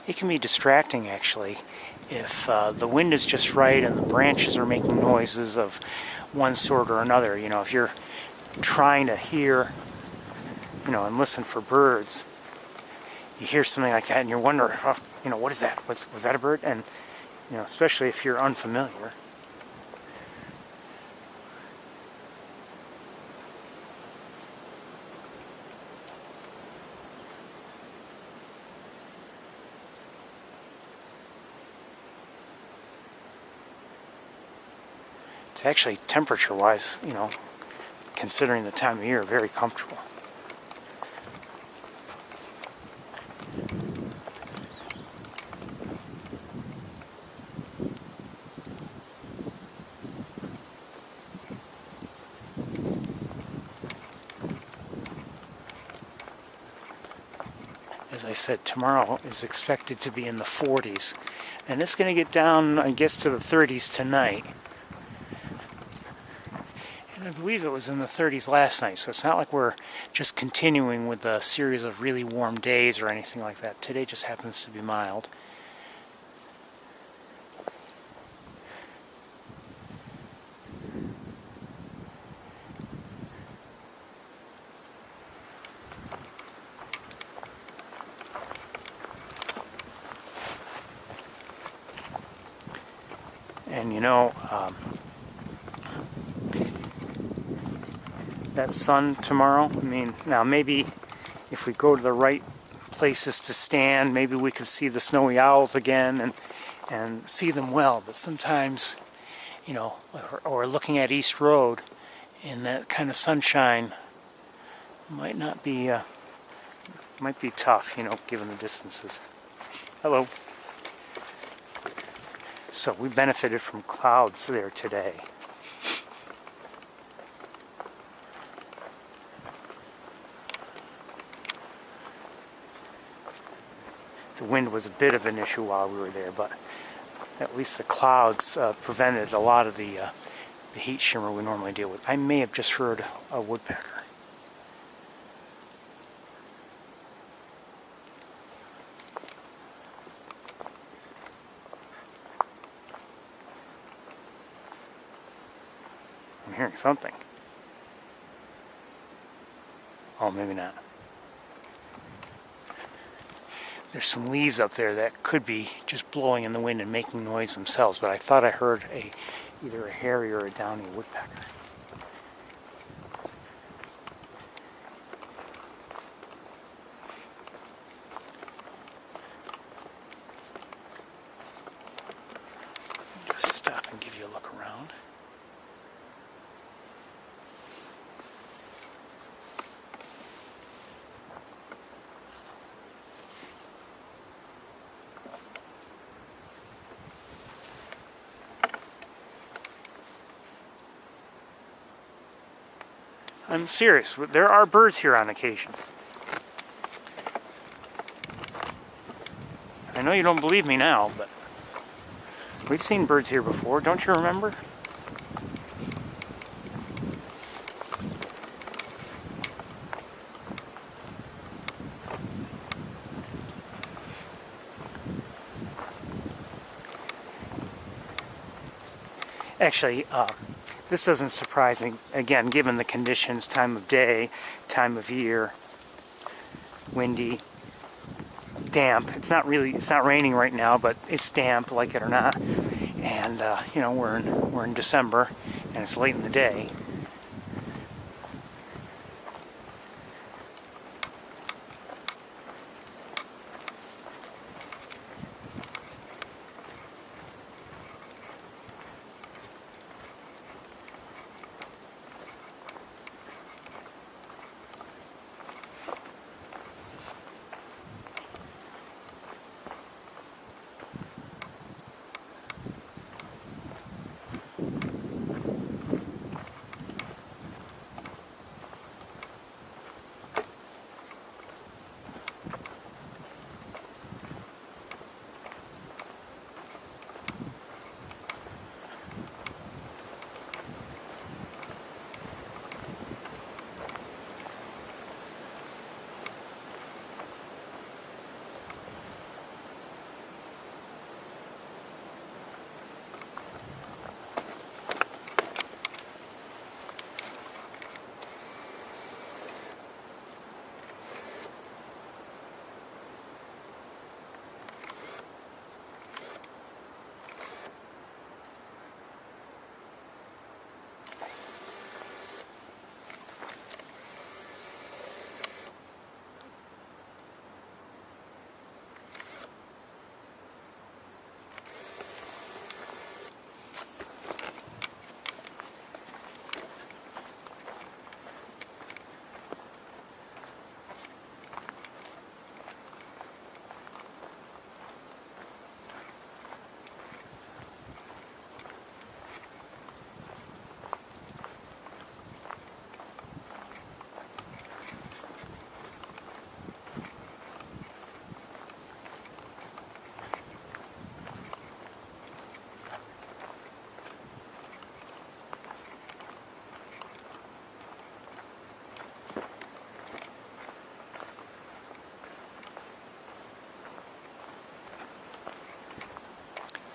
It can be distracting, actually, if the wind is just right and the branches are making noises of one sort or another. If you're trying to hear, and listen for birds, you hear something like that and you're wondering, what is that? Was that a bird? And, especially if you're unfamiliar. It's actually, temperature-wise, considering the time of year, very comfortable. as I said, tomorrow is expected to be in the 40s. And it's going to get down, I guess, to the 30s tonight. And I believe it was in the 30s last night, so it's not like we're just continuing with a series of really warm days or anything like that. Today just happens to be mild. And you know, that sun tomorrow, I mean, now maybe if we go to the right places to stand, maybe we could see the snowy owls again and see them well. But sometimes, you know, or looking at East Road in that kind of sunshine might not be, might be tough, you know, given the distances. Hello. So we benefited from clouds there today. The wind was a bit of an issue while we were there, but at least the clouds prevented a lot of the heat shimmer we normally deal with. I may have just heard a woodpecker. I'm hearing something. Oh, maybe not. There's some leaves up there that could be just blowing in the wind and making noise themselves, but I thought I heard either a hairy or a downy woodpecker. Just stop and give you a look around. I'm serious. There are birds here on occasion. I know you don't believe me now, but we've seen birds here before. Don't you remember? Actually, this doesn't surprise me, again, given the conditions, time of day, time of year, windy, damp. It's not raining right now, but it's damp, like it or not. And, you know, we're in December, and it's late in the day.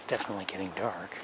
Definitely getting dark.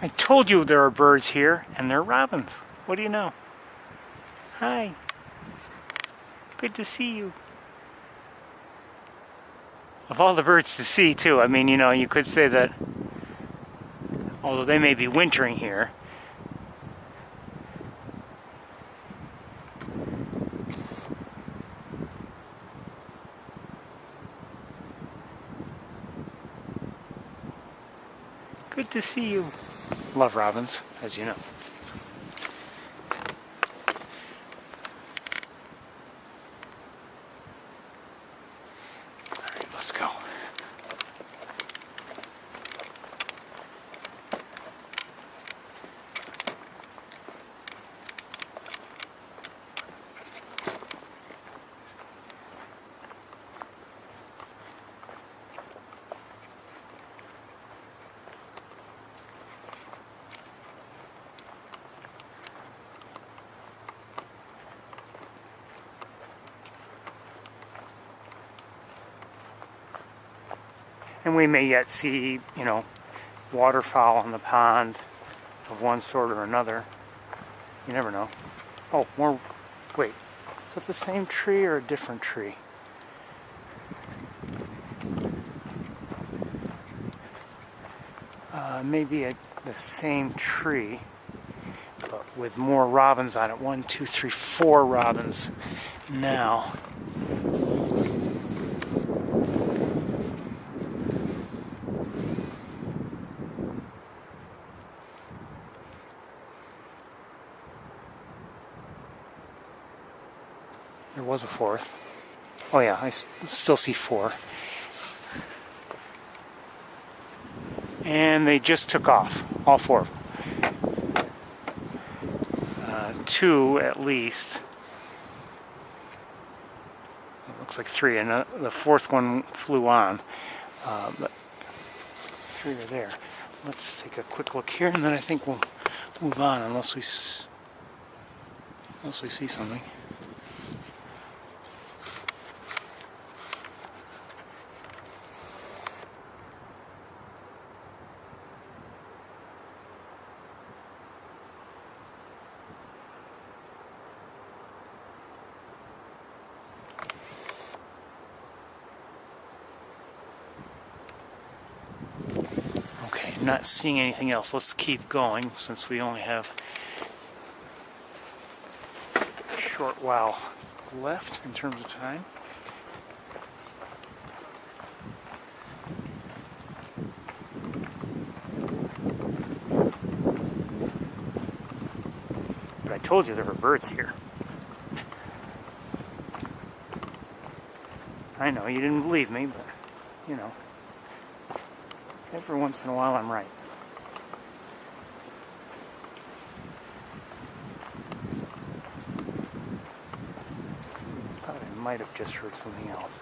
I told you there are birds here, and they're robins. What do you know? Hi. Good to see you. Of all the birds to see, too, I mean, you know, you could say that, although they may be wintering here, good to see you. Love robins, as you know. All right, let's go. And we may yet see, you know, waterfowl in the pond of one sort or another. You never know. Oh, more. Wait, is that the same tree or a different tree? Maybe the same tree, but with more robins on it. 1, 2, 3, 4 robins now. There was a 4th. Oh yeah, I still see 4. And they just took off, all 4 of them. 2 at least. It looks like 3, and the 4th one flew on. But 3 are there. Let's take a quick look here, and then I think we'll move on unless we see something. Not seeing anything else. Let's keep going since we only have a short while left in terms of time. But I told you there were birds here. I know you didn't believe me, but you know. Every once in a while I'm right. I thought I might have just heard something else.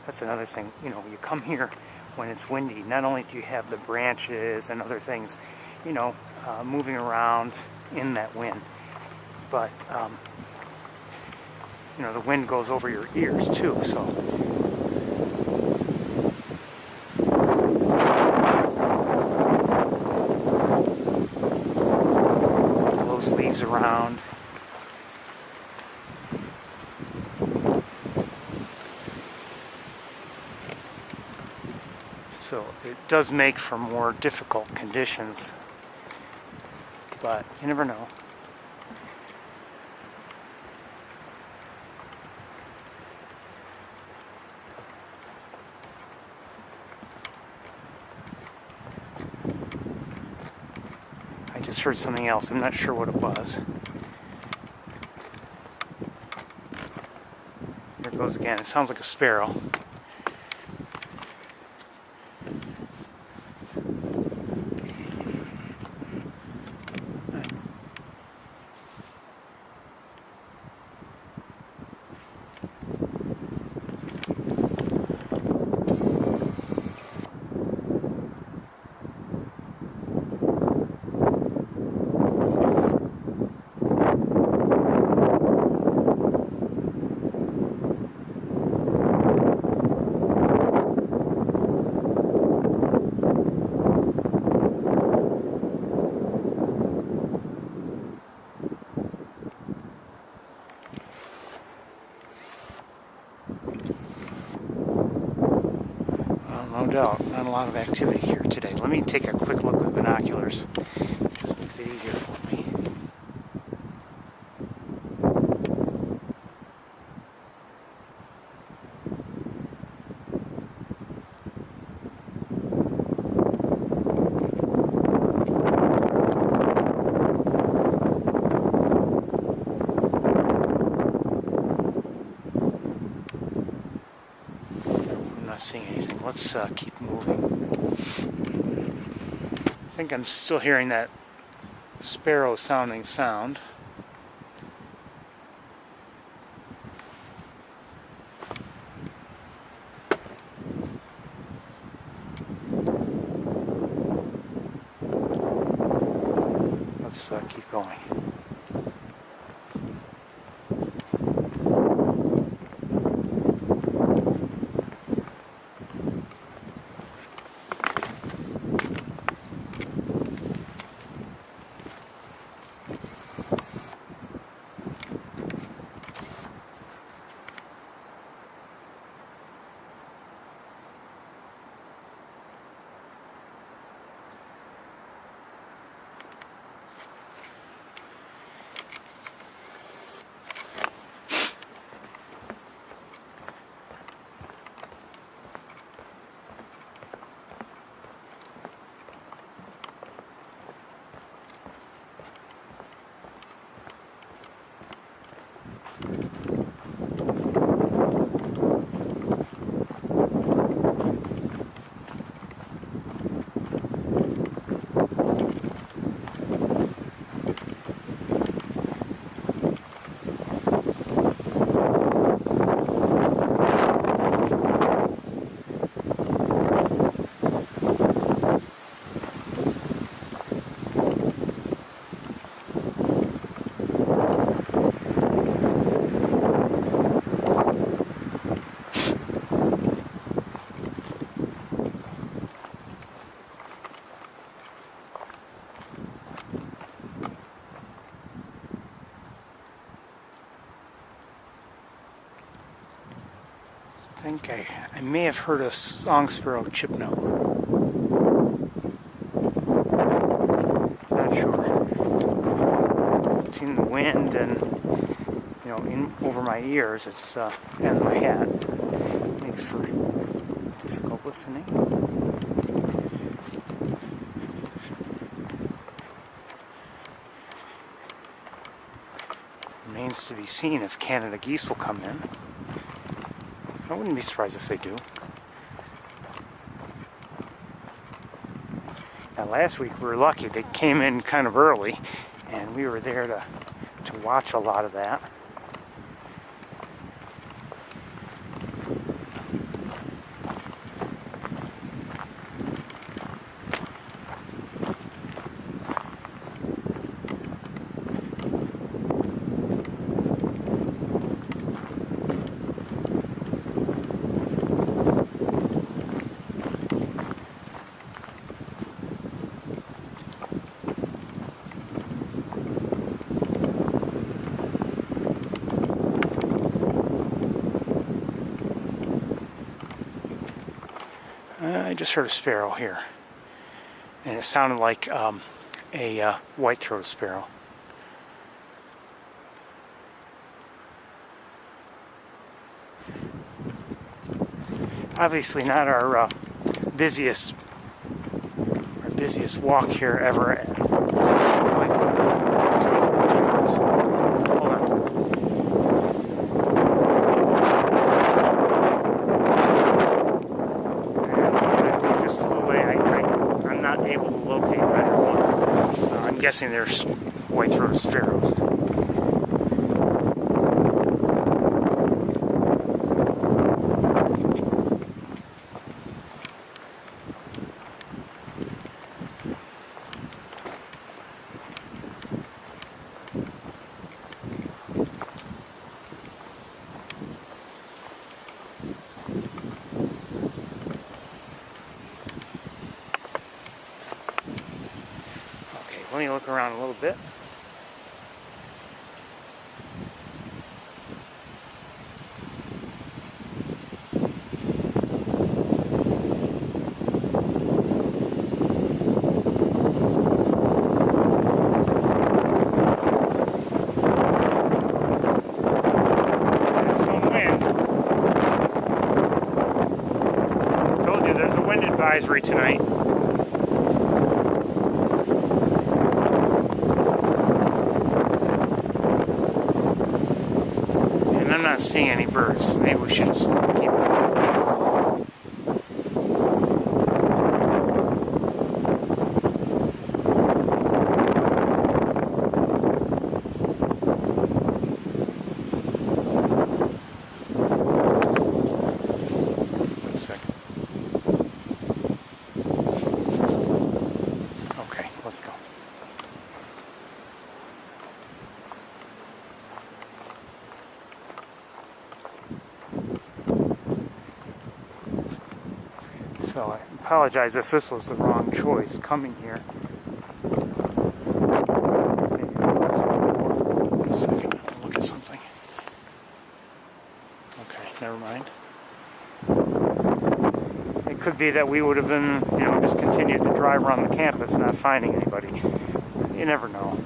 That's another thing, you know, you come here when it's windy, not only do you have the branches and other things, you know, moving around in that wind, but you know, the wind goes over your ears too, so blows leaves around. So it does make for more difficult conditions, but you never know. I just heard something else. I'm not sure what it was. There it goes again. It sounds like a sparrow. No doubt, not a lot of activity here today. Let me take a quick look with binoculars. Just makes it easier for me. Not seeing anything. Let's keep moving. I think I'm still hearing that sparrow sounding sound. Let's keep going. I think I may have heard a song sparrow chip note. Not sure. Between the wind and, you know, in over my ears, it's and my head. Makes for difficult listening. Remains to be seen if Canada geese will come in. I wouldn't be surprised if they do. Now last week we were lucky. They came in kind of early and we were there to watch a lot of that. I just heard a sparrow here, and it sounded like a white-throated sparrow. Obviously not our busiest walk here ever. Hold on. I think it just flew away. I'm not able to locate either one. I'm guessing there's white-throated sparrows. Let me look around a little bit. There's some wind. Told you there's a wind advisory tonight. I'm not seeing any birds. Maybe we should just keep going. One second. Okay, let's go. So I apologize if this was the wrong choice coming here. One second, I'll look at something. Okay, never mind. It could be that we would have been, just continued to drive around the campus not finding anybody. You never know.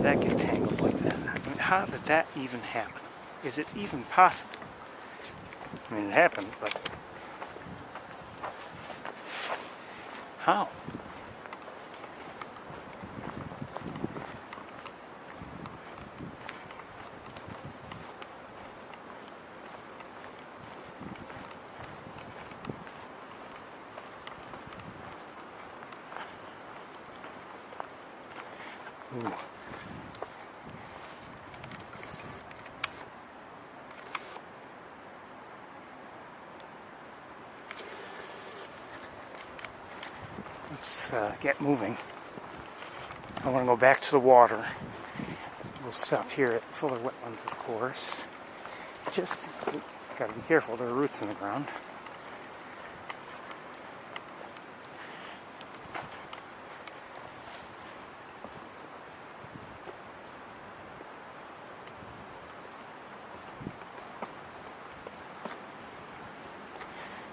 That get tangled like that? I mean, how did that even happen? Is it even possible? I mean, it happened, but how? Ooh. Let's get moving. I want to go back to the water. We'll stop here at Fuller Wetlands, of course. Just gotta be careful, there are roots in the ground.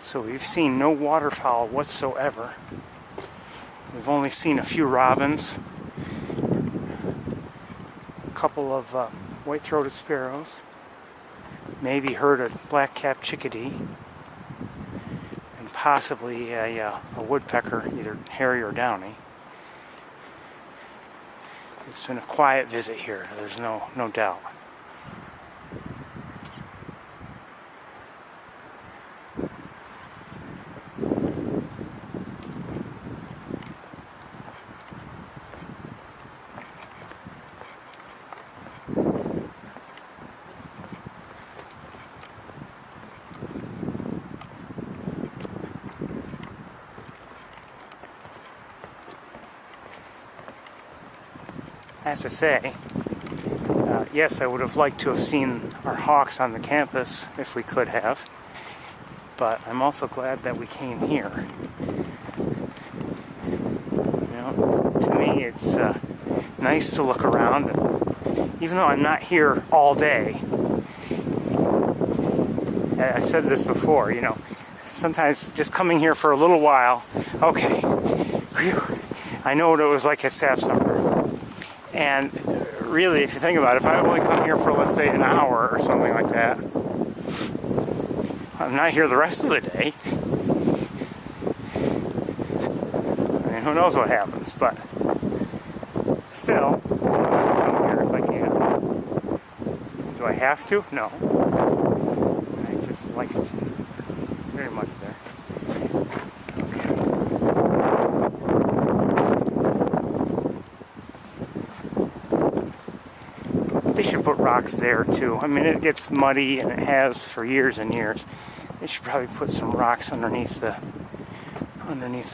So we've seen no waterfowl whatsoever. We've only seen a few robins, a couple of white-throated sparrows, maybe heard a black-capped chickadee. possibly a woodpecker, either hairy or downy. It's been a quiet visit here, there's no doubt. I have to say, yes, I would have liked to have seen our hawks on the campus if we could have, but I'm also glad that we came here. You know, to me it's nice to look around, and even though I'm not here all day, I've said this before, you know, sometimes just coming here for a little while, okay, whew, I know what it was like at Sapsummer. And really, if you think about it, if I only come here for, let's say, an hour or something like that, I'm not here the rest of the day. I mean, who knows what happens, but still, I'll come here if I can. Do I have to? No. I just like it very much there. They should put rocks there too. I mean, it gets muddy, and it has for years and years. They should probably put some rocks underneath the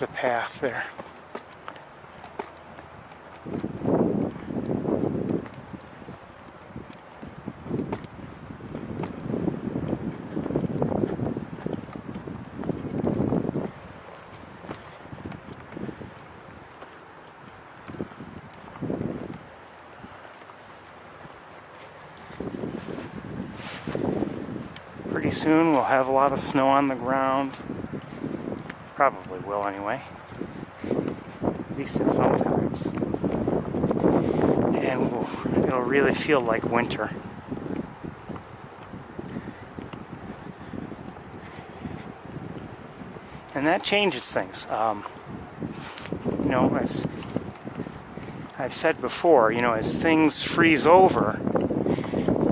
path there. Pretty soon we'll have a lot of snow on the ground. Probably will anyway. At least at some times. And it'll really feel like winter. And that changes things. You know, as I've said before, you know, as things freeze over,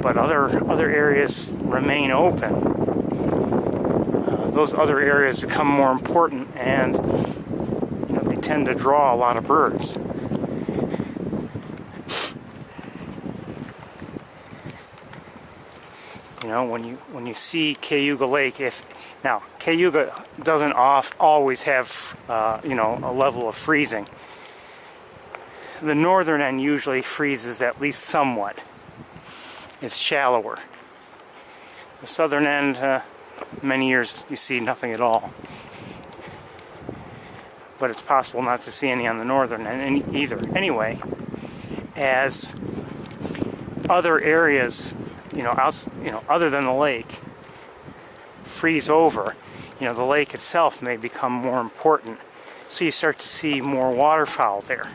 but other areas remain open, those other areas become more important, and you know, they tend to draw a lot of birds. You know, when you see Cayuga Lake, now Cayuga doesn't always have you know, a level of freezing. The northern end usually freezes at least somewhat. It's shallower. The southern end, many years you see nothing at all. But it's possible not to see any on the northern end either. Anyway, as other areas, you know, other than the lake, freeze over, you know, the lake itself may become more important. So you start to see more waterfowl there.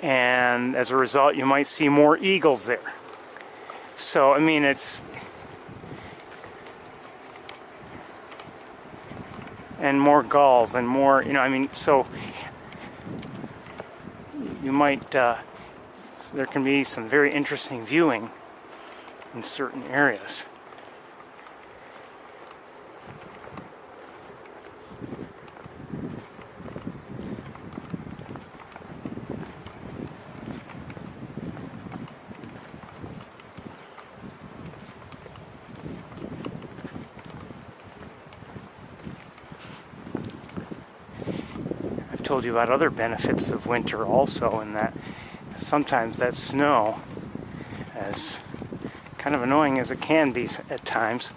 And as a result, you might see more eagles there. So, I mean, it's... and more gulls and more, you know, I mean, so you might, there can be some very interesting viewing in certain areas. Told you about other benefits of winter also, in that sometimes that snow, as kind of annoying as it can be at times,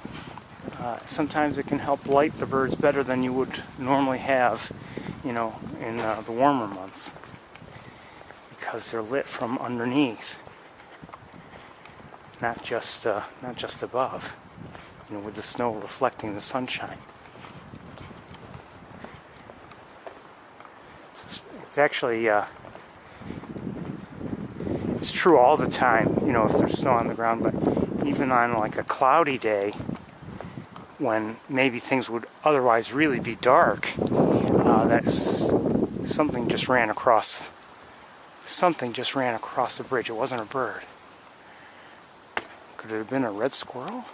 sometimes it can help light the birds better than you would normally have, you know, in the warmer months, because they're lit from underneath, not just above, you know, with the snow reflecting the sunshine. It's actually, it's true all the time, you know, if there's snow on the ground, but even on like a cloudy day, when maybe things would otherwise really be dark. That's something just ran across. Something just ran across the bridge. It wasn't a bird. Could it have been a red squirrel?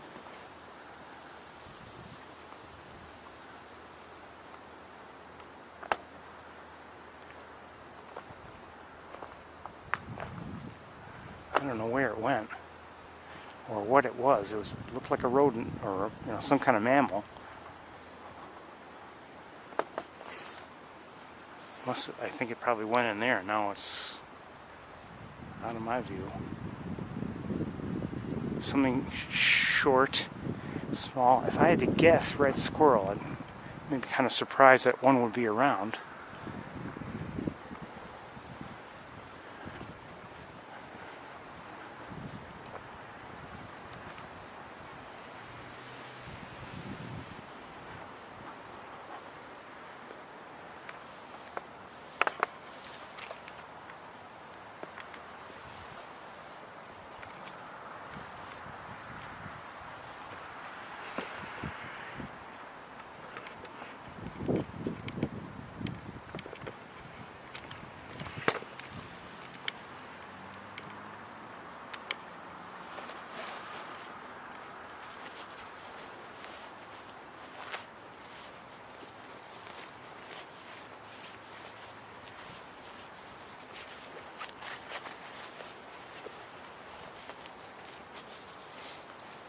I don't know where it went or what it was. It looked like a rodent or some kind of mammal. I think it probably went in there. Now it's out of my view. Something short, small. If I had to guess, red squirrel. I'd be kind of surprised that one would be around.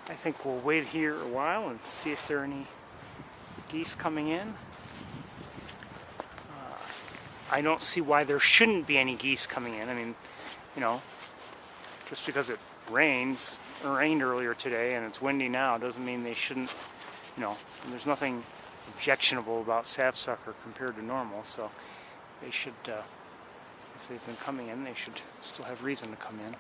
I think we'll wait here a while and see if there are any geese coming in. I don't see why there shouldn't be any geese coming in. I mean, just because it rained earlier today and it's windy now doesn't mean they shouldn't, there's nothing objectionable about sapsucker compared to normal, so they should, if they've been coming in, they should still have reason to come in.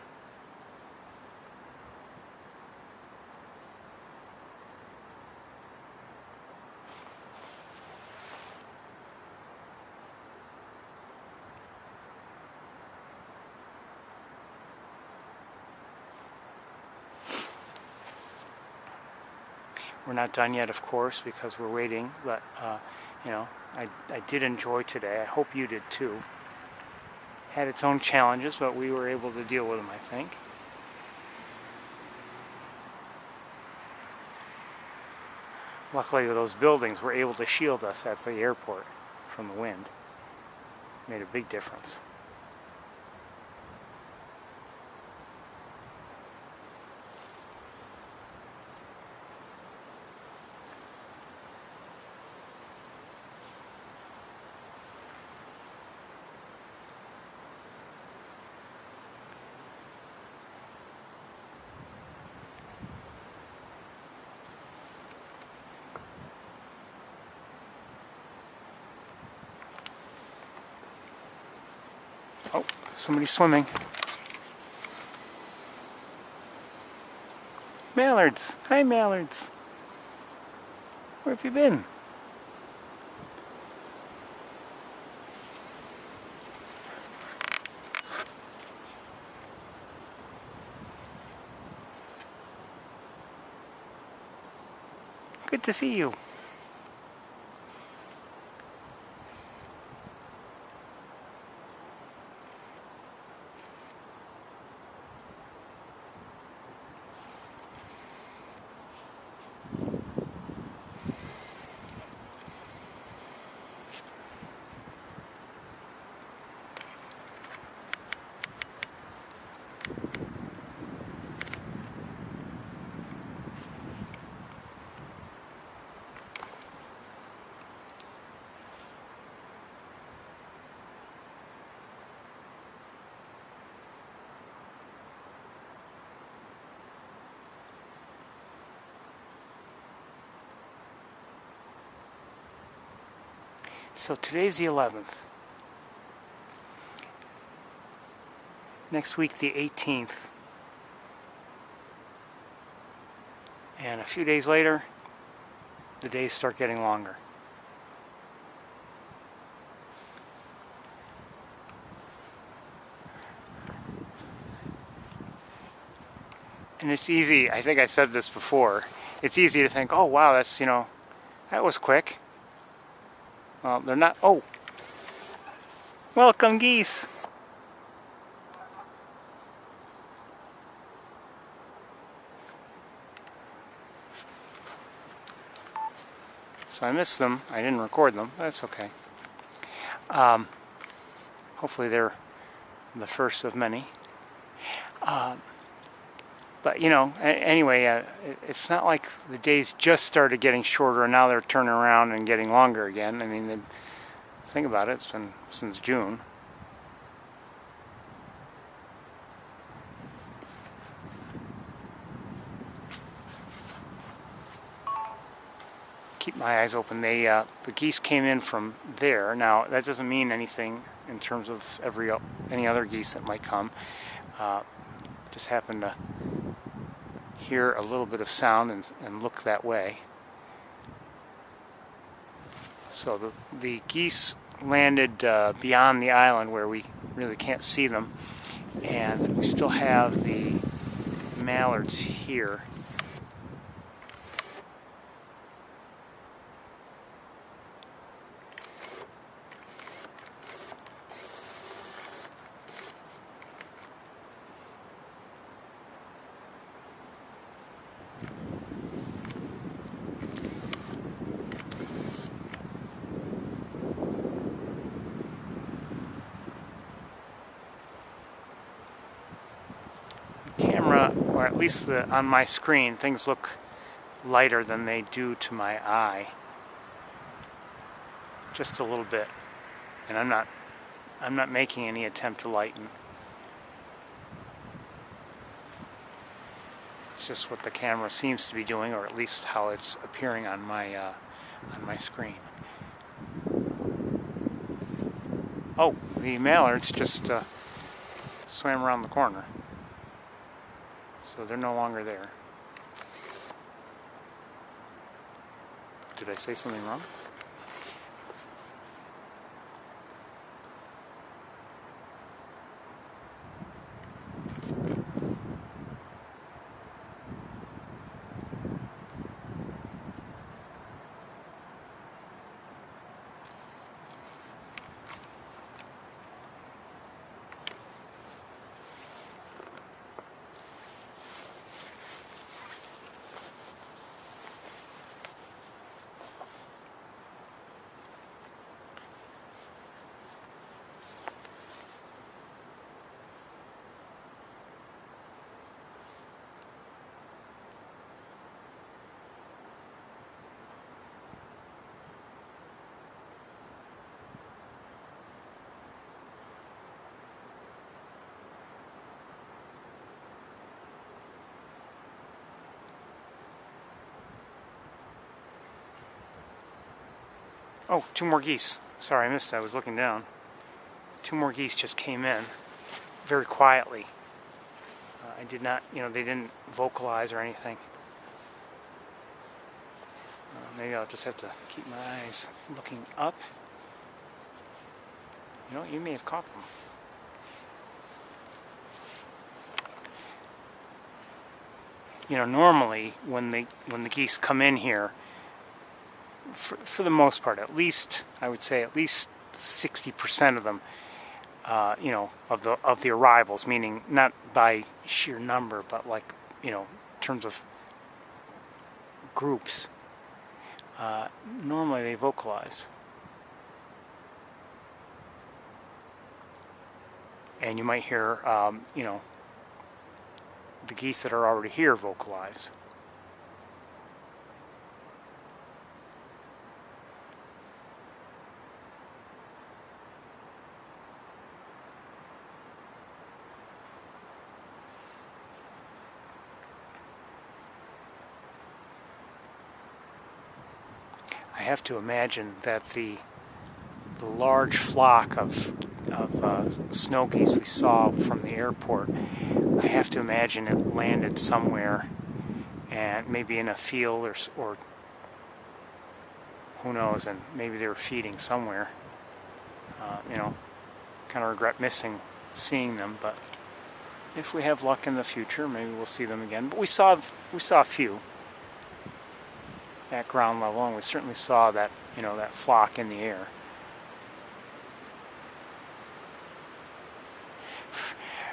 We're not done yet, of course, because we're waiting, but, I did enjoy today. I hope you did too. Had its own challenges, but we were able to deal with them, I think. Luckily, those buildings were able to shield us at the airport from the wind. Made a big difference. Oh, somebody's swimming. Mallards! Hi, mallards! Where have you been? Good to see you. So today's the 11th. Next week the 18th. And a few days later, the days start getting longer. And it's easy, I think I said this before, it's easy to think, oh wow, that's, you know, that was quick. Well, they're not. Oh, welcome geese. So I missed them. I didn't record them. That's okay. Hopefully they're the first of many. But you know, anyway, it's not like the days just started getting shorter and now they're turning around and getting longer again. I mean, think about it. It's been since June. Keep my eyes open. The geese came in from there. Now that doesn't mean anything in terms of any other geese that might come. Just happened to hear a little bit of sound and look that way. So the geese landed beyond the island where we really can't see them, and we still have the mallards here. Camera, or at least on my screen, things look lighter than they do to my eye. Just a little bit. And I'm not making any attempt to lighten. It's just what the camera seems to be doing, or at least how it's appearing on my screen. Oh, the mallards just swam around the corner. So they're no longer there. Did I say something wrong? Oh, two more geese. Sorry, I missed it. I was looking down. Two more geese just came in very quietly. I did not, you know, they didn't vocalize or anything. Maybe I'll just have to keep my eyes looking up. You know, you may have caught them. You know, normally when the geese come in here, for the most part, at least I would say at least 60% of them, you know, of the arrivals, meaning not by sheer number, but like, you know, in terms of groups. Normally they vocalize, and you might hear, you know, the geese that are already here vocalize. I have to imagine that the large flock of snow geese we saw from the airport, I have to imagine it landed somewhere, and maybe in a field or who knows, and maybe they were feeding somewhere. You know, kind of regret seeing them, but if we have luck in the future, maybe we'll see them again. But we saw a few. at ground level, and we certainly saw that, that flock in the air.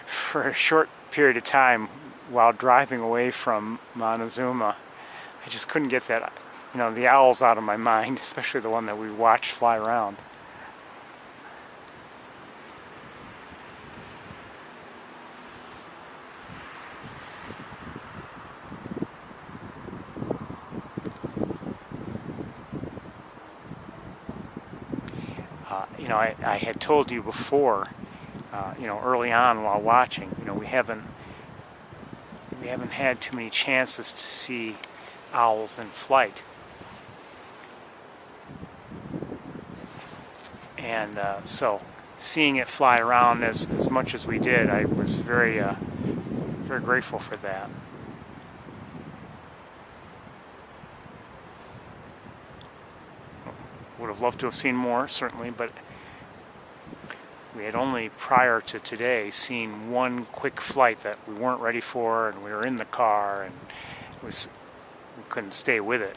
For a short period of time while driving away from Montezuma, I just couldn't get that, the owls out of my mind, especially the one that we watched fly around. I had told you before, early on while watching, we haven't had too many chances to see owls in flight. And so seeing it fly around as much as we did, I was very grateful for that. Would have loved to have seen more, certainly, but we had only prior to today seen one quick flight that we weren't ready for, and we were in the car, and we couldn't stay with it.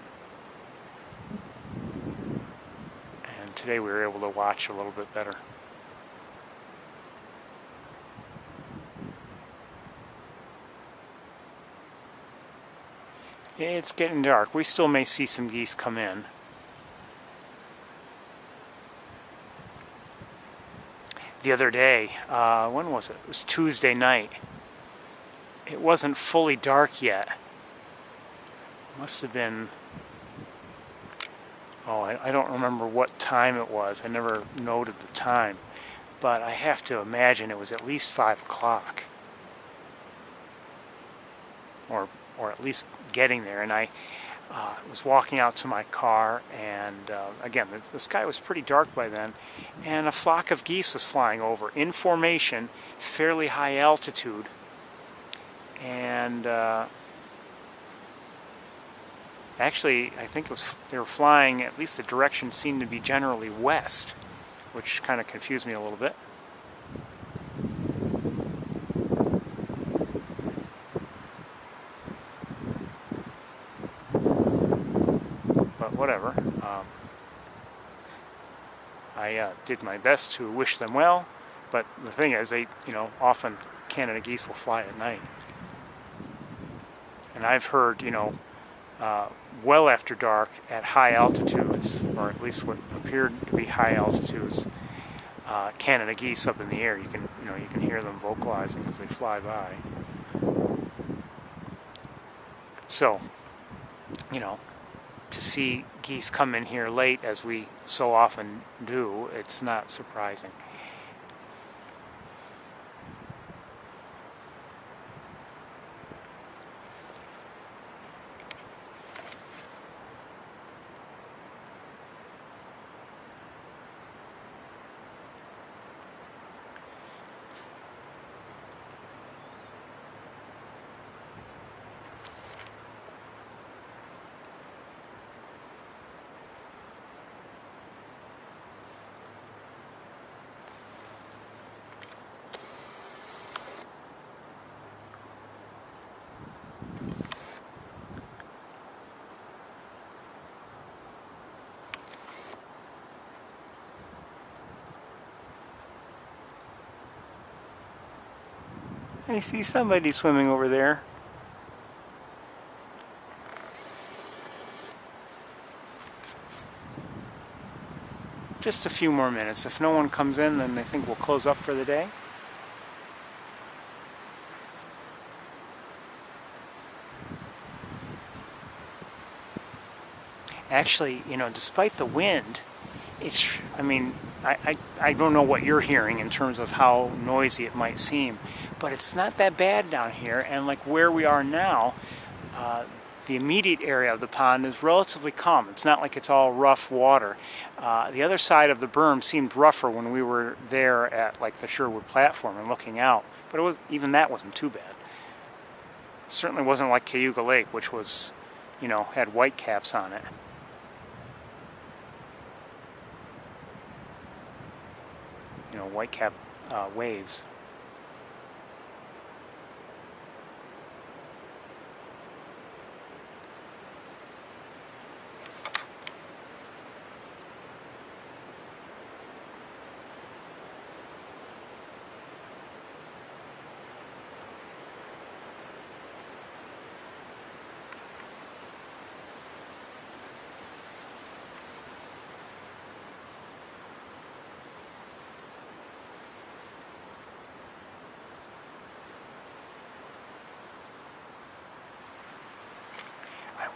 And today we were able to watch a little bit better. It's getting dark. We still may see some geese come in. The other day, when was it? It was Tuesday night. It wasn't fully dark yet. It must have been, I don't remember what time it was. I never noted the time. But I have to imagine it was at least 5 o'clock. Or at least getting there. And I was walking out to my car, and again, the sky was pretty dark by then, and a flock of geese was flying over in formation, fairly high altitude, and actually I think they were flying, at least the direction seemed to be generally west, which kind of confused me a little bit. Whatever. I did my best to wish them well, but the thing is, they, often Canada geese will fly at night. And I've heard, well after dark at high altitudes, or at least what appeared to be high altitudes, Canada geese up in the air. You can hear them vocalizing as they fly by. So, to see geese come in here late, as we so often do, it's not surprising. I see somebody swimming over there. Just a few more minutes. If no one comes in, then I think we'll close up for the day. Actually, despite the wind, I don't know what you're hearing in terms of how noisy it might seem, but it's not that bad down here, and like where we are now, the immediate area of the pond is relatively calm. It's not like it's all rough water. The other side of the berm seemed rougher when we were there at like the Sherwood platform and looking out, but even that wasn't too bad. It certainly wasn't like Cayuga Lake, which was, had white caps on it. White cap waves.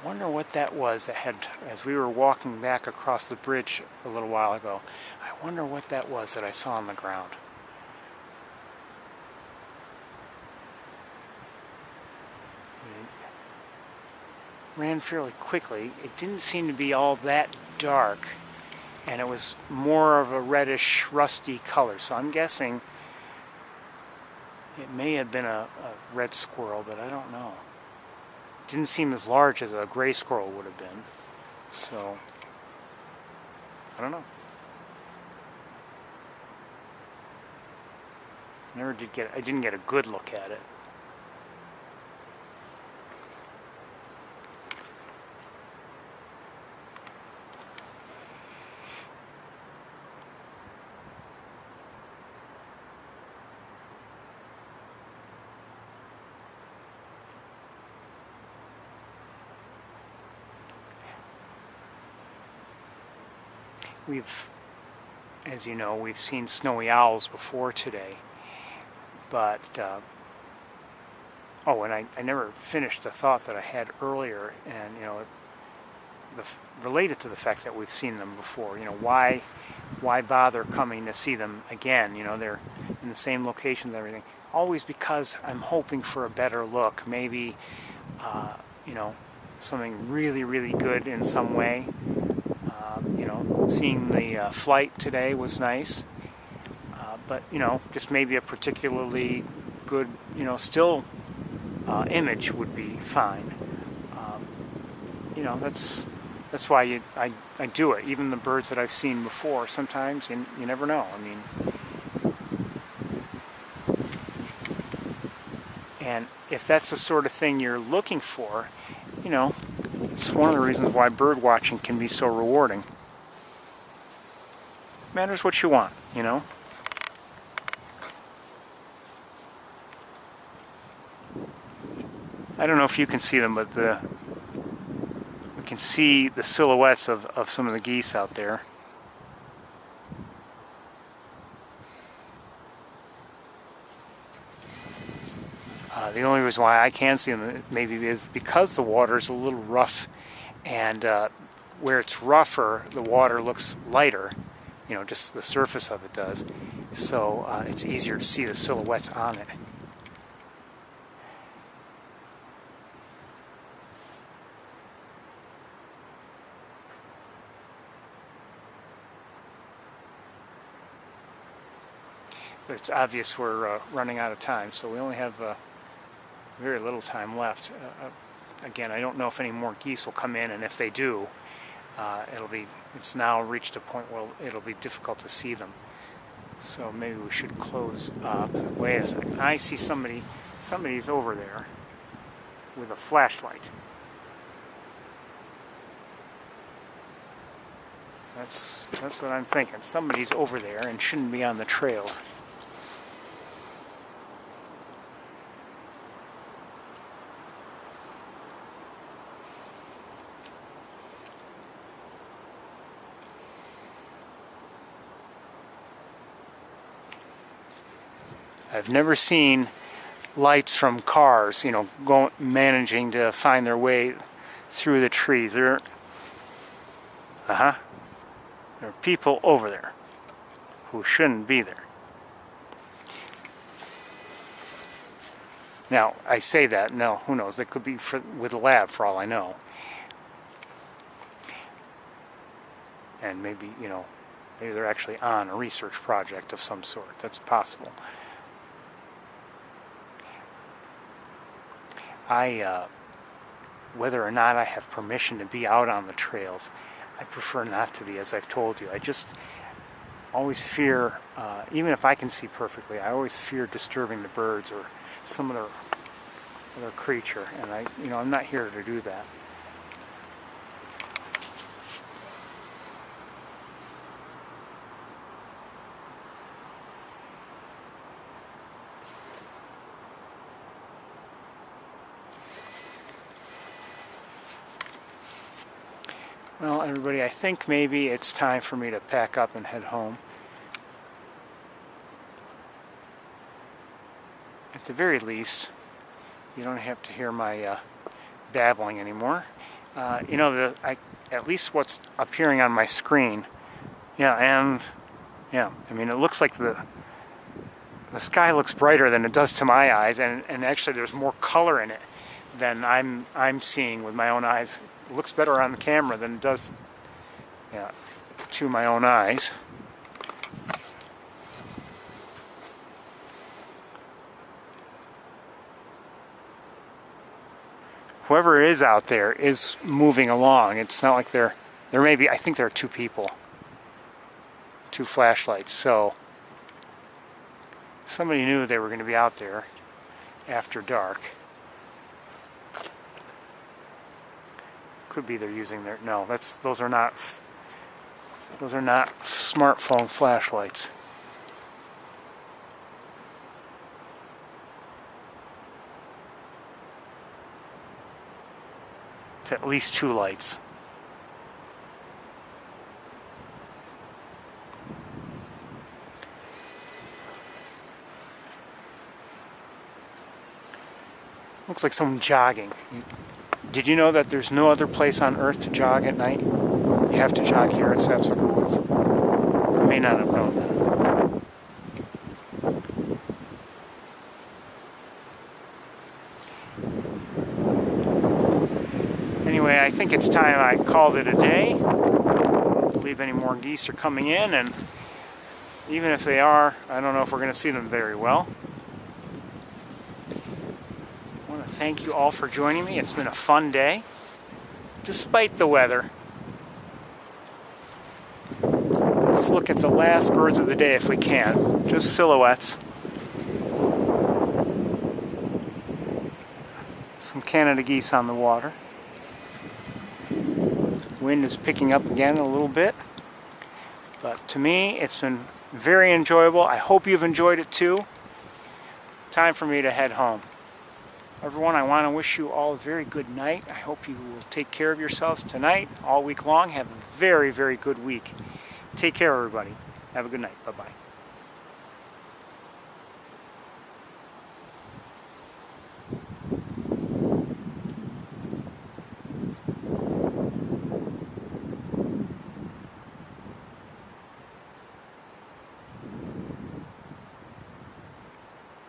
wonder what that was that had, as we were walking back across the bridge a little while ago, I wonder what that was that I saw on the ground. It ran fairly quickly. It didn't seem to be all that dark, and it was more of a reddish, rusty color, so I'm guessing it may have been a red squirrel, but I don't know. It didn't seem as large as a gray squirrel would have been, so I don't know. I didn't get a good look at it. As you know, we've seen snowy owls before today, but, oh, and I never finished the thought that I had earlier, and, you know, related to the fact that we've seen them before. You know, why bother coming to see them again? You know, they're in the same location and everything. Always because I'm hoping for a better look, maybe, you know, something really, really good in some way. You know, seeing the flight today was nice, but, you know, just maybe a particularly good, you know, still image would be fine. You know, that's why I do it. Even the birds that I've seen before, sometimes you never know. I mean, and if that's the sort of thing you're looking for, you know, it's one of the reasons why bird watching can be so rewarding. Matters what you want, you know. I don't know if you can see them, but we can see the silhouettes of some of the geese out there. The only reason why I can see them maybe is because the water is a little rough, and where it's rougher, the water looks lighter. You know, just the surface of it does. So it's easier to see the silhouettes on it. But it's obvious we're running out of time, so we only have very little time left. Again, I don't know if any more geese will come in, and if they do, it's now reached a point where it'll be difficult to see them. So maybe we should close up. Wait a second. I see somebody's over there with a flashlight. That's what I'm thinking. Somebody's over there and shouldn't be on the trails. I've never seen lights from cars, you know, managing to find their way through the trees. There are people over there who shouldn't be there. Now, I say that, no, who knows? They could be with a lab for all I know. And maybe, you know, maybe they're actually on a research project of some sort. That's possible. Whether or not I have permission to be out on the trails, I prefer not to be, as I've told you. I just always fear, even if I can see perfectly, I always fear disturbing the birds or some other creature, and I'm not here to do that. Well, everybody, I think maybe it's time for me to pack up and head home. At the very least, you don't have to hear my babbling anymore. You know, at least what's appearing on my screen. Yeah, and yeah, I mean, it looks like the sky looks brighter than it does to my eyes, and actually there's more color in it than I'm seeing with my own eyes. It looks better on the camera than it does, yeah, to my own eyes. Whoever is out there is moving along. It's not like there may be, I think there are 2 people, 2 flashlights, so somebody knew they were going to be out there after dark. Could be they're using their, no, those are not smartphone flashlights. It's at least 2 lights. Looks like someone jogging. Did you know that there's no other place on Earth to jog at night? You have to jog here at Sapsucker Woods. You may not have known that. Anyway, I think it's time I called it a day. I don't believe any more geese are coming in, and even if they are, I don't know if we're going to see them very well. I want to thank you all for joining me. It's been a fun day, despite the weather. Let's look at the last birds of the day if we can. Just silhouettes. Some Canada geese on the water. Wind is picking up again a little bit. But to me, it's been very enjoyable. I hope you've enjoyed it too. Time for me to head home. Everyone, I want to wish you all a very good night. I hope you will take care of yourselves tonight, all week long. Have a very, very good week. Take care, everybody. Have a good night. Bye-bye.